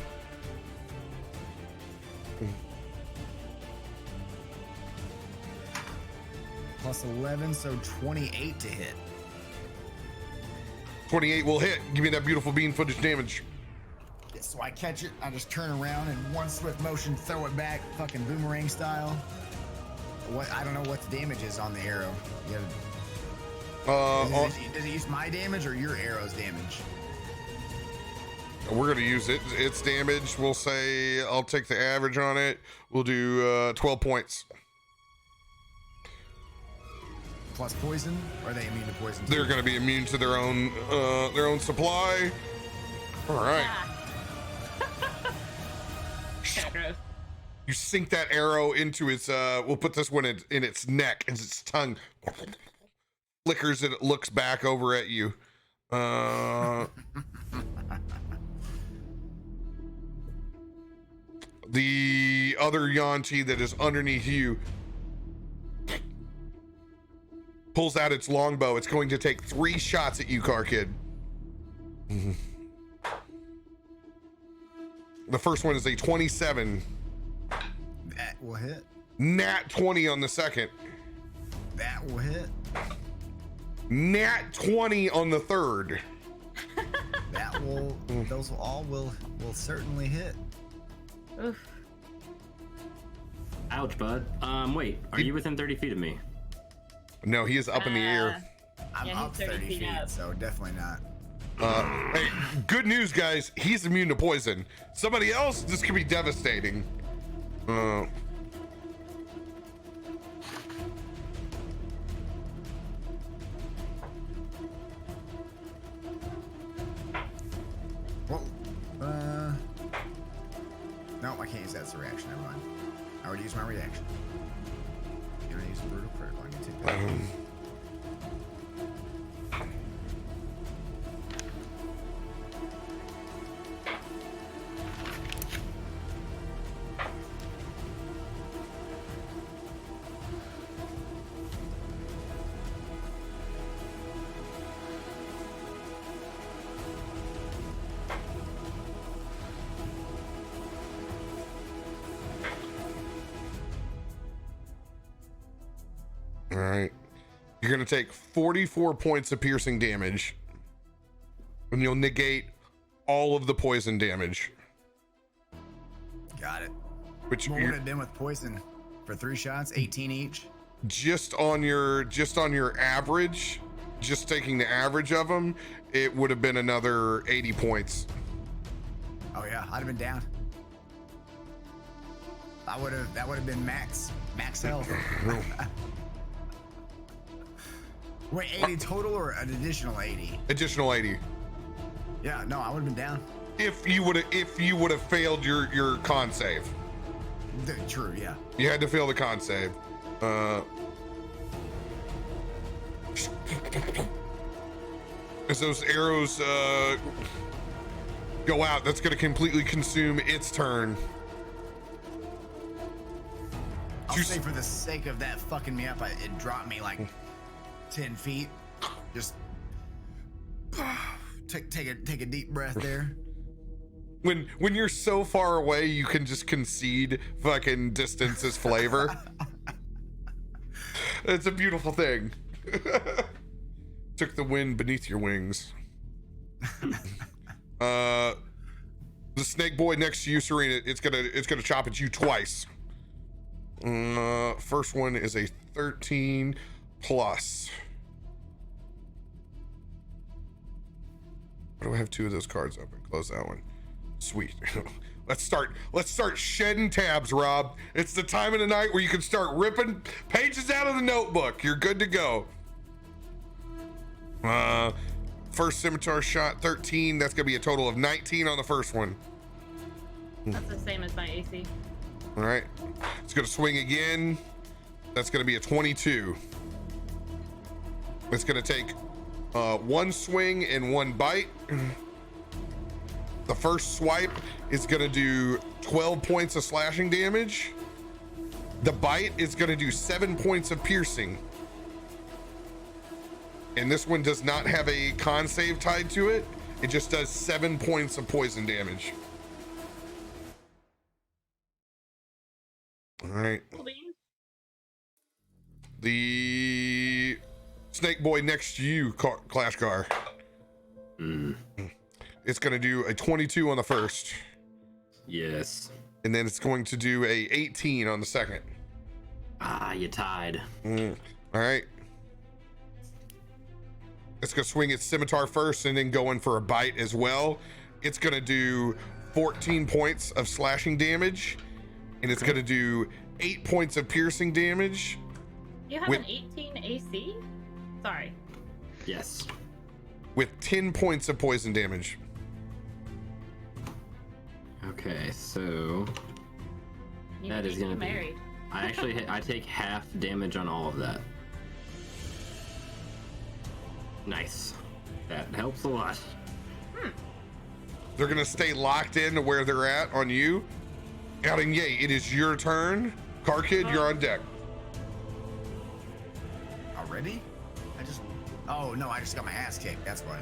Plus 11, so 28 to hit. 28 will hit. Give me that beautiful bean footage damage. So I catch it, I just turn around and one swift motion, throw it back, fucking boomerang style. I don't know what the damage is on the arrow. Does it use my damage or your arrow's damage? We're gonna use its damage. We'll say I'll take the average on it. We'll do 12 points. Plus poison? Or are they immune to poison too? They're gonna be immune to their own supply. All right. You sink that arrow into its we'll put this one in its neck as its tongue flickers and it looks back over at you. The other Yanti that is underneath you pulls out its longbow. It's going to take 3 shots at you, Car Kid. The first one is a 27. That will hit. Nat 20 on the second. That will hit. Nat 20 on the third. That will. Those all will certainly hit. Oof. Ouch, bud. Wait, are you within 30 feet of me? No, he is up in the air. I'm Yeah, up he's 30 30 feet feet, up. so definitely not. Hey, good news, guys. He's immune to poison. Somebody else, this could be devastating. Well, no, I can't use that as a reaction. Never mind. I already used my reaction. You want to use a brutal critical? I can take that. All right. You're going to take 44 points of piercing damage. And you'll negate all of the poison damage. Got it. Which What would it have been with poison for 3 shots, 18 each? just on your average, just taking the average of them, it would have been another 80 points. Oh yeah, I'd have been down. That would have been max health. Wait, 80 total or an additional 80? Additional 80. Yeah, no, I would have been down. If you would have failed your con save. True, yeah. You had to fail the con save. As those arrows go out, that's going to completely consume its turn. I'll say for the sake of that fucking me up, it dropped me like 10 feet. Just take a deep breath there. When you're so far away, you can just concede fucking distance as flavor. It's a beautiful thing. Took the wind beneath your wings. The snake boy next to you, Serena, it's gonna chop at you twice. First one is a 13 plus. Why do I have 2 of those cards open? Close that one. Sweet. Let's start shedding tabs, Rob. It's the time of the night where you can start ripping pages out of the notebook. You're good to go. First scimitar shot, 13. That's gonna be a total of 19 on the first one. That's the same as my AC. All right, it's gonna swing again. That's gonna be a 22. It's gonna take 1 swing and 1 bite. The first swipe is gonna do 12 points of slashing damage. The bite is gonna do 7 points of piercing. And this one does not have a con save tied to it. It just does 7 points of poison damage. All right. The snake boy next to you, Clash Car. It's going to do a 22 on the first. Yes. And then it's going to do a 18 on the second. Ah, you tied. All right. It's going to swing its scimitar first and then go in for a bite as well. It's going to do 14 points of slashing damage. And it's going to do 8 points of piercing damage. You have an 18 AC? Sorry. Yes. With 10 points of poison damage. Okay, so that is gonna be. Married. I take half damage on all of that. Nice. That helps a lot. They're gonna stay locked in to where they're at on you. And yay, it is your turn. Car Kid, you're on deck. Already? Oh no, I just got my ass kicked. That's why.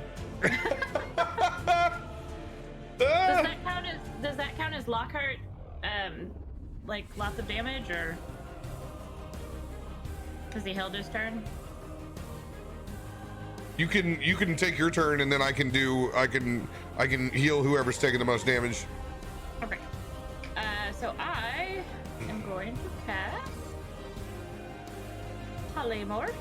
Does that count as Lockhart? Like lots of damage, or because he held his turn? You can take your turn, and then I can heal whoever's taking the most damage. Okay. So I am going to cast Polymorph,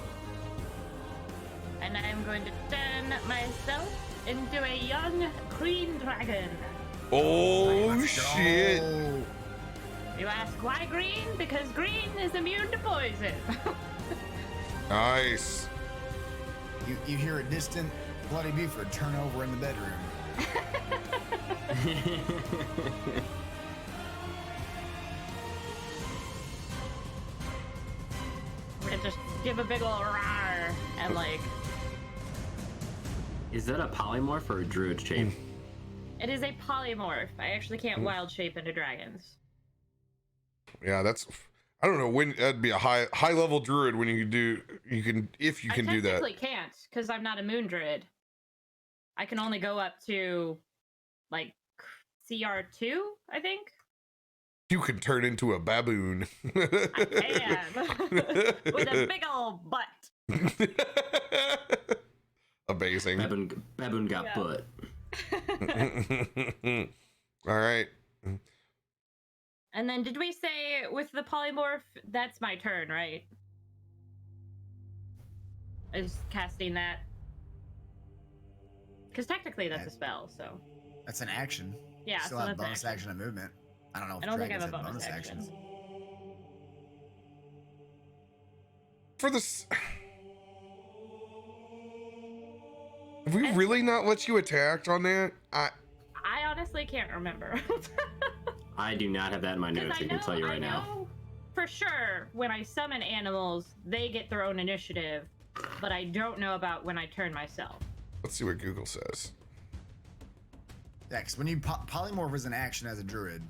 and I am going to turn myself into a young green dragon. Oh shit! You ask why green? Because green is immune to poison. Nice. You hear a distant Bloody Buford turn over in the bedroom. We're gonna just give a big ol' roar and like. Is that a polymorph or a druid shape? It is a polymorph. I actually can't wild shape into dragons. Yeah, that's. I don't know when that'd be a high level druid when you can do do that. I technically can't because I'm not a moon druid. I can only go up to like CR2, I think. You can turn into a baboon. I can with a big old butt. Amazing. Baboon got butt. All right. And then did we say with the polymorph, that's my turn, right? Is casting that. Because technically that's a spell, so. That's an action. Yeah, Still so have that's bonus action and movement. I don't know if I don't think I dragons have a bonus actions. action. For this. Have we really not let you attack on that? I honestly can't remember. I do not have that in my notes. I can tell you right now. For sure, when I summon animals, they get their own initiative, but I don't know about when I turn myself. Let's see what Google says. Yeah, because when you polymorph is an action as a druid,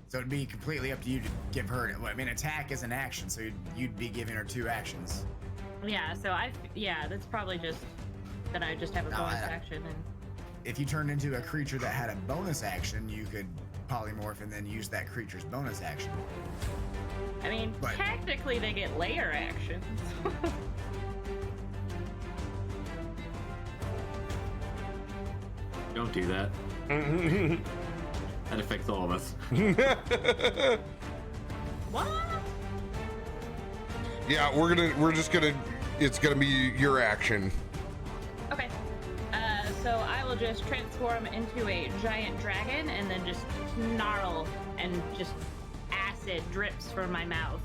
so it'd be completely up to you to give her. I mean, attack is an action, so you'd be giving her 2 actions. Yeah, so that's probably just that I just have a bonus action. And if you turned into a creature that had a bonus action, you could polymorph and then use that creature's bonus action. I mean, technically they get layer actions. Don't do that. That affects all of us. What? Yeah, it's gonna be your action. Okay. So I will just transform into a giant dragon and then just snarl and just acid drips from my mouth.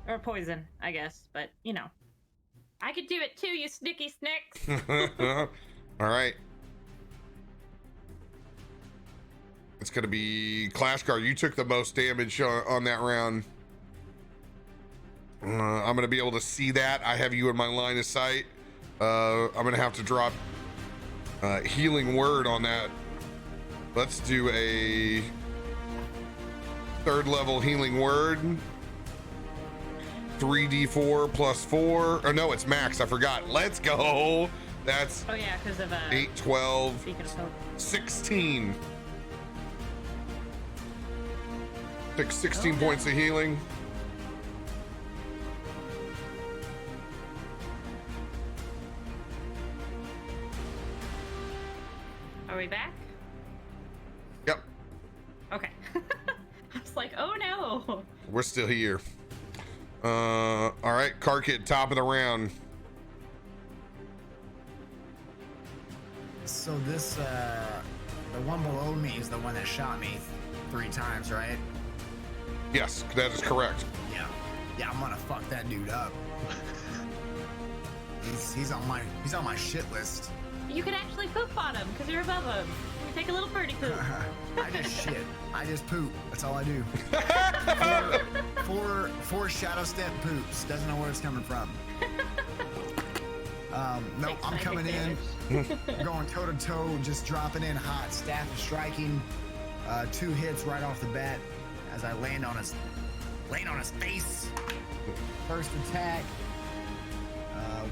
Or poison, I guess, but you know. I could do it too, you snicky snicks. All right. It's gonna be Clash Guard. You took the most damage on that round. I'm gonna be able to see that. I have you in my line of sight. I'm gonna have to drop healing word on that. Let's do a 3rd level healing word. 3d4 plus 4. Oh no, it's max. I forgot. Let's go. That's because of 8, 12, 16. Take 16 points of healing. Are we back? Yep. Okay. I was like, oh no. We're still here. All right, Car Kid, top of the round. So this, the one below me is the one that shot me 3 times, right? Yes, that is correct. Yeah, I'm gonna fuck that dude up. he's on my shit list. You can actually poop on him because you're above him. You take a little birdie poop. I just shit. I just poop. That's all I do. Four shadow step poops. Doesn't know where it's coming from. No, I'm coming in, going toe to toe, just dropping in hot. Staff is striking. 2 hits right off the bat as I land on his face. first attack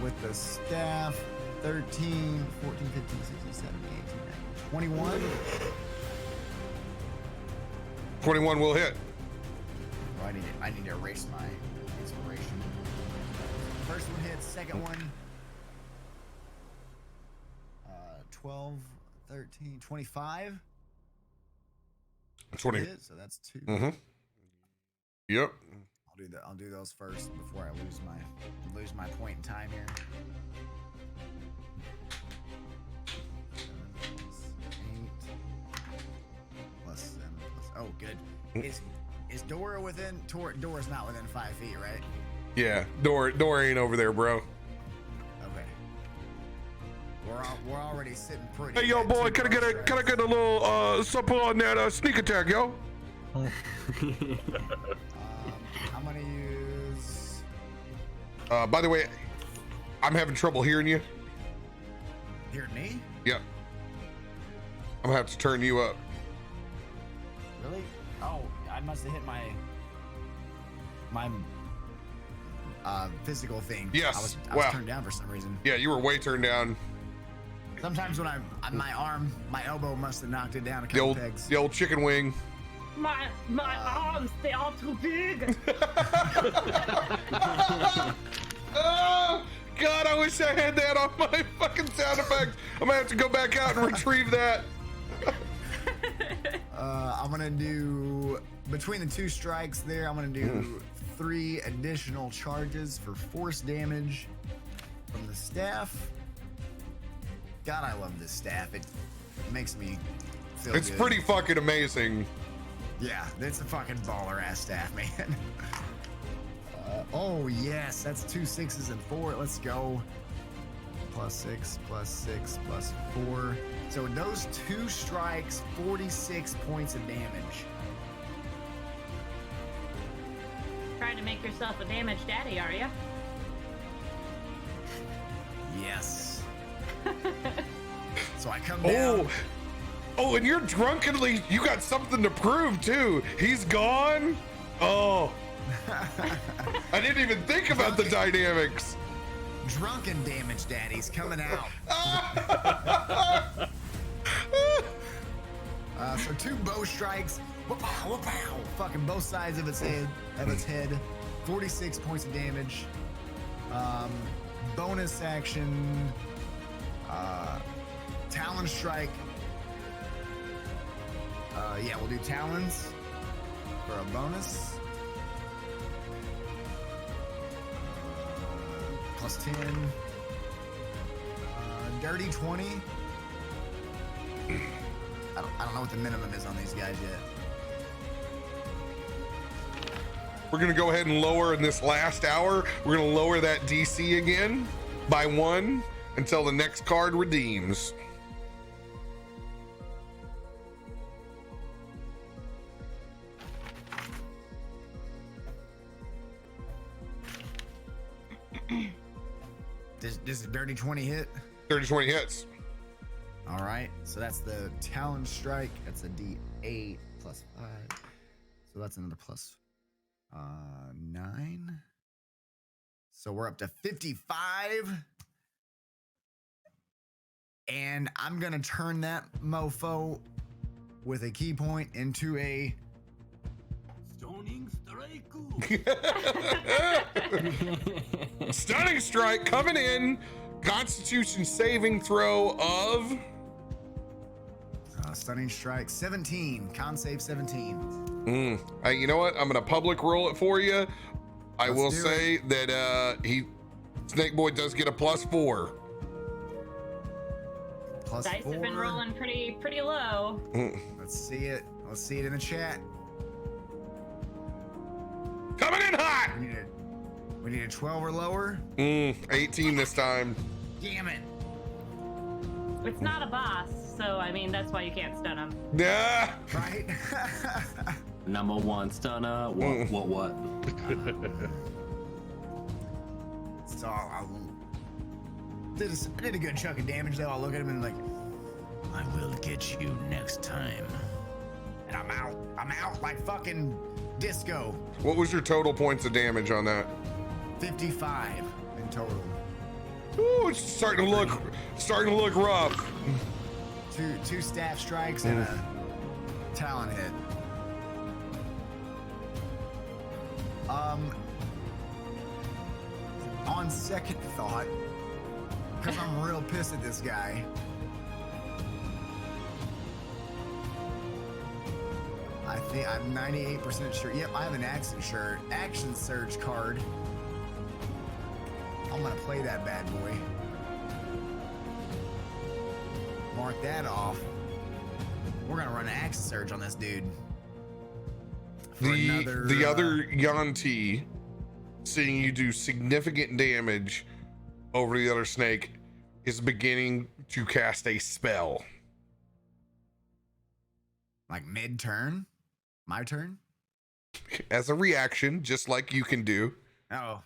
with the staff. 13, 14, 15, 16, 17, 18, 19, 21. 21 will hit. Oh, I need to erase my inspiration. First one hits, second one. 12, 13, 25. 20. Hit, so that's 2. Mm-hmm. Yep. I'll do those first before I lose my point in time here. 7 plus 8 plus 7 plus. Oh, good. Is Dora within? Dora's not within 5 feet, right? Yeah. Dora ain't over there, bro. Okay. We're already sitting pretty. Hey, yo, boy, can I get a little supple on that sneak attack, yo? I'm gonna use. By the way, I'm having trouble hearing you. Hear me? Yep. I'm gonna have to turn you up. Really? Oh, I must have hit my physical thing. Yes. I was turned down for some reason. Yeah, you were way turned down. Sometimes when my elbow must have knocked it down a couple pegs. The old chicken wing. My arms, they are too big. Oh, God, I wish I had that on my fucking sound effect. I'm gonna have to go back out and retrieve that. I'm gonna do, between the 2 strikes there, I'm gonna do 3 additional charges for force damage from the staff. God, I love this staff. It makes me feel It's good. pretty fucking amazing. Yeah, it's a fucking baller ass staff, man. Oh yes, that's 2 6s and 4. Let's go. +6, +6, +4. So those 2 strikes, 46 points of damage. Trying to make yourself a damaged daddy, are you? Yes. So I come down. Oh, and you're drunkenly, you got something to prove too. He's gone. Oh. I didn't even think about the dynamics. Drunken damage daddy's coming out. So 2 bow strikes. Wha-pow, wha-pow. Fucking both sides of its head. 46 points of damage. Bonus action. Talon strike. Yeah, we'll do talons for a bonus. +10. Dirty 20. I don't know what the minimum is on these guys yet. We're gonna go ahead and lower in this last hour. We're gonna lower that DC again by 1 until the next card redeems. Does the dirty 20 hit? Dirty 20 hits. All right, so that's the Talon Strike. That's a D8 +5. So that's another +9. So we're up to 55. And I'm gonna turn that mofo with a key point into a Stoning strike. Stunning strike coming in. Constitution saving throw of Stunning Strike 17. Con save 17. Hey, you know what? I'm gonna public roll it for you. I Let's will do say that Snake Boy does get a +4. +4. Dice have been rolling pretty low. Let's see it. Let's see it in the chat. Coming in hot. We need a 12 or lower. 18 this time. Damn it. It's not a boss, so I mean that's why you can't stun him. Yeah. Right. Number 1 stunner. What? So I did a good chunk of damage though. I'll look at him and like, I will get you next time. And I'm out. I'm out like fucking disco. What was your total points of damage on that? 55 in total. Ooh, it's starting to look rough. Two staff strikes and a talon hit. On second thought, because I'm real pissed at this guy, I think I'm 98% sure. Yep, I have an action surge card. I'm gonna play that bad boy. Mark that off. We're gonna run an action surge on this dude. The other Yanti, seeing you do significant damage over the other snake, is beginning to cast a spell. Like mid-turn? My turn? As a reaction, just like you can do. Oh.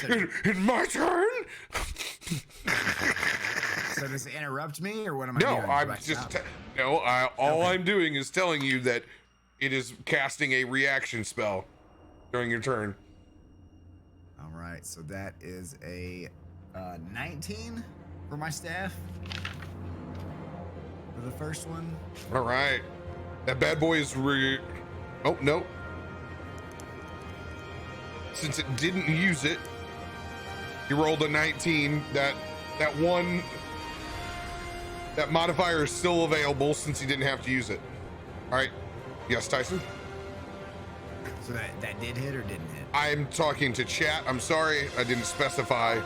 In my turn? So does it interrupt me, or what am I No, doing? I'm just all I'm doing is telling you that it is casting a reaction spell during your turn. All right, so that is a 19 for my staff for the first one. All right, that bad boy is oh no, since it didn't use it, you rolled a 19. That modifier is still available since he didn't have to use it. All right. Yes, Tyson? So that did hit or didn't hit? I'm talking to chat. I'm sorry. I didn't specify.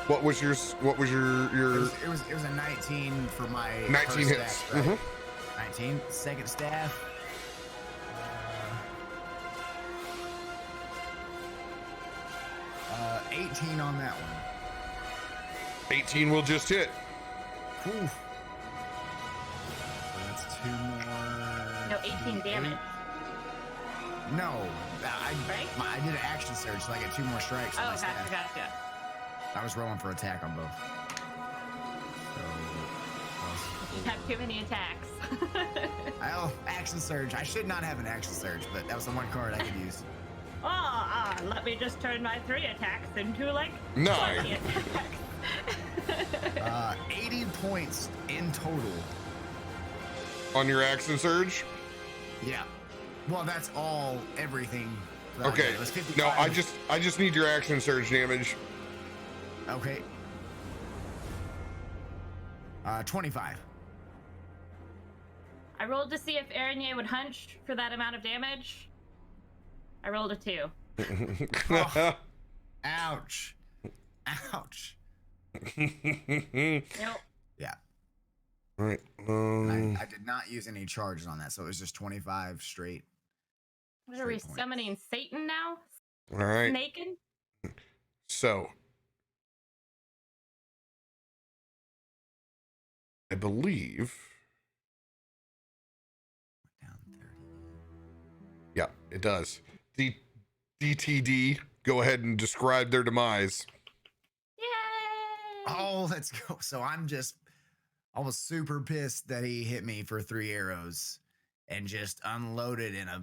What was your It was a 19 for my 19 hits. Staff, right? 19. Second staff. 18 on that one. 18 will just hit. Oof. So that's 2 more. No, 18 damage. No, I did an action surge, so I get 2 more strikes. Oh, gotcha. I was rolling for attack on both. You have too many attacks. Action surge. I should not have an action surge, but that was the one card I could use. Let me just turn my 3 attacks into like 9 attacks. 80 points in total. On your action surge? Yeah. Well, that's everything. Okay. It was 55. No, I just need your action surge damage. Okay. 25. I rolled to see if Araignée would hunch for that amount of damage. I rolled a 2. Oh, ouch. Ouch. Nope. Yeah. All right. I did not use any charges on that, so it was just 25 straight. What are we summoning Satan now? All right. Snaking? So, I believe. Down 30. Yeah, it does. The DTD, go ahead and describe their demise. Yay! Oh, let's go. So I was super pissed that he hit me for 3 arrows and just unloaded in a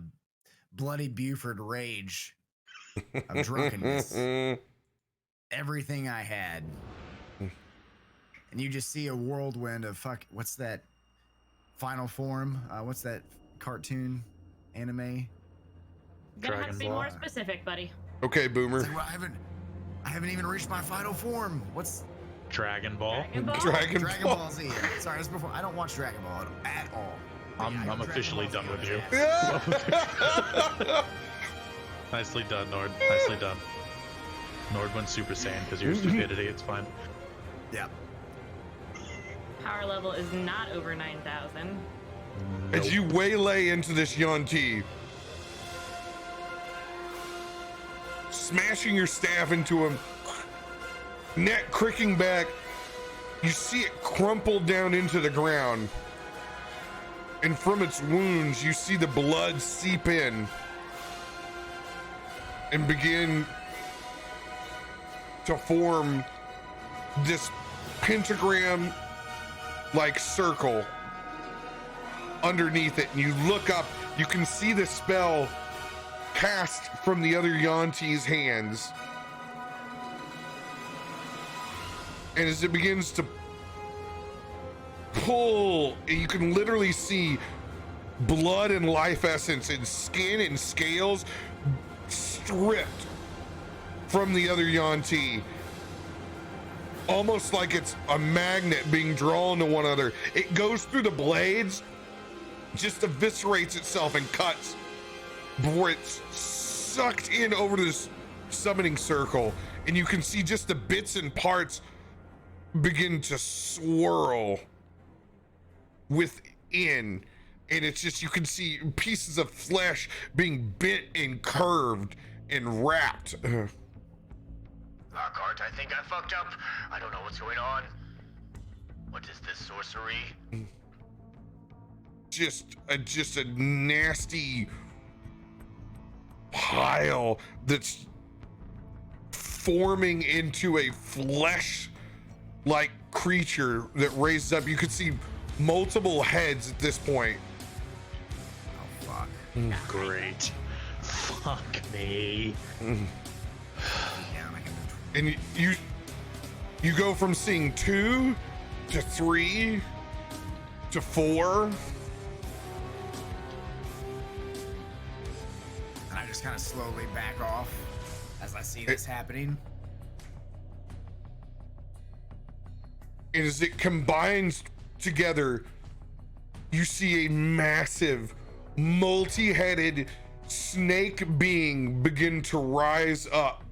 bloody Buford rage of drunkenness. Everything I had. And you just see a whirlwind of what's that? Final Form? What's that cartoon anime? Gonna have to be more specific, buddy. Okay, Boomer. Like, well, I haven't even reached my Final Form. What's Dragon Ball? Dragon Ball Z. Sorry, that's before. I don't watch Dragon Ball at all. I'm officially done with you. Nicely done, Nord. Nicely done. Nord went Super Saiyan because of your stupidity. It's fine. Yeah. Power level is not over 9,000. As you waylay into this Yuan-Ti, smashing your staff into him, neck cricking back, you see it crumple down into the ground. And from its wounds, you see the blood seep in and begin to form this pentagram-like circle underneath it. And you look up, you can see the spell cast from the other Yuan-Ti's hands. And as it begins to pull, you can literally see blood and life essence and skin and scales stripped from the other Yuan-Ti. Almost like it's a magnet being drawn to one another. It goes through the blades, just eviscerates itself and cuts before it's sucked in over this summoning circle. And you can see just the bits and parts begin to swirl within. And it's just, you can see pieces of flesh being bent and curved and wrapped. Lockhart, I think I fucked up. I don't know what's going on. What is this sorcery? Just a nasty pile that's forming into a flesh-like creature that raises up. You can see multiple heads at this point. Oh, fuck. Great. Fuck me. And you go from seeing 2 to 3 to 4. And I just kind of slowly back off as I see this happening. And as it combines together, you see a massive, multi-headed snake being begin to rise up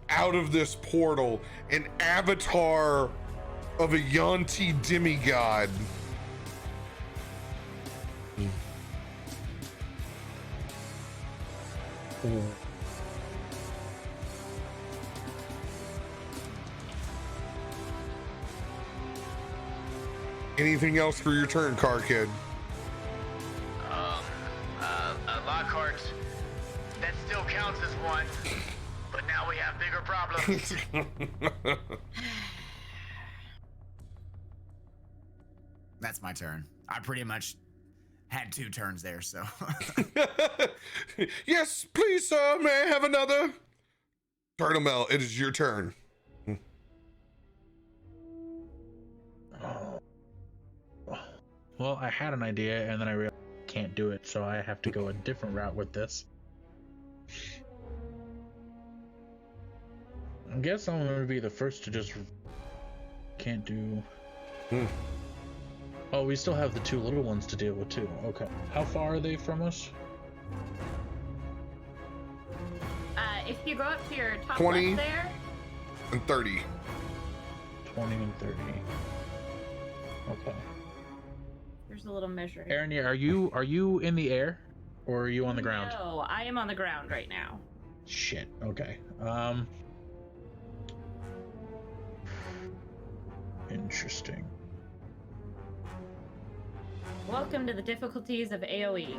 out of this portal, an avatar of a Yuan-Ti demigod. Anything else for your turn, Car Kid? Lockhart, that still counts as one, but now we have bigger problems. That's my turn. I pretty much had 2 turns there, so. Yes, please, sir. May I have another? Turtlemel, it is your turn. Well, I had an idea, and then I realized I can't do it, so I have to go a different route with this. I guess I'm going to be the first to just... Can't do... Oh, we still have the 2 little ones to deal with, too. Okay. How far are they from us? If you go up to your top 20 left there... and 30. 20 and 30. Okay. There's a little measure here. Aaron, are you in the air, or are you on the ground? No, I am on the ground right now. Shit. Okay. Interesting. Welcome to the difficulties of AoE.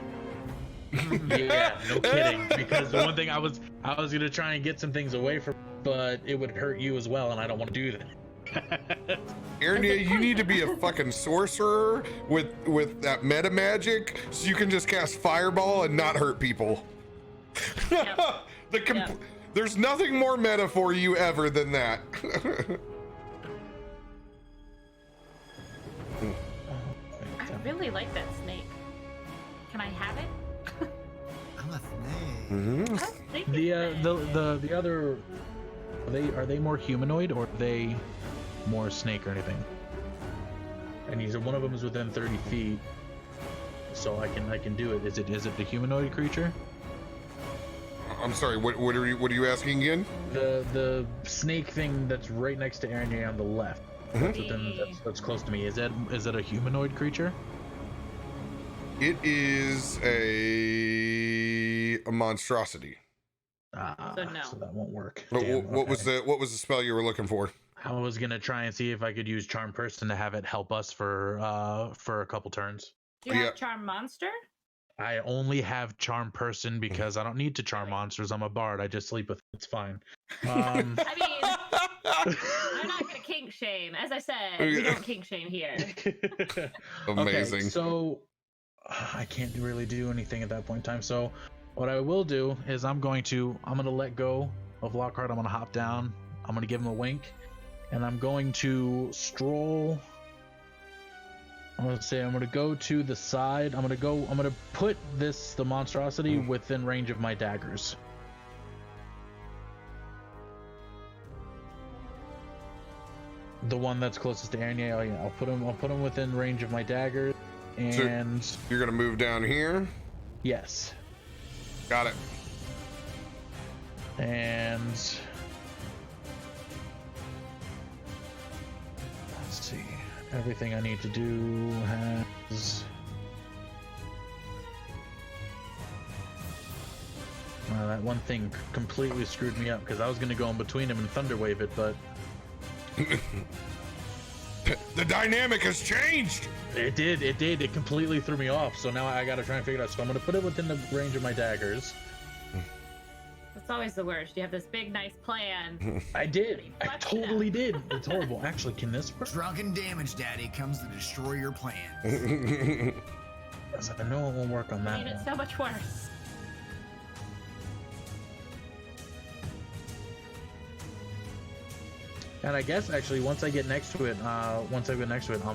Yeah, no kidding. Because the one thing I was gonna try and get some things away from, but it would hurt you as well, and I don't want to do that. Aaron, you need to be a fucking sorcerer with that meta magic, so you can just cast fireball and not hurt people. Yep. There's nothing more meta for you ever than that. I really like that snake. Can I have it? I'm a snake. Mm-hmm. The other, are they more humanoid, or are they more snake or anything? And one of them is within 30 feet, so I can do it. Is it the humanoid creature? I'm sorry. What are you asking again? The snake thing that's right next to Aaron on the left. That's close to me. Is it a humanoid creature? It is a monstrosity. So no. So that won't work. But Damn, what was the spell you were looking for? I was gonna try and see if I could use Charm Person to have it help us for a couple turns. Do you have Charm Monster? I only have Charm Person because I don't need to charm monsters. I'm a bard. I just sleep with. It's fine. I mean, I'm not gonna kink shame. As I said, we don't kink shame here. Amazing. Okay, so I can't really do anything at that point in time. So What I will do is I'm gonna let go of Lockhart. I'm gonna hop down. I'm gonna give him a wink, and I'm going to stroll. I'm gonna go to the side. I'm gonna put the monstrosity within range of my daggers. The one that's closest to Aaron. Yeah, I'll put him within range of my daggers. And so you're gonna move down here? Yes. Got it. And let's see. Everything I need to do has. That one thing completely screwed me up because I was gonna go in between him and Thunderwave it, but the dynamic has changed. It did. It completely threw me off. So now I gotta try and figure it out. So I'm gonna put it within the range of my daggers. That's always the worst. You have this big, nice plan. I did. I totally did. It's horrible. Actually, can this work? Drunken Damage Daddy comes to destroy your plans. I know it won't work on that. Made it so much worse. And I guess actually once I get next to it, I'm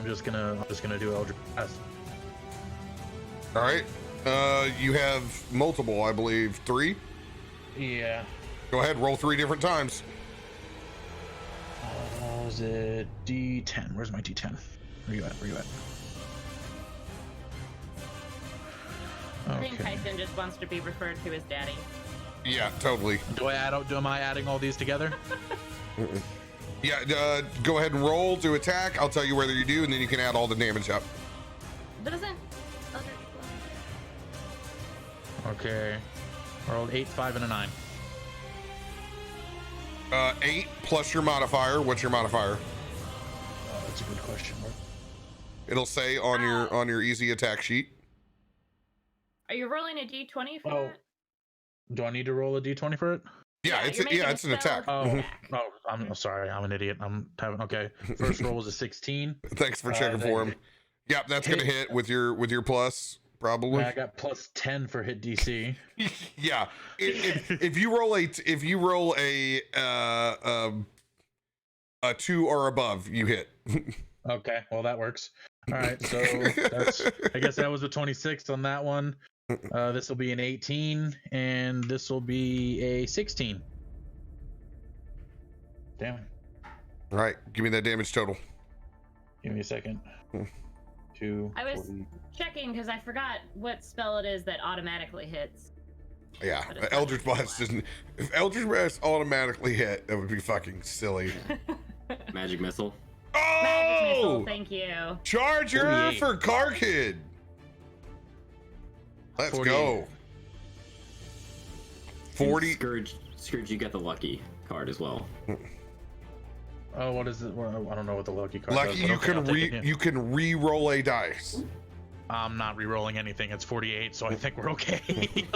just gonna do Eldritch Blast. All right. You have multiple, I believe, 3. Yeah. Go ahead, roll 3 different times. Was it D10? Where's my D10? Where you at? I think Tyson just wants to be referred to as daddy. Yeah, totally. Am I adding all these together? Yeah, go ahead and roll to attack. I'll tell you whether you do, and then you can add all the damage up. Doesn't. Okay. I rolled 8, 5, and a 9. 8 plus your modifier. What's your modifier? That's a good question. It'll say on your easy attack sheet. Are you rolling a d20 for that? Do I need to roll a d20 for it? Yeah, it's an attack. I'm sorry. I'm an idiot. Okay. First roll was a 16. Thanks for checking for him. Yep, that's gonna hit with your plus. Probably. I got plus 10 for hit DC. Yeah, if you roll a 2 or above, you hit. Okay, well that works. All right, so I guess that was a 26 on that one. This will be an 18, and this will be a 16. Damn. All right, give me that damage total. Give me a second. 2. I was checking because I forgot what spell it is that automatically hits. Yeah, Eldritch Blast doesn't. If Eldritch Blast automatically hit, that would be fucking silly. Magic Missile. Oh! Magic Missile, thank you. Charger 48. for Car Kid. Let's 48. go. 40. Scourge, you got the lucky card as well. Oh, what is it? Well, I don't know what the lucky card Lucky does, you but okay, you can re-roll a dice. I'm not re-rolling anything. It's 48, so I think we're okay.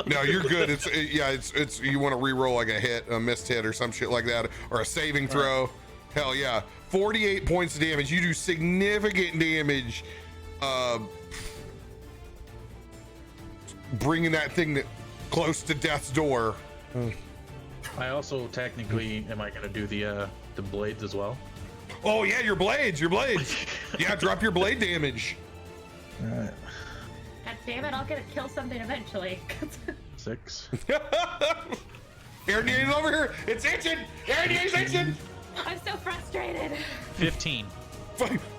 No, you're good. It's you want to re-roll like a hit, a missed hit, or some shit like that, or a saving throw. Hell yeah, 48 points of damage. You do significant damage, bringing that thing close to death's door. I also technically am I gonna do the blades as well? Oh yeah, your blades. Yeah, drop your blade damage. All right. God damn it, I'll get to kill something eventually. 6. Aaron Yea's over here. It's itching. Aaron Yea's itching. I'm so frustrated. 15.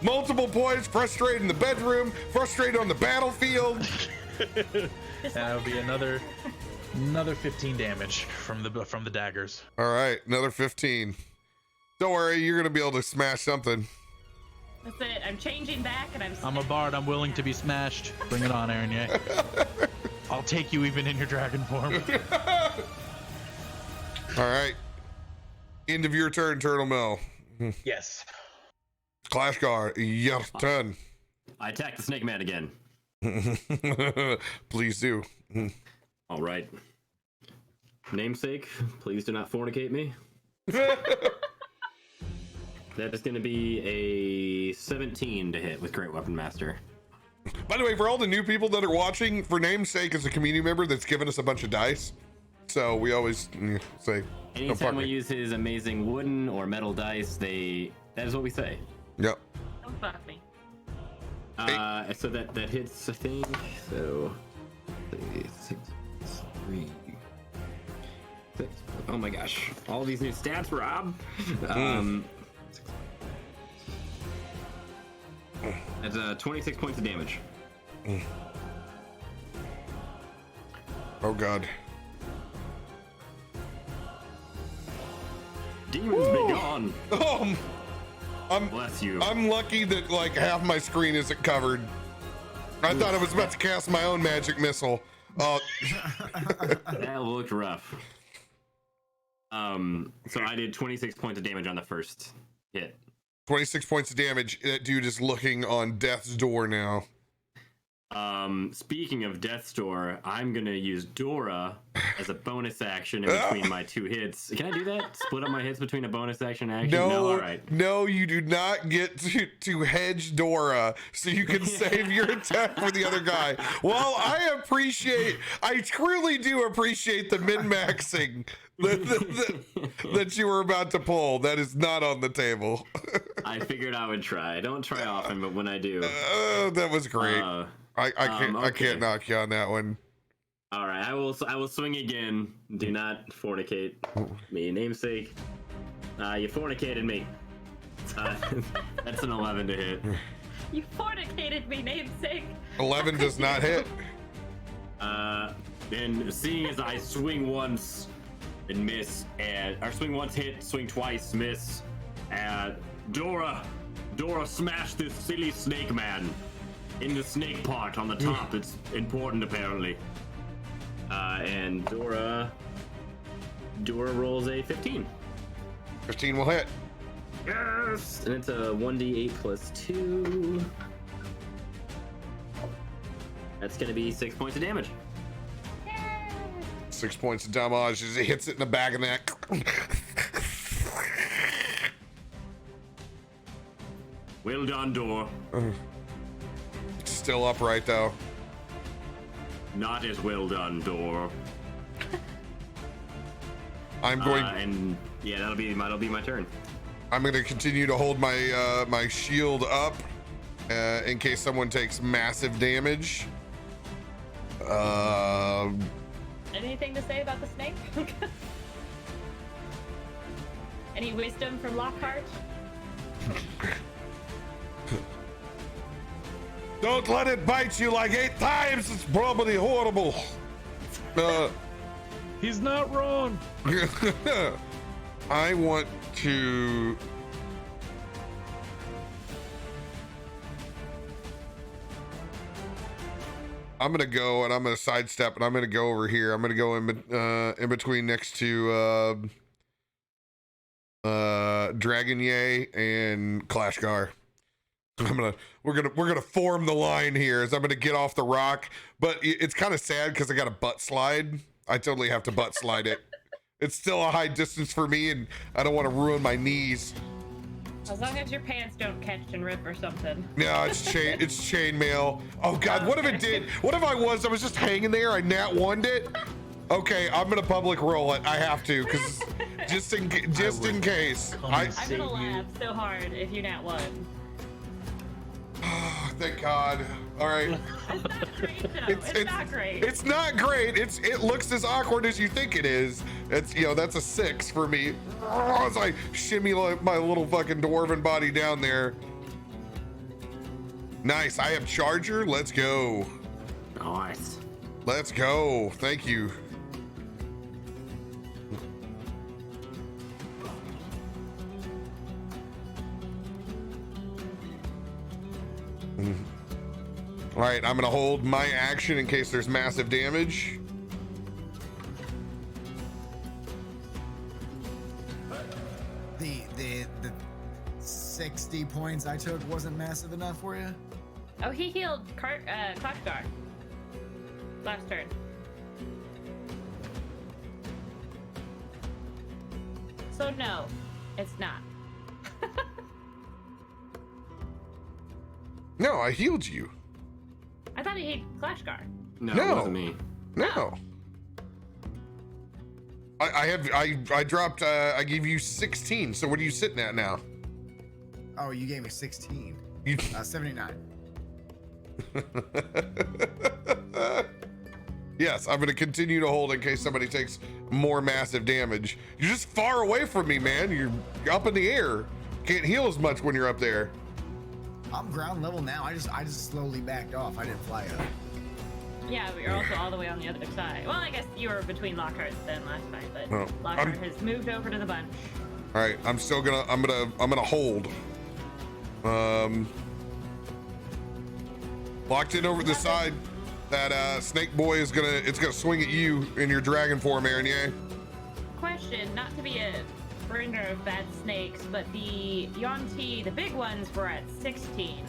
Multiple points. Frustrated in the bedroom. Frustrated on the battlefield. That'll be another 15 damage from the daggers. All right, another 15. Don't worry, you're gonna be able to smash something. That's it. I'm changing back, and I'm a bard. I'm willing to be smashed. Bring it on, Aaron. Yeah. I'll take you even in your dragon form. All right. End of your turn, Turtle Mill. Yes. Clash Guard, your turn. I attack the Snake Man again. Please do. All right. Namesake, please do not fornicate me. That is going to be a 17 to hit with Great Weapon Master. By the way, for all the new people that are watching, for namesake is a community member that's given us a bunch of dice. So we always say, anytime we use his amazing wooden or metal dice, that is what we say. Yep. Don't fuck me. So that hits, I think. So 6, 3, 6. Oh my gosh! All these new stats, Rob. That's 26 points of damage. Oh god. Demons be gone. Bless you. I'm lucky that like half my screen isn't covered. I thought I was about to cast my own magic missile. That looked rough. So I did 26 points of damage on the first hit. 26 points of damage. That dude is looking on death's door now. Speaking of death's door, I'm gonna use Dora as a bonus action in between my 2 hits. Can I do that? Split up my hits between a bonus action and action? No, all right. No, you do not get to hedge Dora so you can save your attack for the other guy. Well, I truly do appreciate the min-maxing that you were about to pull. That is not on the table. I figured I would try. I don't try often, but when I do. That was great. I can't knock you on that one. All right, I will swing again. Do not fornicate me, namesake. You fornicated me. That's an 11 to hit. You fornicated me, namesake. 11 does not hit. Then seeing as I swing once and miss, or swing once, hit, swing twice, miss, Dora smash this silly snake man in the snake part on the top. It's important apparently. And Dora rolls a 15. 15 will hit. Yes! And it's a 1d8 plus 2. That's gonna be 6 points of damage. 6 points of damage as it hits it in the back of the neck. Well done, Dor. It's still upright though. Not as well done, Dor. I'm going. And yeah, that'll be my turn. I'm going to continue to hold my my shield up in case someone takes massive damage. Anything to say about the snake? Any wisdom from Lockhart? Don't let it bite you like 8 times. It's probably horrible. He's not wrong. I want to. I'm gonna go and I'm gonna sidestep and I'm gonna go over here. I'm gonna go in between next to Dragonye and Clashgar. We're gonna form the line here as I'm gonna get off the rock, but it's kind of sad because I got a butt slide. I totally have to butt slide it. It's still a high distance for me, and I don't want to ruin my knees. As long as your pants don't catch and rip or something. No, it's chainmail. Oh God, what if it did? What if I was just hanging there? I nat one'd it. Okay, I'm gonna public roll it. I have to, because just in case. I'm gonna laugh so hard if you nat one. Oh, thank God. All right. It's not great, though. It's not great. It's not great. It looks as awkward as you think it is. It's that's a 6 for me. As I shimmy my little fucking dwarven body down there. Nice. I have charger. Let's go. Nice. Let's go. Thank you. All right, I'm gonna hold my action in case there's massive damage. The 60 points I took wasn't massive enough for you? Oh, he healed Clashgar last turn. So no, it's not. No, I healed you. he Clashgar. No, No. it wasn't me. No. I dropped, I gave you 16. So what are you sitting at now? Oh, you gave me 16. You 79. Yes, I'm going to continue to hold in case somebody takes more massive damage. You're just far away from me, man. You're up in the air. Can't heal as much when you're up there. I'm ground level now. I just slowly backed off. I didn't fly up. Yeah, but you're also all the way on the other side. Well, I guess you were between Lockhart then last time, but Oh, Lockhart has moved over to the bunch. All right, I'm gonna hold. Locked in over the side. That snake boy is gonna swing at you in your dragon form, Aranye. Question, not to be a bringer of bad snakes, but the Yonti, the big ones, were at 16,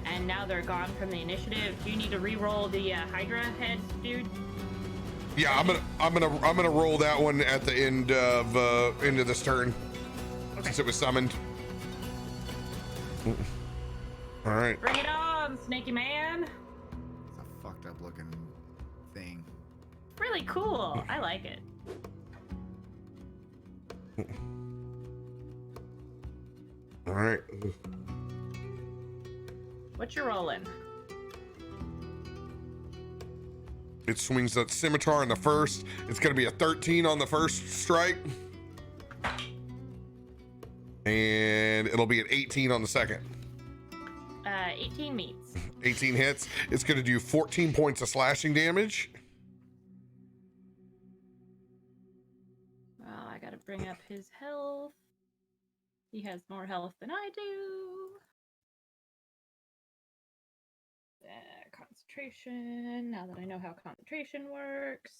and now they're gone from the initiative. Do you need to re-roll the Hydra head, dude? Yeah, I'm gonna roll that one at the end of this turn, since it was summoned. All right. Bring it on, snaky man. It's a fucked up looking thing. Really cool. I like it. All right. What you rolling? It swings that scimitar on the first. It's gonna be a 13 on the first strike. And it'll be an 18 on the second. 18 meets. 18 hits. It's gonna do 14 points of slashing damage. Well, I gotta bring up his health. He has more health than I do. Concentration. Now that I know how concentration works.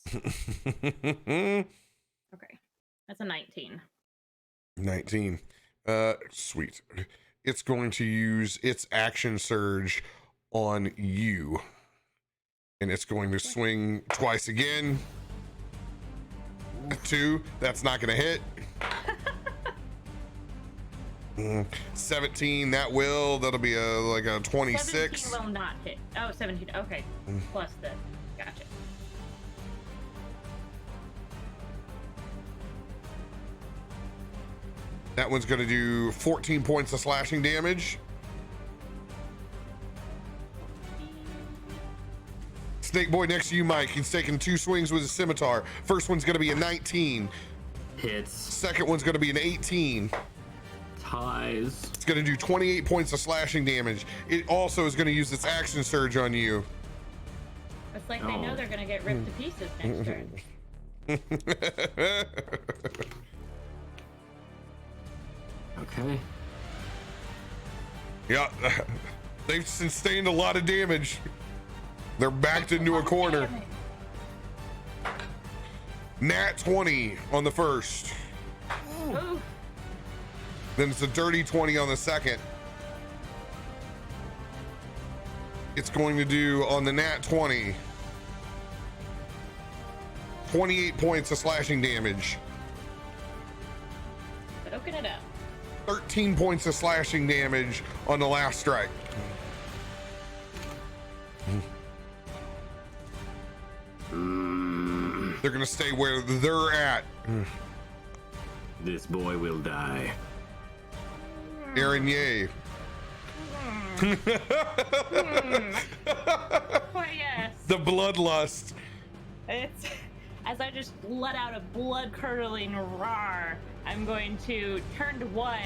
Okay. That's a 19. 19. Sweet. It's going to use its action surge on you. And it's going to swing twice again. 2. That's not going to hit. 17. That'll be like a 26. 17 will not hit. Oh, 17. Okay. Plus the. Gotcha. That one's going to do 14 points of slashing damage. Snake boy next to you, Mike. He's taking 2 swings with his scimitar. First one's going to be a 19. Hits. Second one's going to be an 18. Ties. It's going to do 28 points of slashing damage. It also is going to use its action surge on you. It's like they know they're gonna get ripped to pieces next turn. Okay. Yeah, they've sustained a lot of damage. They're backed into a corner. Nat 20 on the first. Ooh. Then it's a dirty 20 on the second. It's going to do on the nat 20, 28 points of slashing damage. Open it up. 13 points of slashing damage on the last strike. They're gonna stay where they're at. This boy will die. Aaron, yay. Oh, yes. The bloodlust. It's as I just let out a blood-curdling roar. I'm going to turn to 1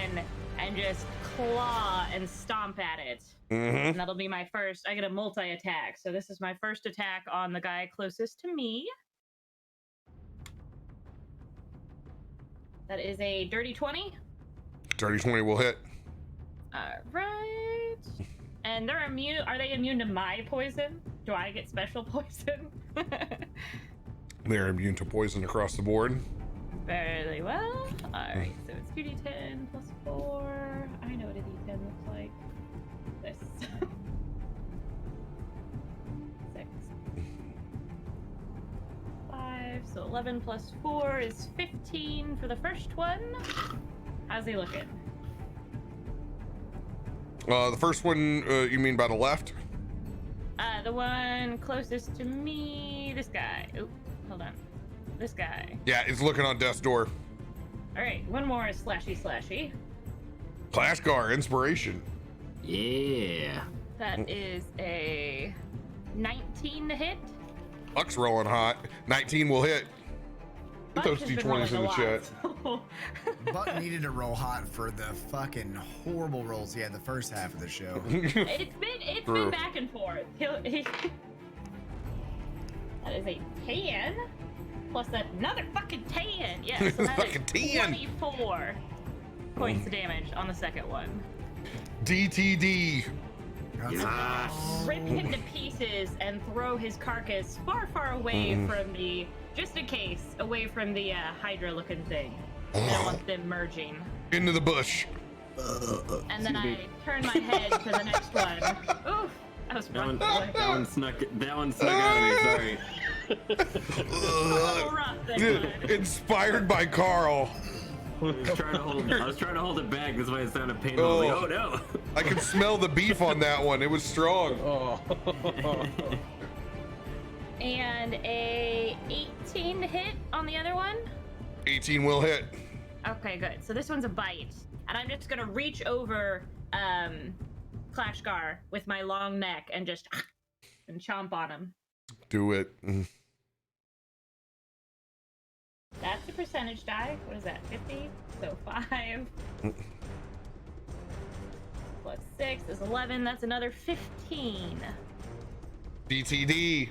and just claw and stomp at it. And that'll be my first. I get a multi-attack, so this is my first attack on the guy closest to me. That is a dirty 20. Dirty 20 will hit. All right. And they're immune. Are they immune to my poison? Do I get special poison? They're immune to poison across the board. Very well. All right. So it's 2d10 plus 4. I know what a d10 looks like. This. 6. 5. So 11 plus 4 is 15 for the first one. How's he looking? The first one, you mean by the left? The one closest to me, this guy. Oh, hold on. This guy. Yeah, it's looking on death's door. All right, one more is slashy. Clashgar, inspiration. Yeah. That is a 19 to hit. Buck's rolling hot. 19 will hit. Put Buck those has been D20s in the rolling a chat. lot, so- Buck needed to roll hot for the fucking horrible rolls he had the first half of the show. It's True. been back and forth. That is a 10 plus another fucking 10. Yes, so that Fucking 10. 24 points of damage on the second one. DTD. Rip him to pieces and throw his carcass far away from the, just in case, away from the Hydra-looking thing. I don't want them merging. Into the bush. And then I turn my head to the next one. Oof, I was That rough. one snuck out of me. Sorry. Oh, rough, that one. Inspired by Carl. I was trying to hold it back. That's why it sounded painful. I was like, oh no. I could smell the beef on that one. It was strong. Oh. And a 18 to hit on the other one. 18 will hit. Okay, good. So this one's a bite. And I'm just gonna reach over Clashgar with my long neck and just and chomp on him. Do it. That's the percentage die. What is that? 50? So 5 plus 6 is 11. That's another 15. DTD.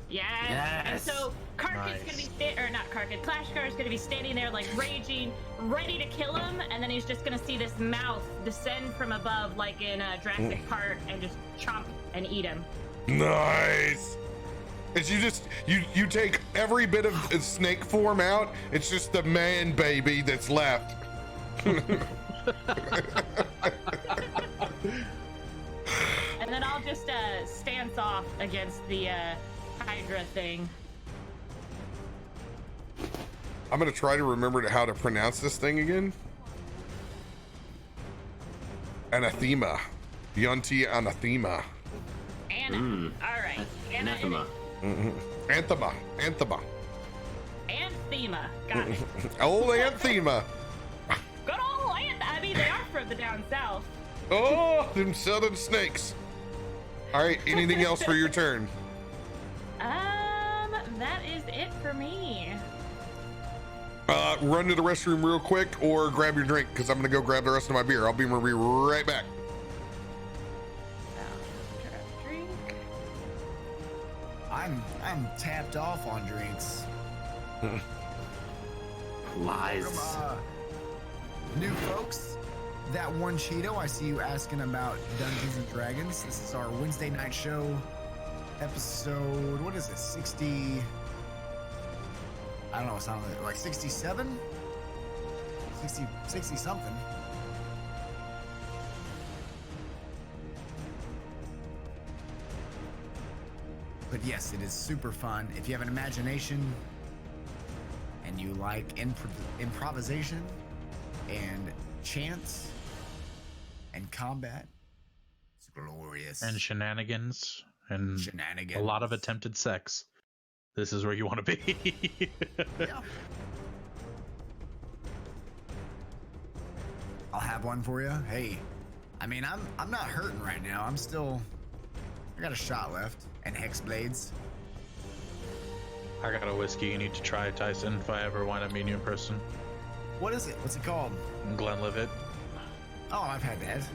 Yes. And so Karkat's gonna be not Karkat. Clashgar is gonna be standing there like raging, ready to kill him, and then he's just gonna see this mouth descend from above, like in Jurassic Park, and just chomp and eat him. Nice. It's you take every bit of snake form out. It's just the man baby that's left. And then I'll just stance off against the Hydra thing. I'm gonna try to remember how to pronounce this thing again. Anathema. Yunti anathema. Anna. All right. Anathema. Anthema. Anthema. Anthema. Got it. Old Anthema. Good old I mean, they are from the down south. Oh, them southern snakes. All right. Anything else for your turn? That is it for me. Run to the restroom real quick or grab your drink because I'm gonna go grab the rest of my beer. I'll be right back. Drink. I'm tapped off on drinks. Lies. New folks, that one Cheeto, I see you asking about Dungeons and Dragons. This is our Wednesday night show episode, what is this, 60, I don't know, it sounds like 67? 60 something. But yes, it is super fun. If you have an imagination and you like improvisation and chants and combat, it's glorious. And shenanigans. And Shenanigans. a lot of attempted sex. This is where you want to be. Yeah. I'll have one for you. Hey, I mean, I'm not hurting right now. I got a shot left and hex blades. I got a whiskey you need to try, Tyson, if I ever wind up meeting you in person. What is it? What's it called? Glenlivet. Oh, I've had that.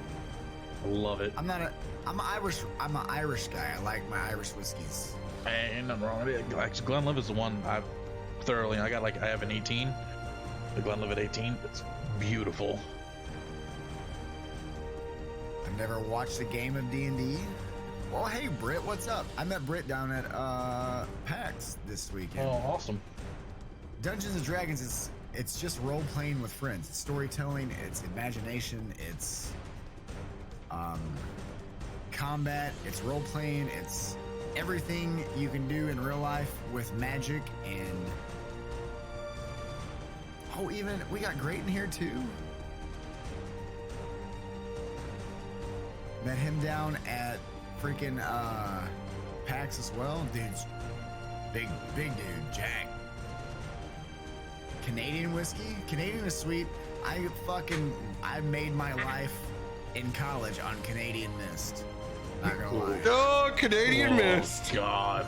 I love it. I'm an Irish guy. I like my Irish whiskeys. Ain't nothing wrong with it. Actually, Glenlivet is the one I have an 18. The Glenlivet 18. It's beautiful. I've never watched a game of D&D. Well, hey, Britt, what's up? I met Britt down at PAX this weekend. Oh, awesome. Dungeons and Dragons it's just role-playing with friends. It's storytelling, it's imagination, it's combat, it's role-playing, it's everything you can do in real life with magic. And oh, even we got Great in here too. Met him down at freaking PAX as well. Dude's big dude, Jack. Canadian whiskey? Canadian is sweet. I made my life in college on Canadian Mist. Not gonna lie. Oh, Canadian Mist. God.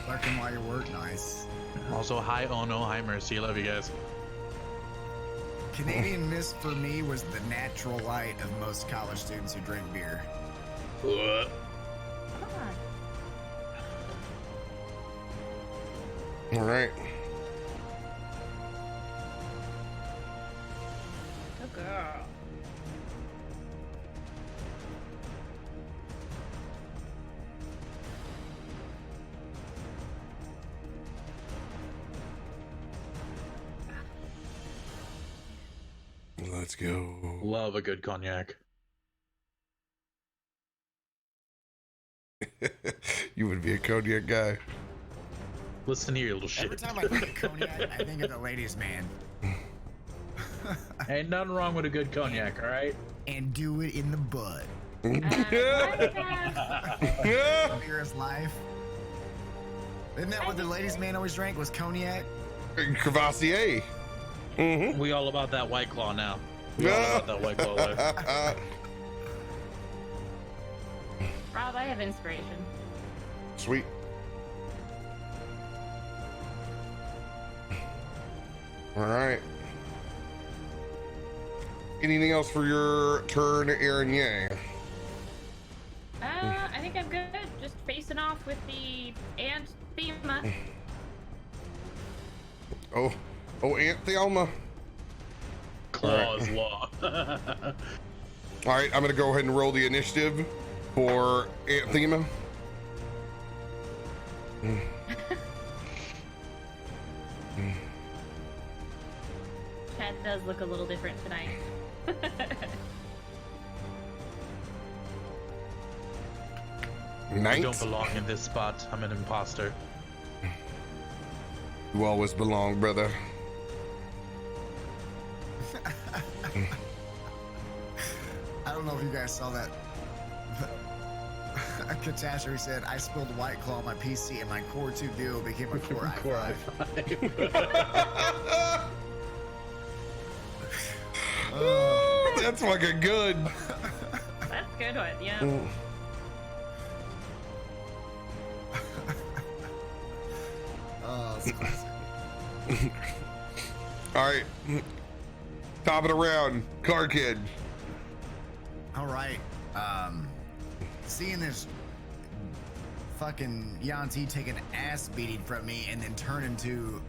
Lurking while you work, nice. Also, hi Ono, hi Mercy, love you guys. Canadian Mist for me was the natural light of most college students who drink beer. What? All right. Good girl. Let's go. Love a good cognac. You would be a cognac guy. Listen here, you little shit. Every time I think of cognac, I think of the ladies' man. Ain't nothing wrong with a good cognac, all right? And do it in the butt. Yeah. Beer is life. Isn't that what the ladies' man always drank? Was cognac? Crevassier. Mm-hmm. We all about that White Claw now. We all about that White Claw life. Rob, I have inspiration. Sweet. All right. Anything else for your turn, Aaron Yang? I think I'm good. Just facing off with the ant thema. Oh, Aunt Thelma. Claw's law. All right, I'm gonna go ahead and roll the initiative for Aunt Thema. Chad does look a little different tonight. I don't belong in this spot. I'm an imposter. You always belong, brother. I don't know if you guys saw that. A catastrophe said, I spilled White Claw on my PC and my Core 2 duo became a Core i5. That's fucking good. That's a good one, yeah. Oh, it's classic. All right. Top of the round, Car Kid. All right. Seeing this fucking Yanti take an ass beating from me and then turn into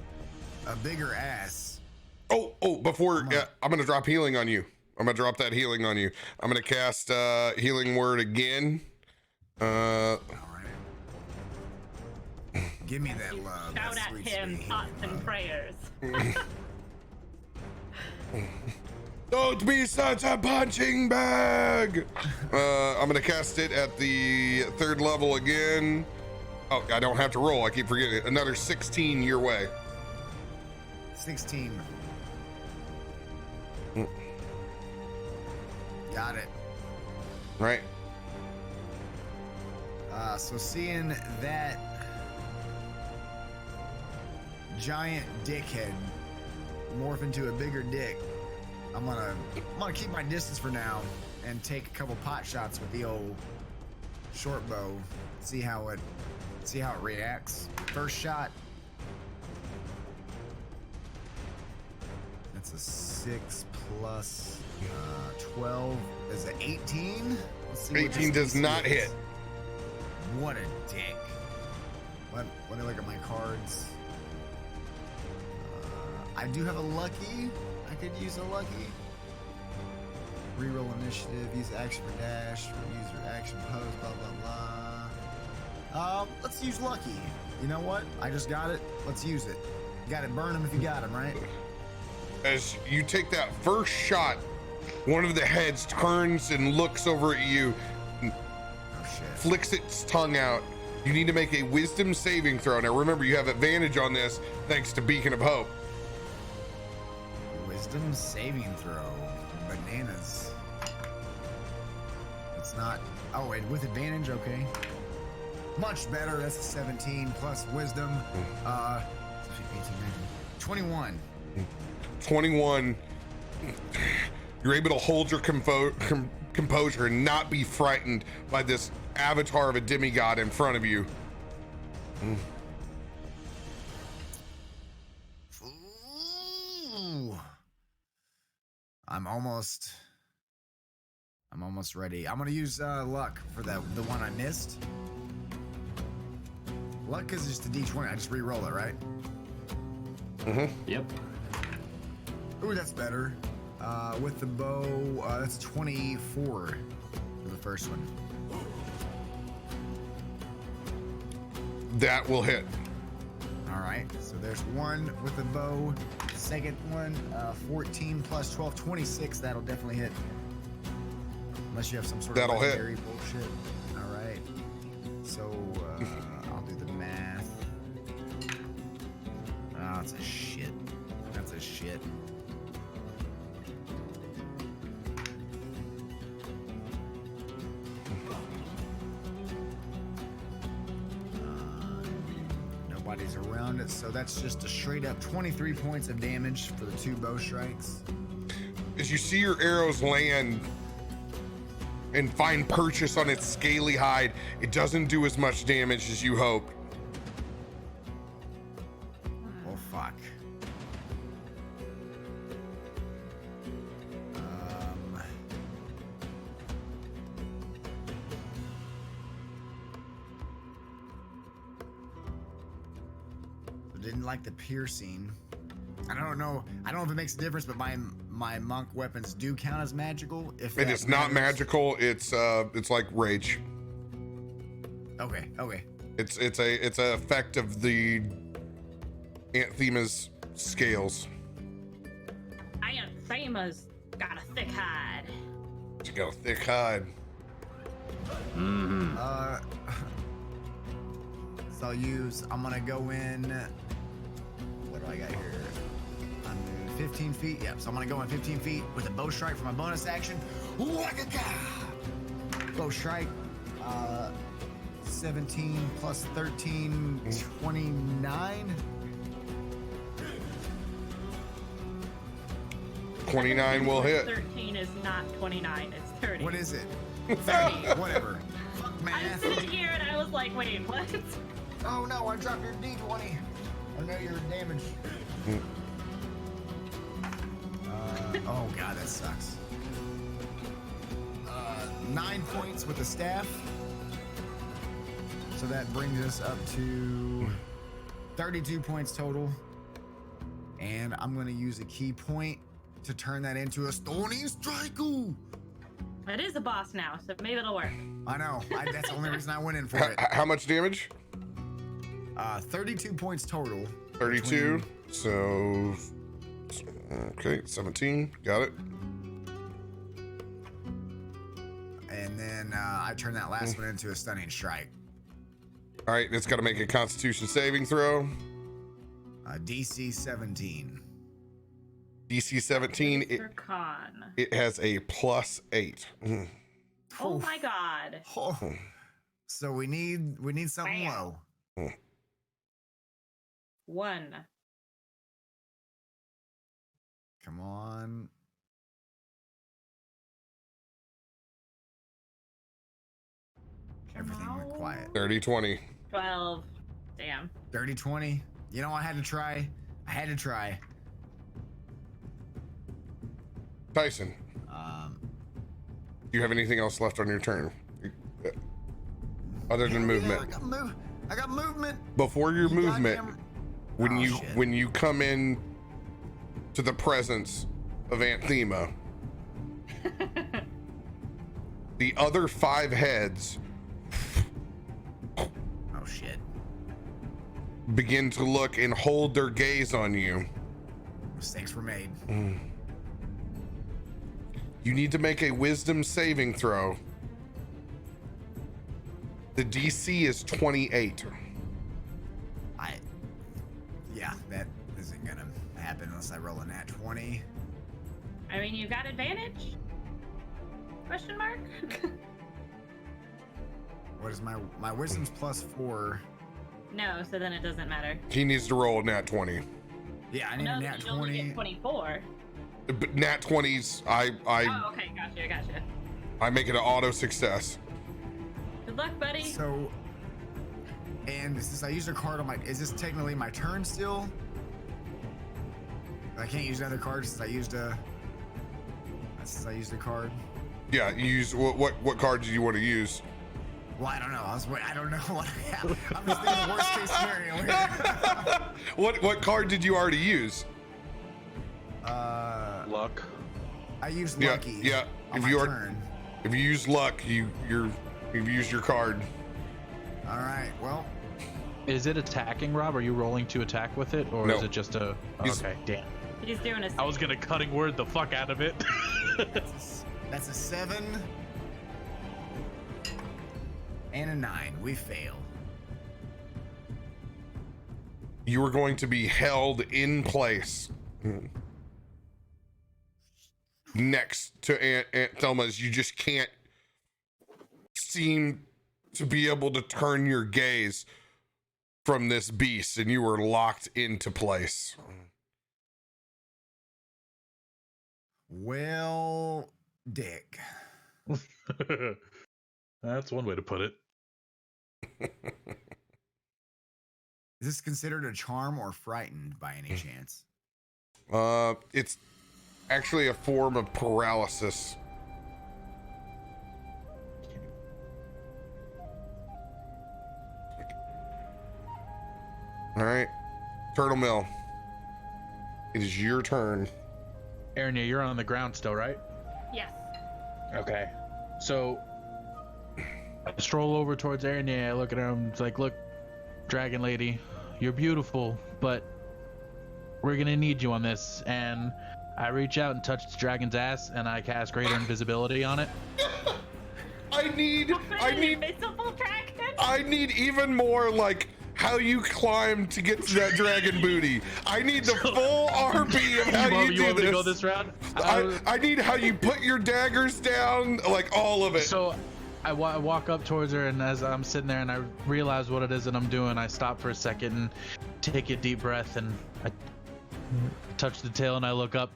a bigger ass. Oh, before I'm gonna drop healing on you. I'm gonna drop that healing on you. I'm gonna cast healing word again. All right. Give me that love. Shout that at sweet, him, sweet thoughts healing and love. prayers. Don't be such a punching bag. I'm gonna cast it at the 3rd level again. Oh, I don't have to roll. I keep forgetting it. Another 16 your way. 16. Got it. Right. So seeing that giant dickhead morph into a bigger dick, I'm gonna keep my distance for now and take a couple pot shots with the old short bow. See how it reacts. First shot. That's a 6 plus 12 is an 18. Let's see what 18 this does not is. hit. What a dick. Let me look at my cards. I do have a lucky. I could use a lucky. Reroll initiative, use action for dash, use your action pose, blah, blah, blah. Let's use lucky. You know what? I just got it. Let's use it. You got it. Burn him if you got him, right? As you take that first shot, one of the heads turns and looks over at you, flicks its tongue out. You need to make a wisdom saving throw. Now remember, you have advantage on this thanks to Beacon of Hope. Wisdom saving throw. Bananas. It's not. Oh, wait, with advantage? Okay. Much better. That's a 17 plus wisdom. 18, 19, 21. 21. You're able to hold your composure and not be frightened by this avatar of a demigod in front of you. Ooh. I'm almost ready. I'm gonna use luck for the one I missed. Luck is just a D20. I just re-roll it, right? Yep. Ooh, that's better. With the bow, that's 24 for the first one. That will hit. All right, so there's one with the bow. Second one, 14 plus 12, 26. That'll definitely hit. Unless you have some sort of That'll hit. legendary bullshit. All right. So I'll do the math. Oh, that's a shit. That's a shit. Nobody's around it, so that's just a straight up 23 points of damage for the 2 bow strikes. As you see your arrows land and find purchase on its scaly hide, it doesn't do as much damage as you hoped. Oh, fuck. Didn't like the piercing. I don't know if it makes a difference, but my monk weapons do count as magical. If It is not magical. It's like rage. Okay. It's a effect of the Anthema's scales. Anthema's got a thick hide. She got a thick hide. So I'm gonna go in. What do I got here? I'm in 15 feet. Yep. So I'm gonna go in 15 feet with a bow strike for my bonus action. Bow strike. 17 plus 13, 29. 29 will hit. 13 is not 29, it's 30. What is it? 30. Whatever. Fuck I was math. sitting here and I was like, wait, what? Oh no, I dropped your D20. I know your damage. Oh god, that sucks. 9 points with the staff. So that brings us up to 32 points total. And I'm gonna use a key point to turn that into a Stony Strike. It is a boss now, so maybe it'll work. I know. That's the only reason I went in for it. How much damage? 32 points total. 32. So, okay, 17. Got it. And then I turn that last one into a Stunning Strike. All right, it's got to make a Constitution saving throw. DC 17. DC 17. It has a +8. Oh my god. Oh. So we need something low. 1. Come on. Everything went quiet. 30, 20. 12. Damn. 30, 20. You know, I had to try. Tyson. Do you have anything else left on your turn? Other than movement? I got movement. Before your movement, goddamn- when you come in to the presence of Anthema, the other 5 heads Oh shit. begin to look and hold their gaze on you. Mistakes were made. You need to make a wisdom saving throw. The DC is 28. Yeah, that isn't gonna happen unless I roll a nat 20. I mean, you got advantage? Question mark? What is my wisdom's +4? No, so then it doesn't matter. He needs to roll a nat 20. Yeah, I need a nat you only 20. get 24. But nat 20s, Oh, okay, gotcha. I make it an auto success. Good luck, buddy. So, and since I used a card on is this technically my turn still? I can't use another card since I used a card. Yeah, you use what card do you want to use? Well, I don't know. I don't know what I have. I'm just thinking the worst case scenario here. What card did you already use? Luck. I used lucky. Yeah. On my turn. If you use luck, you've used your card. All right. Well. Is it attacking, Rob? Are you rolling to attack with it, or is it just a? Okay, damn. He's doing a. I was gonna cutting word the fuck out of it. That's a 7 and a 9. We fail. You are going to be held in place next to Aunt Thelma's. You just can't seem to be able to turn your gaze from this beast, and you were locked into place. Well, Dick. That's one way to put it. Is this considered a charm or frightened by any chance? It's actually a form of paralysis. All right, Turtle Mill. It is your turn. Ernia, you're on the ground still, right? Yes. Okay. So I stroll over towards Ernia. I look at her. I'm like, look, Dragon Lady, you're beautiful, but we're gonna need you on this. And I reach out and touch the dragon's ass, and I cast Greater Invisibility on it. I need invisible dragon. I need even more like how you climb to get to that dragon booty. I need the full RP of how you do want me this. to go this round? I need how you put your daggers down, like all of it. So I walk up towards her, and as I'm sitting there and I realize what it is that I'm doing, I stop for a second and take a deep breath, and I touch the tail, and I look up,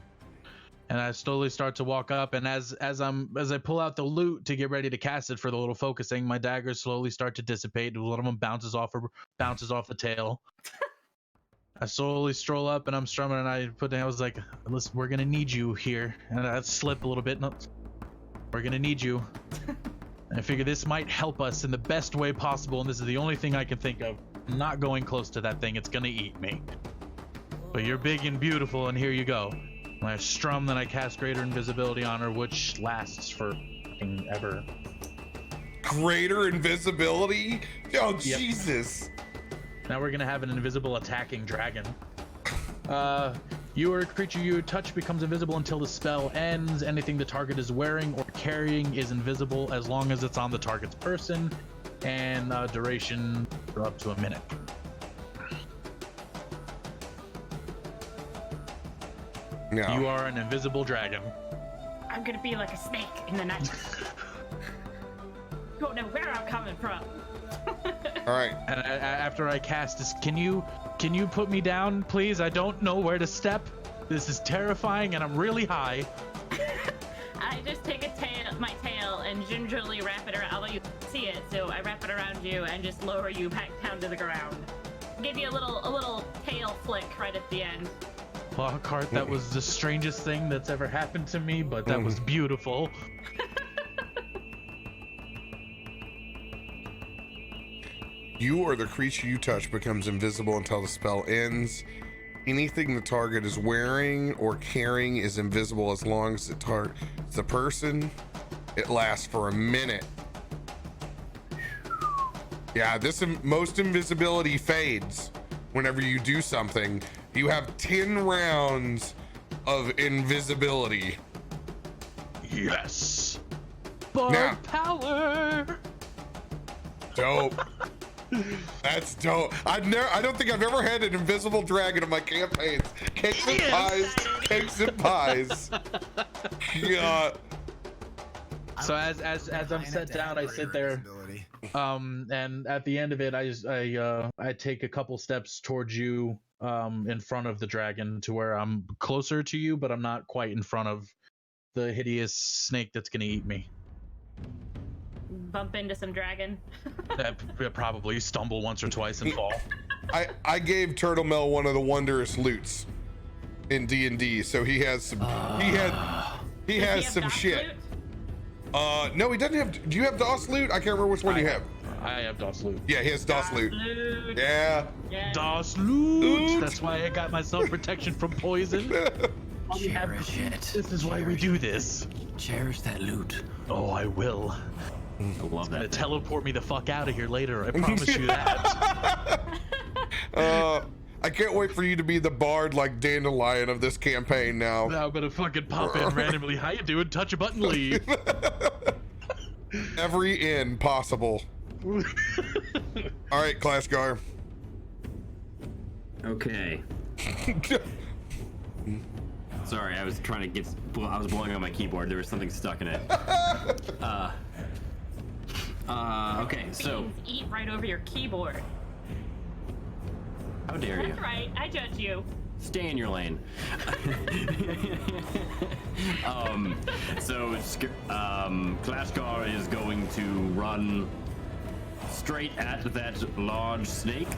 and I slowly start to walk up, and as I pull out the loot to get ready to cast it for the little focusing, my daggers slowly start to dissipate. One of them bounces off the tail. I slowly stroll up, and I'm strumming, and I was like, listen, we're gonna need you here. And I slip a little bit. No, we're gonna need you. And I figure this might help us in the best way possible, and this is the only thing I can think of. I'm not going close to that thing. It's gonna eat me. But you're big and beautiful, and here you go. And I strum, then I cast Greater Invisibility on her, which lasts for ever. Greater Invisibility? Oh, yep. Jesus. Now we're gonna have an invisible attacking dragon. You or a creature you touch becomes invisible until the spell ends. Anything the target is wearing or carrying is invisible as long as it's on the target's person, and duration for up to a minute. No. You are an invisible dragon. I'm gonna be like a snake in the night. Don't know where I'm coming from. All right. And after I cast this, can you put me down, please? I don't know where to step. This is terrifying, and I'm really high. I just take my tail and gingerly wrap it around. Although you see it, so I wrap it around you and just lower you back down to the ground. Give you a little tail flick right at the end. Lockhart, that was the strangest thing that's ever happened to me, but that was beautiful. You or the creature you touch becomes invisible until the spell ends. Anything the target is wearing or carrying is invisible as long as it targets the person. It lasts for a minute. Yeah, most invisibility fades whenever you do something. You have 10 rounds of invisibility. Yes. Bard power. Dope. That's dope. I don't think I've ever had an invisible dragon in my campaigns. Cakes and pies. Cakes and pies. Yeah. So as I'm set down, I sit there. And at the end of it, I take a couple steps towards you, in front of the dragon to where I'm closer to you, but I'm not quite in front of the hideous snake that's gonna eat me. Bump into some dragon. Probably stumble once or twice and fall. I gave Turtle Mel one of the wondrous loots in D&D, so he has some. He has some shit. Loot? No, he doesn't have. Do you have DOS loot? I can't remember which one you have. I have DOS loot. Yeah, he has DOS loot. Yeah. DOS loot. That's why I got myself protection from poison. Cherish it. This is why we do this. Cherish that loot. Oh, I will. I love that. Gonna teleport me the fuck out of here later. I promise you that. I can't wait for you to be the bard like Dandelion of this campaign now. Now I'm gonna fucking pop in randomly. How you doing? Touch a button, leave. Every inn possible. All right, Clashgar. Okay. Sorry, I was trying to get. I was blowing on my keyboard. There was something stuck in it. Okay, so. Eat right over your keyboard. How dare you? That's right. I judge you. Stay in your lane. So Clashgar is going to run straight at that large snake.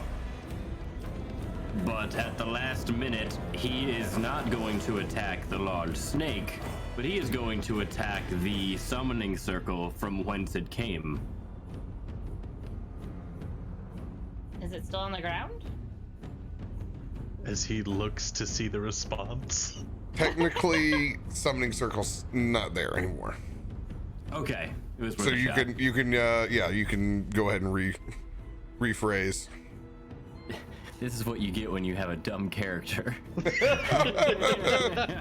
But at the last minute, he is not going to attack the large snake, but he is going to attack the summoning circle from whence it came. Is it still on the ground? As he looks to see the response. Technically, summoning circle's not there anymore. Okay, it was worth So a you shot. can you can go ahead and rephrase. This is what you get when you have a dumb character.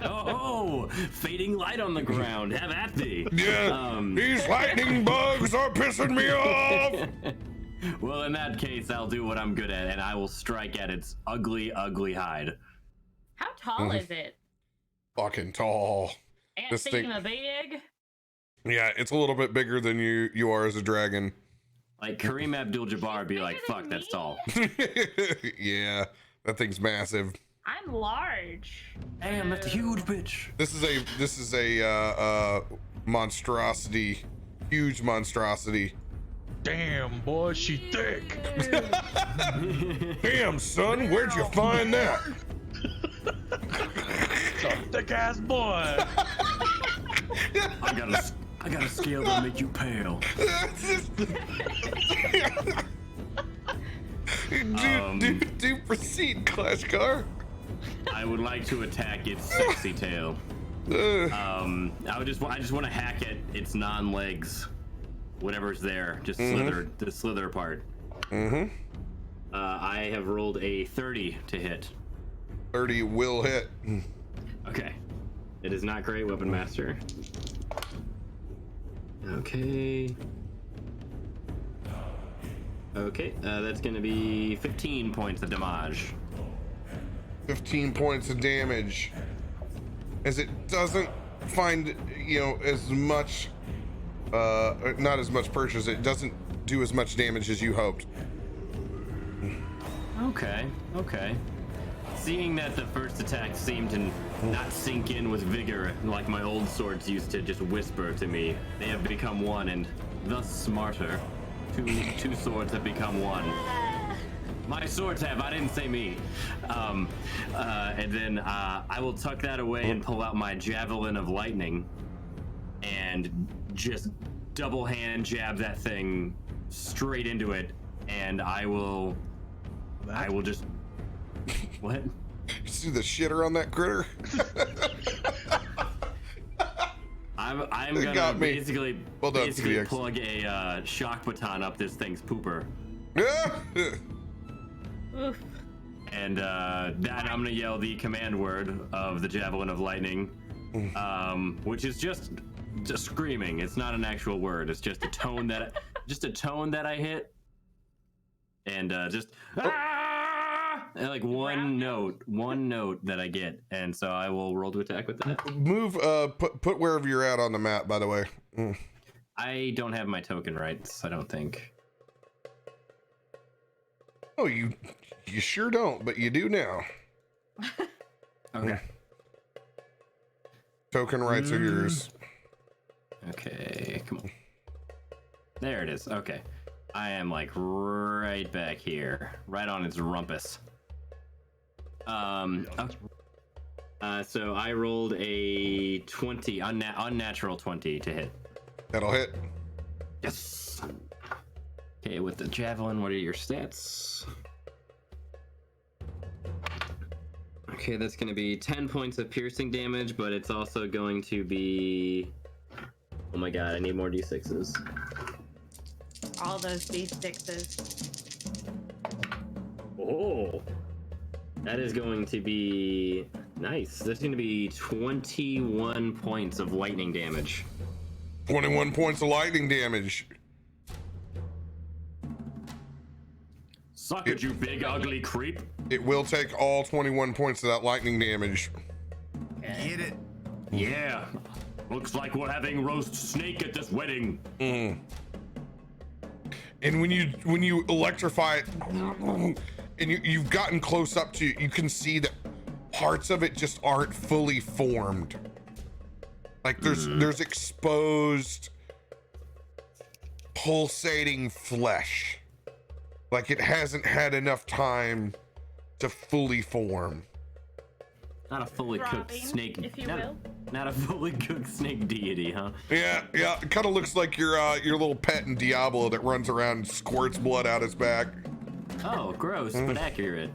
Oh, fading light on the ground. Have at thee. Yeah, these lightning bugs are pissing me off. Well, in that case, I'll do what I'm good at, and I will strike at its ugly, ugly hide. How tall is it? Fucking tall. And This thing- big. Yeah, it's a little bit bigger than you are as a dragon. Like Kareem Abdul-Jabbar be like, fuck, that's tall. Yeah, that thing's massive. I'm large. Damn, that's a huge bitch. This is a monstrosity, huge monstrosity. Damn, boy, she thick. Damn, son, where'd you find that? Some thick ass boy. I got a scale that'll make you pale. Do proceed, Clashgar. I would like to attack its sexy tail. I just want to hack at its non-legs, whatever's there, just slither apart. I have rolled a 30 to hit. 30 will hit. Okay, it is not great, Weapon Master. Okay. Okay, that's gonna be 15 points of damage. 15 points of damage. As it doesn't find, as much, not as much purchase, it doesn't do as much damage as you hoped. Okay. Seeing that the first attack seemed to not sink in with vigor like my old swords used to just whisper to me, they have become one and thus smarter. Two swords have become one. My swords have, I didn't say me. And then I will tuck that away and pull out my Javelin of Lightning and just double hand jab that thing straight into it, and I will just... What? You see the shitter on that critter? I'm gonna basically plug a shock baton up this thing's pooper. Oof. And then I'm gonna yell the command word of the Javelin of Lightning, which is just screaming. It's not an actual word. It's just a tone that I hit, and just and like one note that I get, and so I will roll to attack with that. Move, put wherever you're at on the map, by the way. I don't have my token rights, I don't think. No, you sure don't, but you do now. Okay. Token rights are yours. Okay, come on. There it is. Okay. I am like right back here, right on its rumpus. Okay. So I rolled a 20, unnatural 20 to hit. That'll hit. Yes. Okay, with the javelin, what are your stats? Okay, that's going to be 10 points of piercing damage, but it's also going to be... Oh my god, I need more d6s. All those D6s. Oh, that is going to be nice. That's going to be 21 points of lightning damage. 21 points of lightning damage. Suck it, you big ugly creep. It will take all 21 points of that lightning damage. Get it? Yeah. Looks like we're having roast snake at this wedding. Mm. And when you electrify it, and you've gotten close up to, you can see that parts of it just aren't fully formed. Like there's exposed, pulsating flesh. Like it hasn't had enough time to fully form. Not a fully cooked snake, if you will. Not a fully cooked snake deity, huh? Yeah. It kind of looks like your little pet in Diablo that runs around and squirts blood out his back. Oh, gross, but accurate.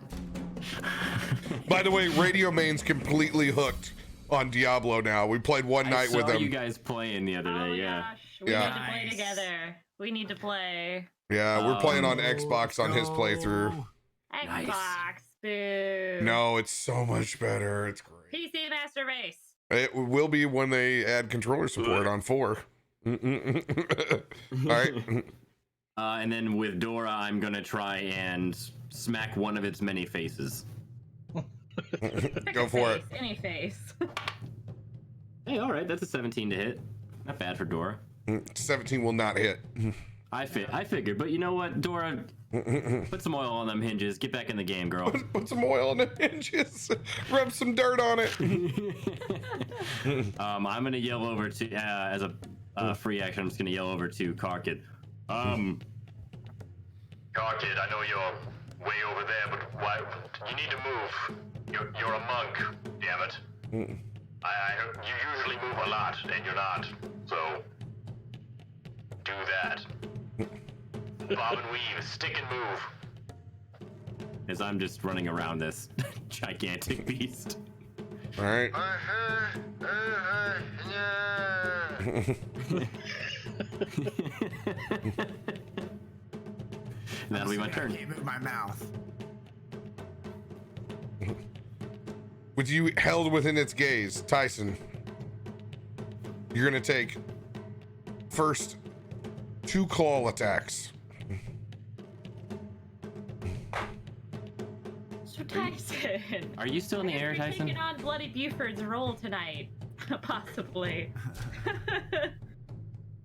By the way, Radio Main's completely hooked on Diablo now. We played one night with I saw them. you guys playing the other day, yeah. Gosh, we need to play together. We need to play. Yeah, we're playing on Xbox on his playthrough. Xbox, boo. No, it's so much better. It's great. PC Master Race. It will be when they add controller support on 4. All right. And then with Dora, I'm gonna try and smack one of its many faces. Go for it. Any face. Hey, all right, that's a 17 to hit. Not bad for Dora. 17 will not hit. I figured, but you know what, Dora? Put some oil on them hinges. Get back in the game, girl. Put some oil on the hinges. Rub some dirt on it. I'm gonna yell over to as a free action. I'm just gonna yell over to Karkid. Karkid, I know you're way over there, but why? You need to move. You're a monk, damn it. I heard you usually move a lot, and you're not. So do that. Bob and weave, stick and move. As I'm just running around this gigantic beast. All right. That'll be my turn. I can't move my mouth. With you held within its gaze, Tyson, you're gonna take first 2 claw attacks. So Tyson, Are you still in the air, you're Tyson? taking on Bloody Buford's role tonight, possibly.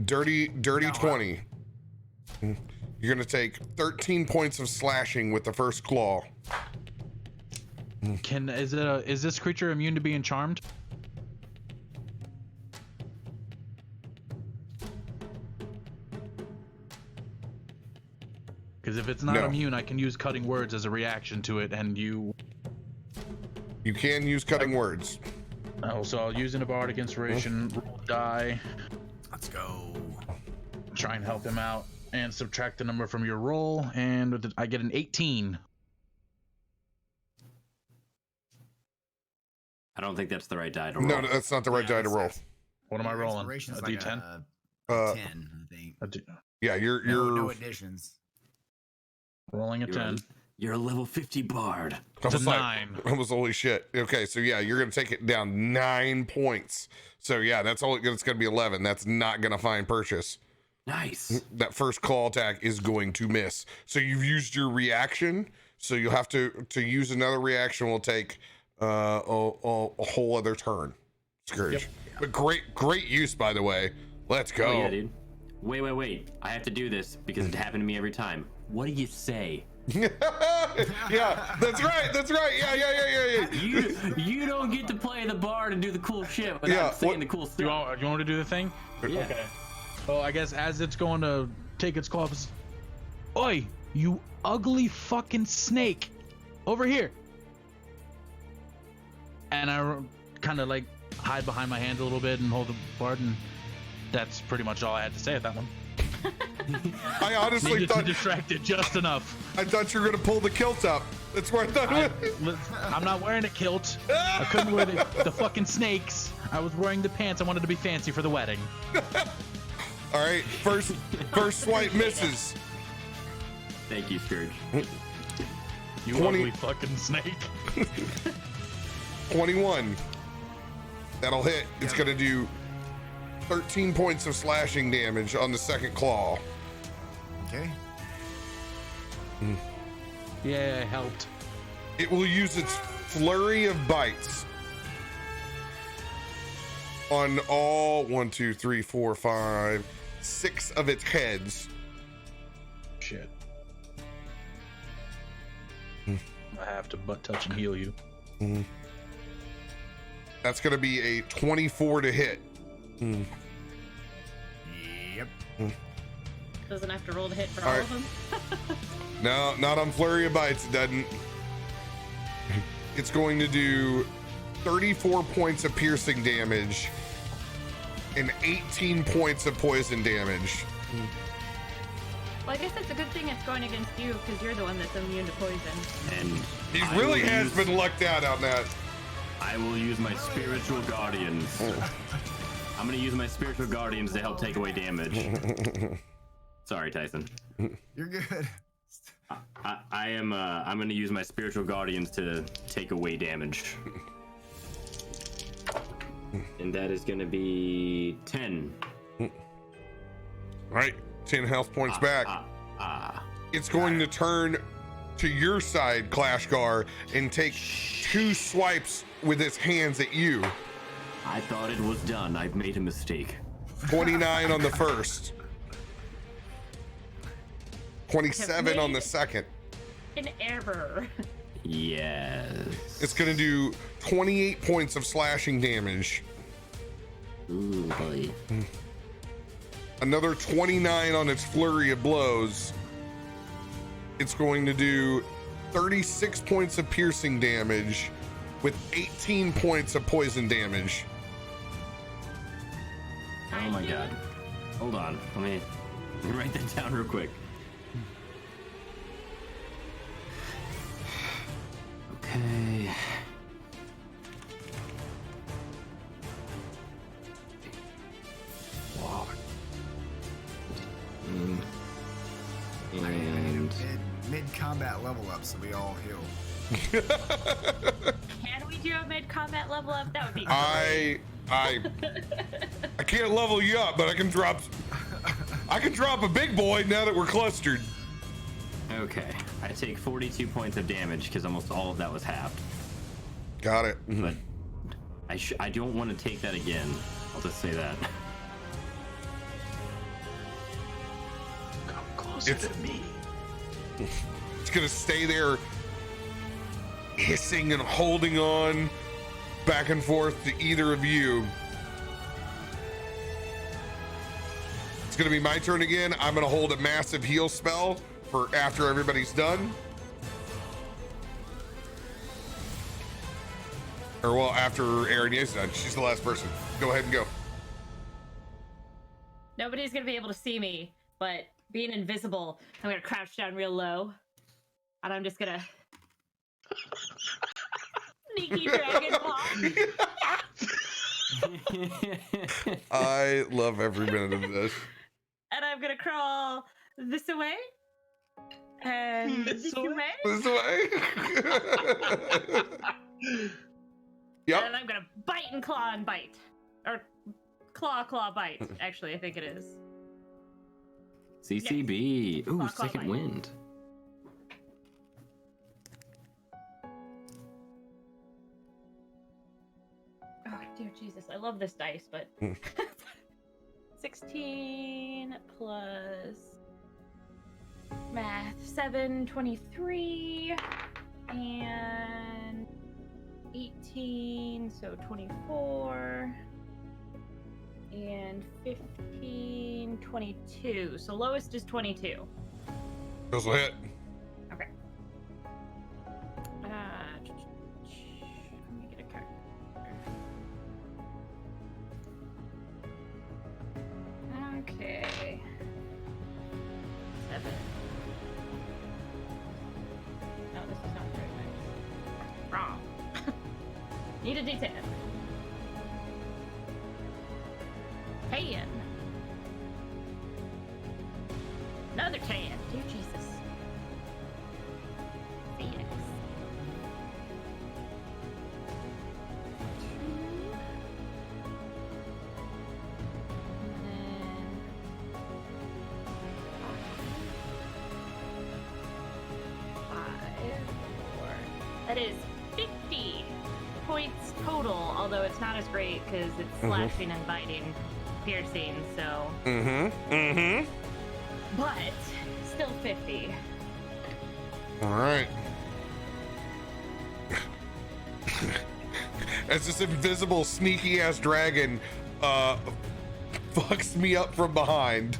Dirty 20. You're gonna take 13 points of slashing with the first claw. Is this creature immune to being charmed? Because if it's not No. immune, I can use cutting words as a reaction to it, and you can use cutting words. Oh, so I'll use an bardic inspiration, roll die. Let's go. Try and help him out, and subtract the number from your roll, and I get an 18. I don't think that's the right die to roll. No, that's not the right die to roll. What am I rolling? A Inspiration's like D10? a 10, I think. Yeah, you're No additions. Rolling a 10. You're a level 50 bard. It's a 9. Almost holy shit. Okay, so yeah, you're gonna take it down 9 points. So yeah, that's all. It's gonna be 11. That's not gonna find purchase. Nice. That first claw attack is going to miss. So you've used your reaction. So you'll have to use another reaction. Will take a whole other turn. Scourge. Yep. But great use, by the way. Let's go. Oh, yeah, dude. Wait. I have to do this because it happened to me every time. What do you say? Yeah, that's right. Yeah. You don't get to play the bard and do the cool shit without saying the cool stuff. You want to do the thing? Yeah. Okay. Well, I guess as it's going to take its claws, oi, you ugly fucking snake, over here. And I kind of like hide behind my hand a little bit and hold the bard, and that's pretty much all I had to say at that one. I honestly thought distracted just enough. I thought you were gonna pull the kilt up. That's where I thought. I'm not wearing a kilt. I couldn't wear the fucking snakes. I was wearing the pants. I wanted to be fancy for the wedding. All right, first swipe misses. Thank you, Scourge. You 20 ugly fucking snake. 21. That'll hit. It's gonna do 13 points of slashing damage on the second claw. Okay. Yeah, it helped. It will use its flurry of bites on all 1, 2, 3, 4, 5, 6 of its heads. Shit. I have to butt touch and heal you. That's gonna be a 24 to hit. Yep. Doesn't have to roll to hit for All all right. of them. No, not on flurry of bites. It doesn't. It's going to do 34 points of piercing damage and 18 points of poison damage. Well, I guess it's a good thing it's going against you because you're the one that's immune to poison. And He really has been lucked out on that. I will use my spiritual guardians. I'm gonna use my spiritual guardians to help take away damage. Sorry, Tyson. You're good. I'm gonna use my spiritual guardians to take away damage. And that is gonna be 10. Right, 10 health points back. It's going to turn to your side, Clashgar, and take 2 swipes with its hands at you. I thought it was done. I've made a mistake. 29 on the first. 27 on the second. An error. Yes. It's going to do 28 points of slashing damage. Ooh, boy. Another 29 on its flurry of blows. It's going to do 36 points of piercing damage with 18 points of poison damage. Oh my god. Hold on. Let me write that down real quick. Okay. Wow. And mid-combat level up, so we all heal. Can we do a mid-combat level up? That would be great. I can't level you up, but I can drop a big boy now that we're clustered. Okay, I take 42 points of damage because almost all of that was halved. Got it. But I don't want to take that again. I'll just say that. Come closer to me. It's gonna stay there, hissing and holding on back and forth to either of you. It's gonna be my turn again. I'm gonna hold a massive heal spell for after everybody's done. Or well, after Erin is done. She's the last person. Go ahead and go. Nobody's gonna be able to see me, but being invisible, I'm gonna crouch down real low, and I'm just gonna sneaky dragon claw. I love every minute of this. And I'm gonna crawl this away. And this away. This way. Yep. And I'm gonna bite and claw and bite. Or claw, bite, actually, I think it is. CCB. Yes. Ooh, Claw, second bite. wind. Oh, dear Jesus, I love this dice, but 16 plus Math. 7, 23, and 18, so 24, and 15, 22. So lowest is 22. Those will hit. Okay. Let me get a card. Okay. 7. No, this is not very nice. Wrong. Need a D10. 10. Another 10. Dear Jesus. Phoenix. 2. And then 5, 4. That is 50 points total, although it's not as great because it's slashing and biting, piercing, so. But still 50. All right. As this invisible, sneaky ass dragon fucks me up from behind,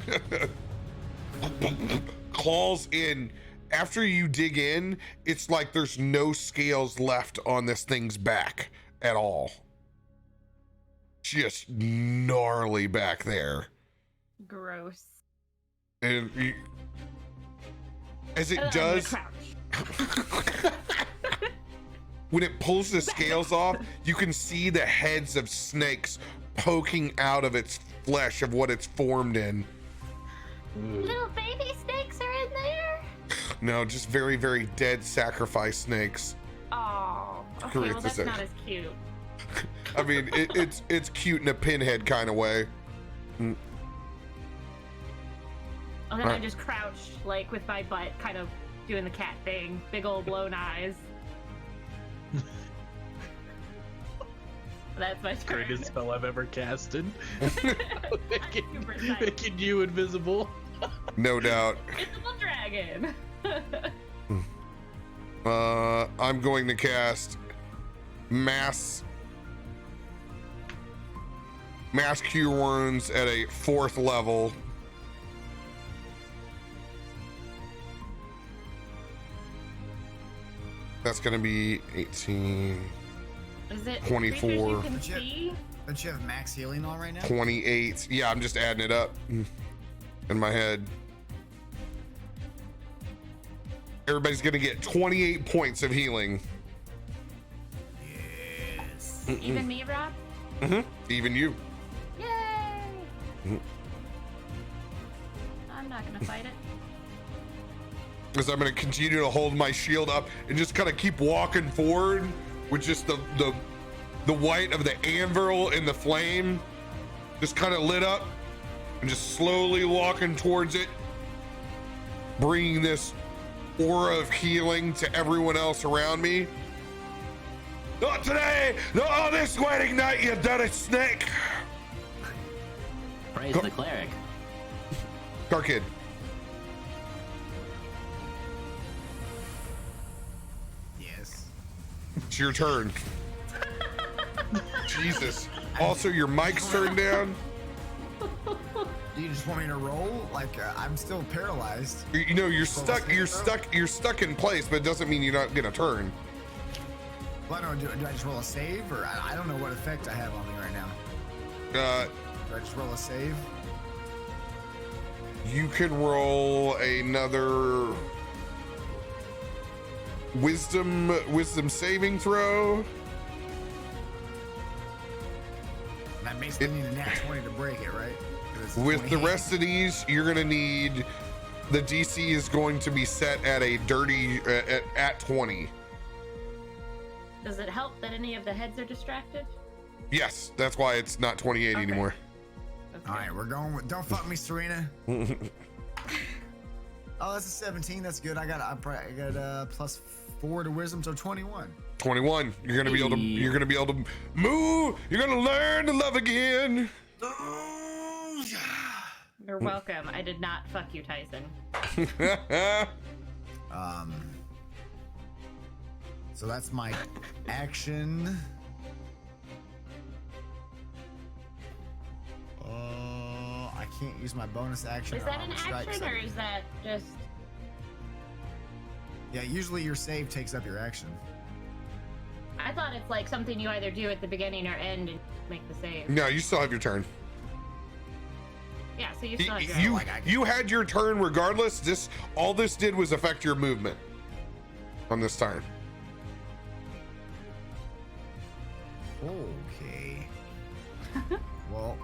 claws in. After you dig in, it's like there's no scales left on this thing's back at all. Just gnarly back there. Gross. And as it I'm does, when it pulls the scales off, you can see the heads of snakes poking out of its flesh of what it's formed in. Little baby snakes are in there? No, just very, very dead sacrifice snakes. Oh, okay, Correct, well that's is not as cute. I mean, it's cute in a pinhead kind of way. And then I Alright. just crouched, like, with my butt kind of doing the cat thing. Big old blown eyes. That's my turn. Greatest spell I've ever casted. Super making you invisible. No doubt. Invisible dragon. I'm going to cast mass cure wounds at a 4th level. That's going to be 18, Is it 24. creatures you can see? Don't you have max healing on right now? 28. Yeah, I'm just adding it up in my head. Everybody's going to get 28 points of healing. Yes. Even me, Rob? Even you. Yay! I'm not gonna fight it. Because I'm going to continue to hold my shield up and just kind of keep walking forward with just the white of the anvil in the flame just kind of lit up, and just slowly walking towards it, bringing this aura of healing to everyone else around me. Not today! Not on this wedding night, you dirty snake! Praise the cleric. Car Kid. Yes. It's your turn. Jesus. Also, your mic's turned down. Do you just want me to roll? Like, I'm still paralyzed. You know, you're stuck in place, but it doesn't mean you're not gonna turn. Well, no, do I just roll a save? Or I don't know what effect I have on me right now. Do I just roll a save? You can roll another wisdom saving throw. And I basically need a nat 20 to break it, right? With the rest of these, you're gonna need, the DC is going to be set at a dirty at 20. Does it help that any of the heads are distracted? Yes, that's why it's not 28 anymore. All right, we're going with Don't Fuck Me, Serena. Oh, that's a 17. That's good. I got +4 to wisdom, so 21. 21. You're gonna be able to move. You're gonna learn to love again. You're welcome. I did not fuck you, Tyson. So that's my action. I can't use my bonus action. Is that an action or is that just... Yeah, usually your save takes up your action. I thought it's like something you either do at the beginning or end and make the save. No, you still have your turn. Yeah, so you still have your You had your turn regardless. All this did was affect your movement on this turn. Okay. Well,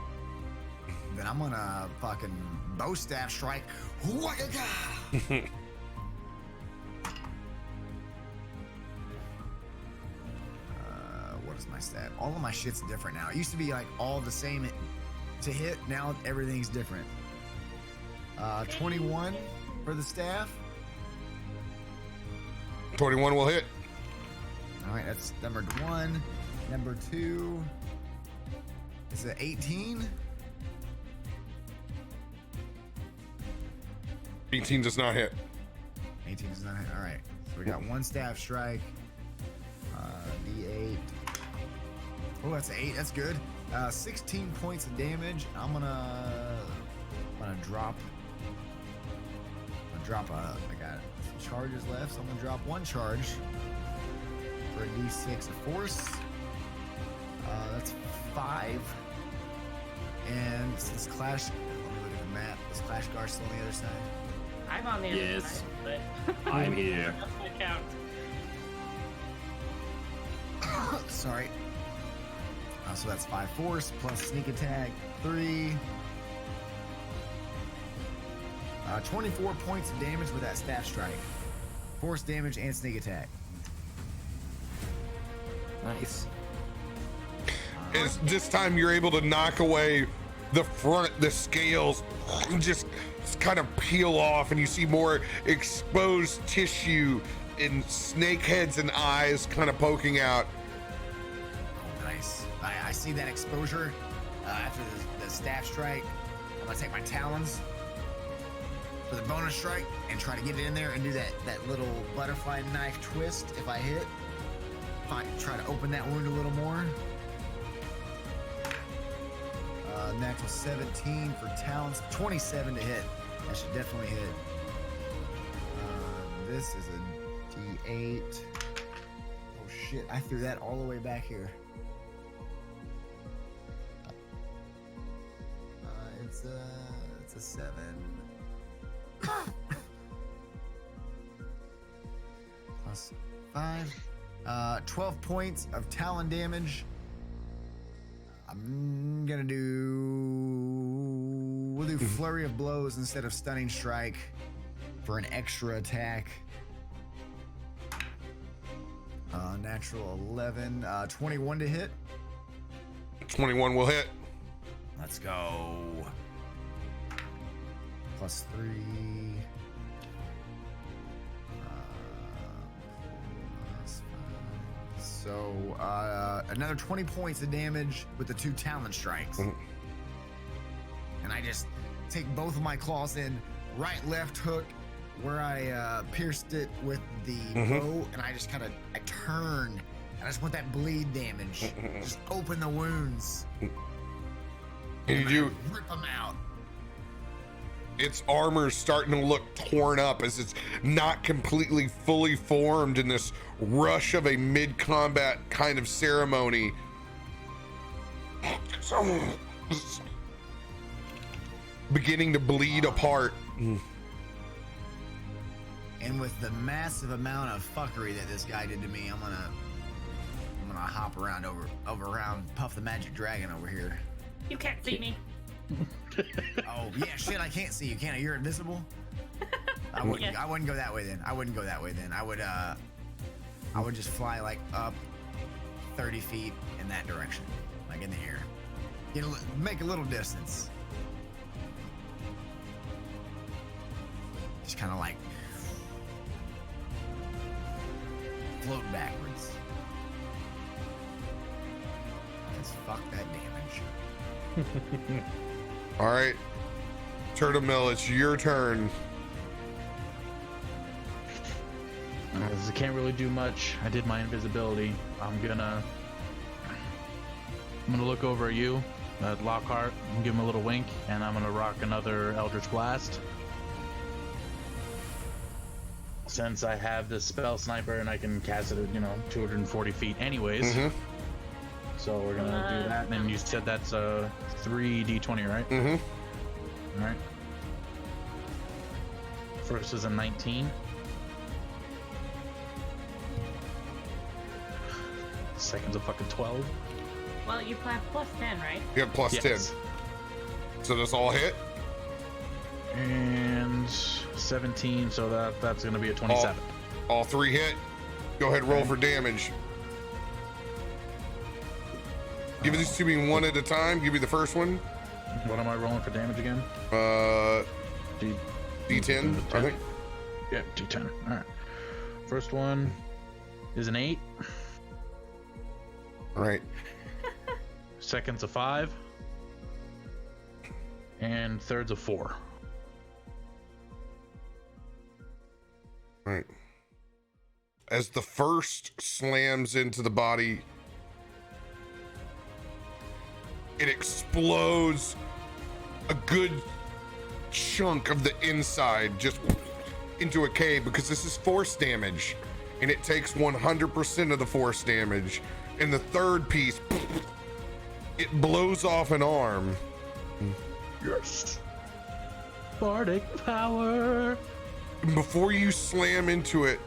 then I'm gonna fucking bow staff strike. What is my stat? All of my shit's different now. It used to be like all the same to hit. Now everything's different. 21 for the staff. 21 will hit. All right, that's number 1. Number 2 is it 18? 18 does not hit. 18 does not hit. All right, so we got 1 staff strike. D8. Oh, that's 8. That's good. 16 points of damage. I'm gonna drop. I got some charges left, so I'm gonna drop 1 charge for a D6 of force. That's 5. And since Clash, let me look at the map. Is Clash Guard still on the other side? I'm on the other side, but I'm here. that's my count. Sorry. So that's 5 force plus sneak attack 3. 24 points of damage with that staff strike. Force damage and sneak attack. Nice. This time you're able to knock away the scales just kind of peel off, and you see more exposed tissue and snake heads and eyes kind of poking out. Oh, nice. I see that exposure after the staff strike. I'm gonna take my talons for the bonus strike and try to get it in there and do that little butterfly knife twist if I hit. Try to open that wound a little more. Natural 17 for talons, 27 to hit. That should definitely hit. This is a D8. Oh shit, I threw that all the way back here. It's a 7. Plus 5. 12 points of talon damage. I'm gonna we'll do flurry of blows instead of stunning strike for an extra attack. Natural 11, 21 to hit. 21 will hit. Let's go. Plus 3. So another 20 points of damage with the 2 talon strikes. And I just take both of my claws in, right, left hook, where I pierced it with the bow, and I just I turn. I just want that bleed damage. Just open the wounds. And you rip them out. Its armor's starting to look torn up as it's not completely fully formed in this rush of a mid-combat kind of ceremony. Beginning to bleed apart. And with the massive amount of fuckery that this guy did to me, I'm gonna hop around around Puff the Magic Dragon over here. You can't see me. Oh yeah, shit! I can't see you, can I? You're invisible. I wouldn't go that way then. I would just fly like up 30 feet in that direction, like in the air. Make a little distance. Just kind of like float backwards. Because fuck that damage. All right. Turtle Mill, it's your turn. I can't really do much. I did my invisibility. I'm gonna look over at you, at Lockhart, and give him a little wink, and I'm gonna rock another Eldritch Blast. Since I have the spell sniper and I can cast it at 240 feet anyways. So we're gonna do that. And you said that's a 3d20, right? All right. First is a 19. Second's a fucking 12. Well, you have plus 10, right? You have plus 10. So does all hit? And 17, so that's going to be a 27. All 3 hit. Go ahead, roll for damage. Give these to me one at a time. Give me the first one. What am I rolling for damage again? D10, I think. Yeah, D10. All right. First one is an 8. All right. Second's a 5. And third's a 4. All right. As the first slams into the body, it explodes a good chunk of the inside just into a cave, because this is force damage and it takes 100% of the force damage. And the third piece, it blows off an arm. Yes. Bardic power. Before you slam into it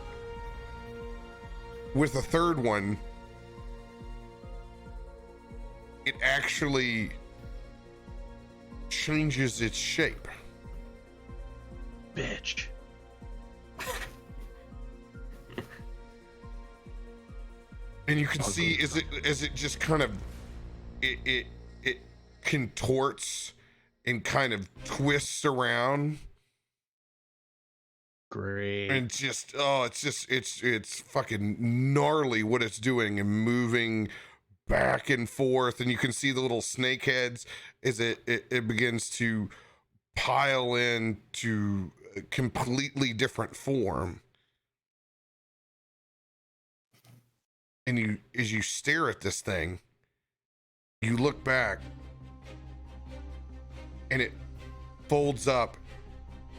with a third one, it actually changes its shape. Bitch. And you can see as it just kind of it contorts and kind of twists around. Great. And just it's fucking gnarly what it's doing and moving back and forth. And you can see the little snake heads as it begins to pile into a completely different form. And as you stare at this thing, you look back and it folds up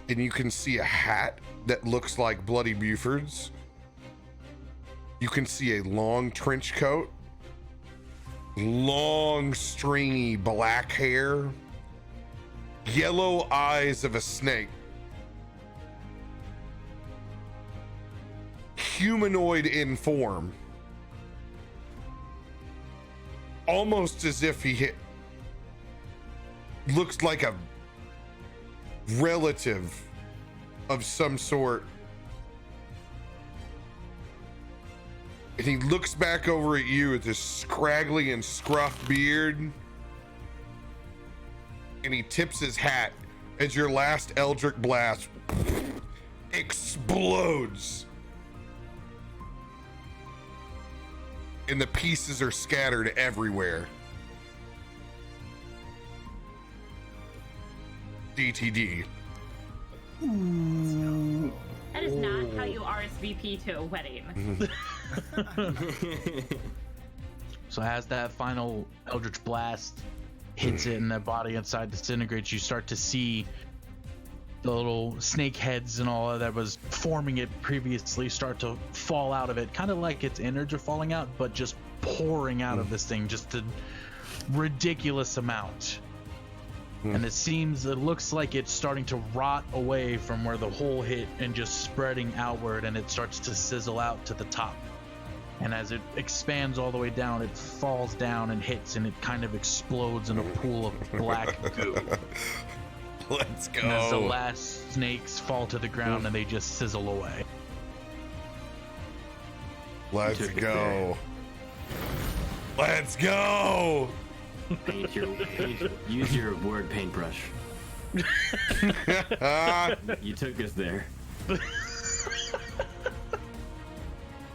and you can see a hat that looks like Bloody Buford's. You can see a long trench coat, long stringy black hair, yellow eyes of a snake, humanoid in form, almost as if looks like a relative of some sort. And he looks back over at you with this scraggly and scruffed beard, and he tips his hat as your last Eldritch Blast explodes. And the pieces are scattered everywhere. DTD. That is not how you RSVP to a wedding. So as that final Eldritch Blast hits it and the body inside disintegrates, you start to see the little snake heads and all that was forming it previously start to fall out of it, kind of like its innards are falling out, but just pouring out of this thing, just a ridiculous amount. And it looks like it's starting to rot away from where the hole hit and just spreading outward, and it starts to sizzle out to the top. And as it expands all the way down, it falls down and hits, and it kind of explodes in a pool of black goo. Let's go. And as the last snakes fall to the ground and they just sizzle away. Let's go. Let's go. Use your word paintbrush. You took us there.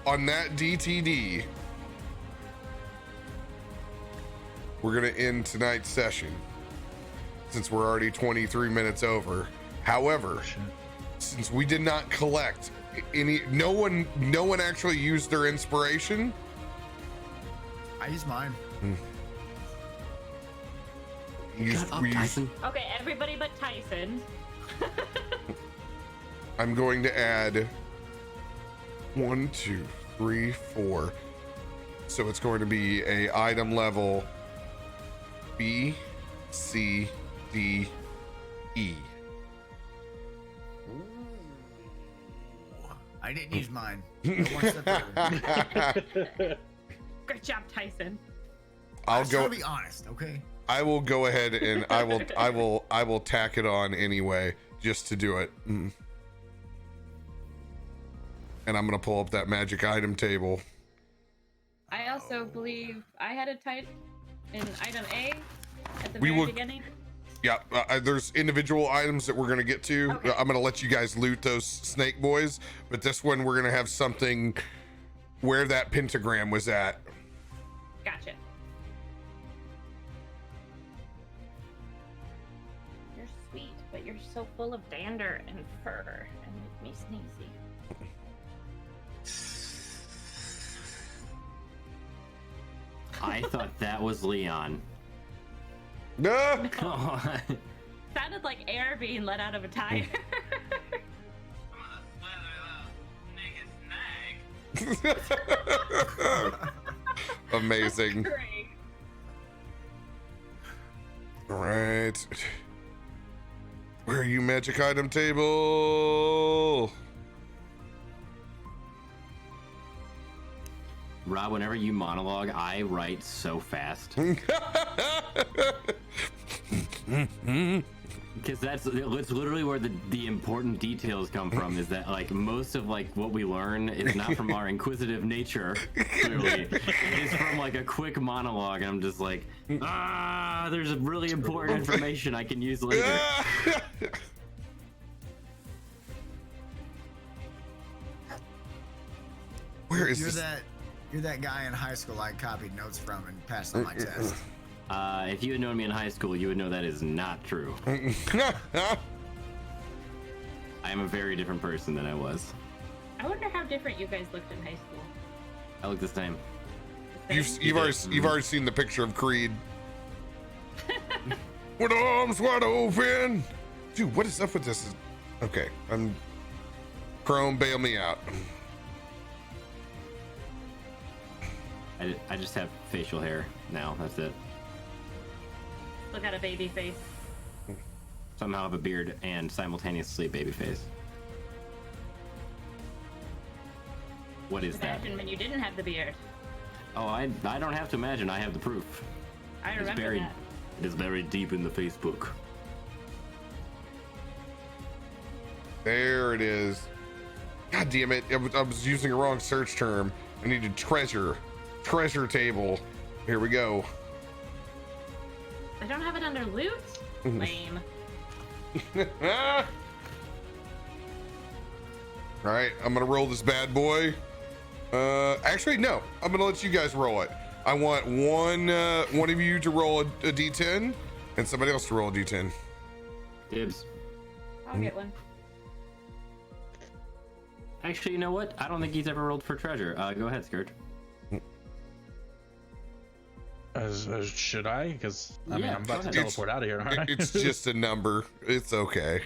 On that DTD, we're going to end tonight's session. since we're already 23 minutes over. However, since we did not collect any, no one actually used their inspiration. I used mine. Tyson. Okay, everybody but Tyson. I'm going to add 1, 2, 3, 4. So it's going to be a item level B, C, D, E. I didn't use mine. Go one step further. Good job, Tyson. I'll go. To be honest, okay. I will go ahead and I will tack it on anyway, just to do it. And I'm gonna pull up that magic item table. I also believe I had a type in item A at the We very will- beginning. Yeah, there's individual items that we're gonna get to. Okay. I'm gonna let you guys loot those snake boys, but this one we're gonna have something where that pentagram was at. Gotcha. You're sweet, but you're so full of dander and fur and make me sneezy. I thought that was Leon. No. Sounded like air being let out of a tire. Amazing. Great. All right. Where are you, magic item table? Rob, whenever you monologue, I write so fast. Because it's literally where the important details come from, is that like most of like what we learn is not from our inquisitive nature, clearly. It's from like a quick monologue, and I'm just like, there's really important information I can use later. Where is this? You're that guy in high school I copied notes from and passed on my test. If you had known me in high school, you would know that is not true. I am a very different person than I was. I wonder how different you guys looked in high school. I look the same. You've already seen the picture of Creed. With arms wide open. Dude, what is up with this? Okay, I'm Chrome, bail me out. I just have facial hair now. That's it. Still got a baby face. Somehow have a beard and simultaneously baby face. What is that? Imagine when you didn't have the beard. Oh, I don't have to imagine. I have the proof. I remember that. It is buried deep in the Facebook. There it is. God damn it. I was using a wrong search term. I needed treasure table. Here we go. They don't have it under loot? Lame. All right, I'm gonna roll this bad boy. Actually, no. I'm gonna let you guys roll it. I want one of you to roll a d10, and somebody else to roll a d10. Dibs. I'll get one. Actually, you know what? I don't think he's ever rolled for treasure. Go ahead, Scourge. Should I? Because I mean, Yeah, I'm about to go ahead. teleport out of here. Aren't I? It's just a number. It's okay.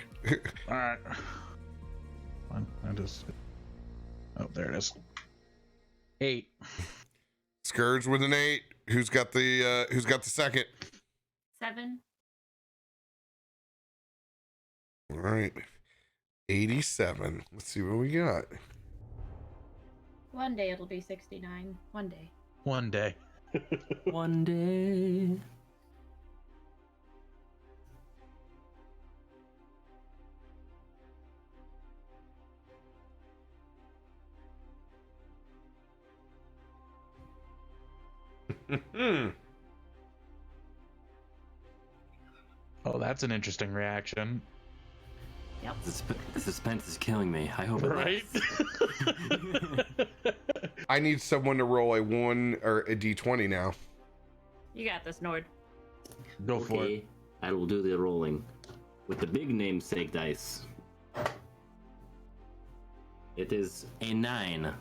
All right. I just. Oh, there it is. 8. Scourge with an 8. Who's got the second? 7. All right. 87. Let's see what we got. One day it'll be 69. One day. One day. One day. Oh, that's an interesting reaction. Yep. The suspense is killing me. I hope it Right? lasts. I need someone to roll a 1 or a d20 now. You got this, Nord. Go for it. I will do the rolling with the big namesake dice. It is a 9.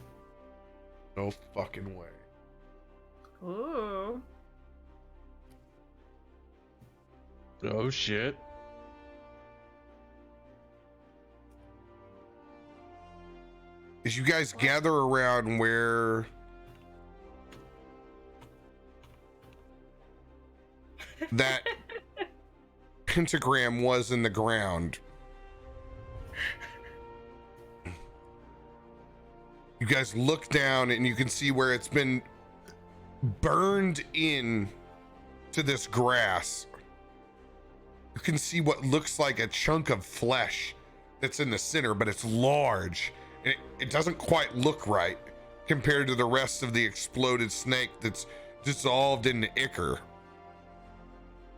No fucking way. Ooh. Oh shit. As you guys gather around where that pentagram was in the ground, you guys look down and you can see where it's been burned in to this grass. You can see what looks like a chunk of flesh that's in the center, but it's large. It doesn't quite look right compared to the rest of the exploded snake that's dissolved into ichor.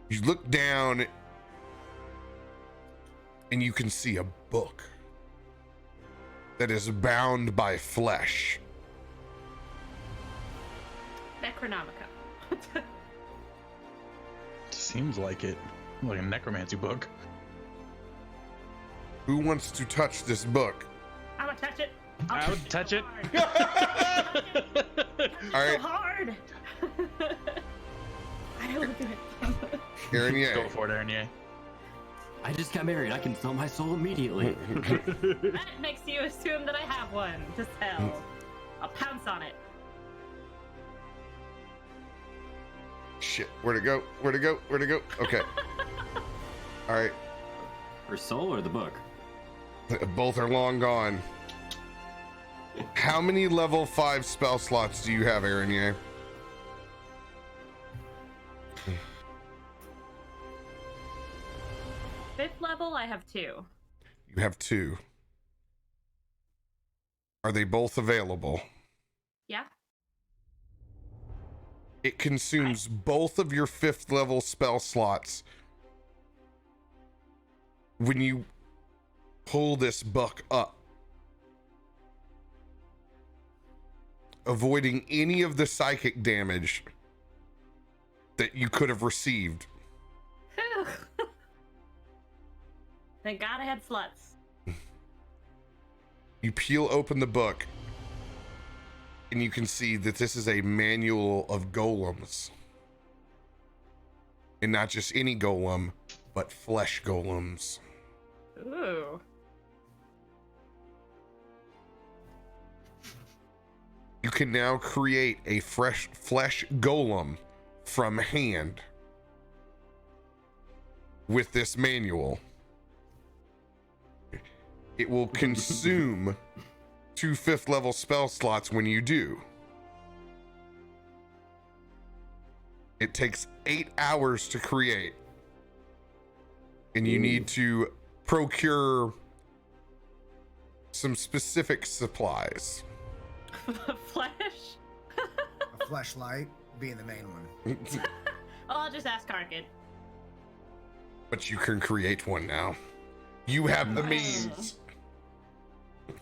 You look down and you can see a book that is bound by flesh. Necronomica. Seems like it. Like a necromancy book. Who wants to touch this book? I'm gonna touch it. I would touch it. All right. So hard. I don't do it. Aaron, yeah. Go for it, Aaron. Yeah. I just got married. I can sell my soul immediately. That makes you assume that I have one to sell. I'll pounce on it. Shit. Where'd it go? Where'd it go? Where'd it go? Okay. All right. Her soul or the book? Both are long gone. How many level 5 spell slots do you have, Aaron? Yeah. Fifth level, I have 2. You have 2. Are they both available? Yeah. It consumes both of your 5th level spell slots when you pull this book up, avoiding any of the psychic damage that you could have received. Thank God I had sluts. You peel open the book and you can see that this is a manual of golems. And not just any golem, but flesh golems. Ooh. You can now create a fresh flesh golem from hand with this manual. It will consume 2 5th level spell slots when you do. It takes 8 hours to create. And you need to procure some specific supplies. Flesh? A fleshlight being the main one. Oh, I'll just ask Karkin. But you can create one now. You have the means.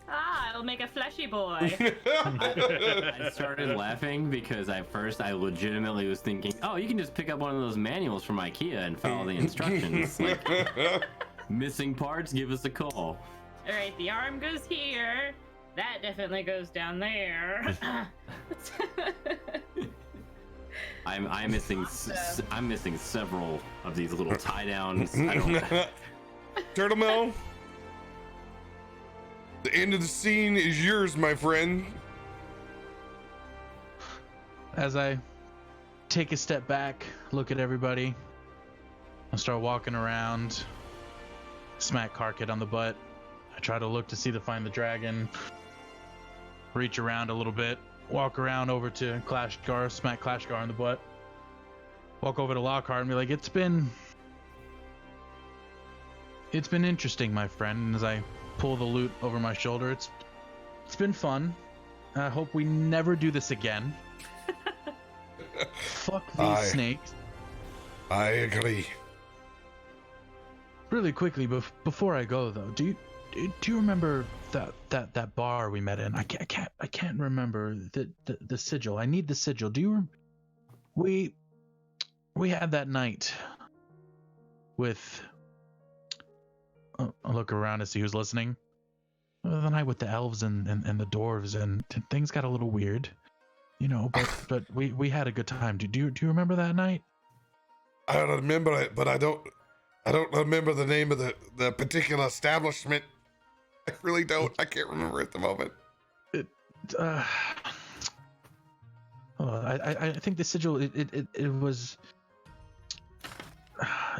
Ah, I'll make a fleshy boy. I started laughing because at first I legitimately was thinking, oh, you can just pick up one of those manuals from IKEA and follow the instructions. Like, missing parts, give us a call. All right, the arm goes here. That definitely goes down there. I'm missing I'm missing several of these little tie downs. I don't. Turtle Mill, the end of the scene is yours, my friend. As I take a step back, look at everybody, I start walking around, smack Karkit on the butt. I try to look to see to find the dragon, reach around a little bit, walk around over to Clashgar, smack Clashgar on the butt, walk over to Lockhart and be like, it's been interesting, my friend. And as I pull the loot over my shoulder, it's been fun. I hope we never do this again. Fuck these snakes. I agree. Really quickly, before I go though, do you remember that bar we met in? I can't remember the sigil. I need the sigil. Do you? We had that night with. I'll look around to see who's listening. The night with the elves and the dwarves, and things got a little weird, you know. But we had a good time. Do you remember that night? I don't remember it, but I don't remember the name of the particular establishment. I really don't. I can't remember at the moment. I think the sigil. It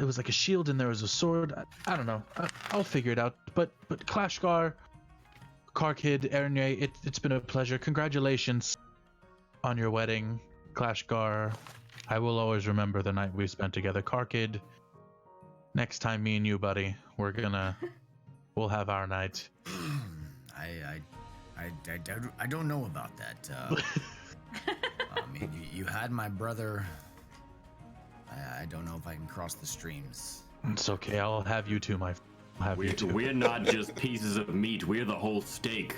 was like a shield, and there was a sword. I don't know. I'll figure it out. But Clashgar, Karkid, Erinye, it's been a pleasure. Congratulations on your wedding, Clashgar. I will always remember the night we spent together. Karkid, next time me and you, buddy, we'll have our night. I don't know about that. I mean, you had my brother. I don't know if I can cross the streams. It's okay. I'll have you two, We're not just pieces of meat. We're the whole steak.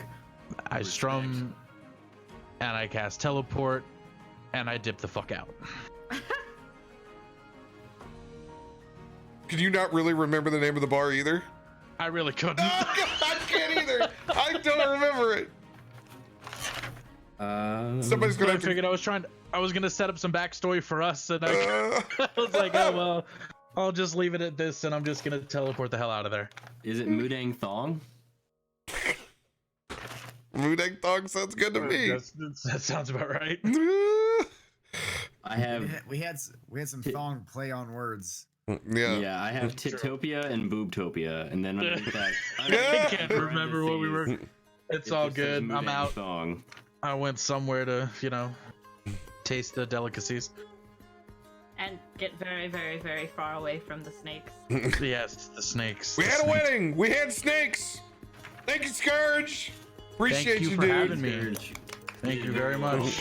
I strum, and I cast teleport, and I dip the fuck out. Can you not really remember the name of the bar either? I really couldn't. I can't either. I don't remember it. Somebody's gonna. I figured I was gonna set up some backstory for us, and I was like, oh well, I'll just leave it at this, and I'm just gonna teleport the hell out of there. Is it Mudang Thong? Mudang Thong sounds good to me. That sounds about right. I have. We had some thong play on words. Yeah. Yeah, I have Titopia and Boobtopia, and then underneath that, I can't remember what we were. It's all good. I'm out. Thong. I went somewhere to, taste the delicacies. And get very, very, very far away from the snakes. Yes, the snakes. We had a wedding. We had snakes. Thank you, Scourge. Appreciate you, for dude. having me. Thank you very much.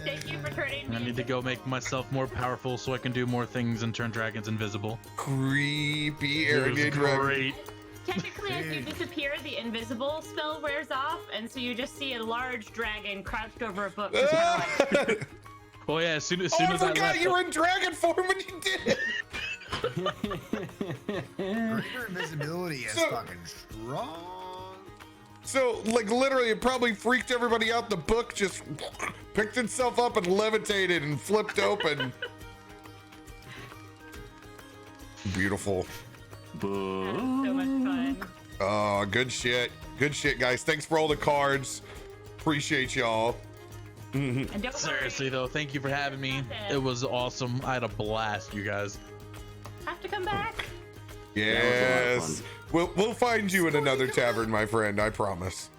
Thank you for turning me. I need to go make myself more powerful so I can do more things and turn dragons invisible. Creepy arrogant dragon. Great. Technically, as you disappear, the invisible spell wears off, and so you just see a large dragon crouched over a book. Just kinda like... Oh yeah, as soon as I I forgot left, you were in dragon form when you did it. Greater invisibility is fucking strong. So, like, literally, it probably freaked everybody out. The book just picked itself up and levitated and flipped open. Beautiful. So much fun. Oh, good shit. Good shit, guys. Thanks for all the cards. Appreciate y'all. And don't seriously worry, though, thank you for having me. It was awesome. I had a blast, you guys. have to come back. Yes. We'll find you in another tavern, my friend. I promise.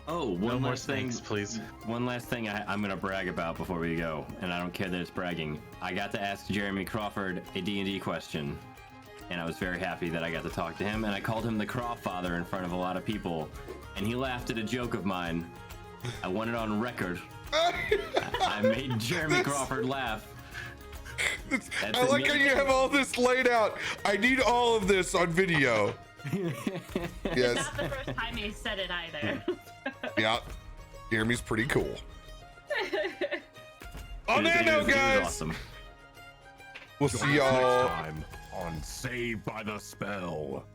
Oh, one more last thing, snakes, please. One last thing I'm gonna brag about before we go, and I don't care that it's bragging. I got to ask Jeremy Crawford a D&D question, and I was very happy that I got to talk to him. And I called him the Crawfather in front of a lot of people, and he laughed at a joke of mine. I want it on record. I made Jeremy Crawford laugh. I like how you have all this laid out. I need all of this on video. Yes. Not the first time he said it either. Yeah. Jeremy's pretty cool. On that note, guys, awesome. We'll see y'all next time on Saved by the Spell.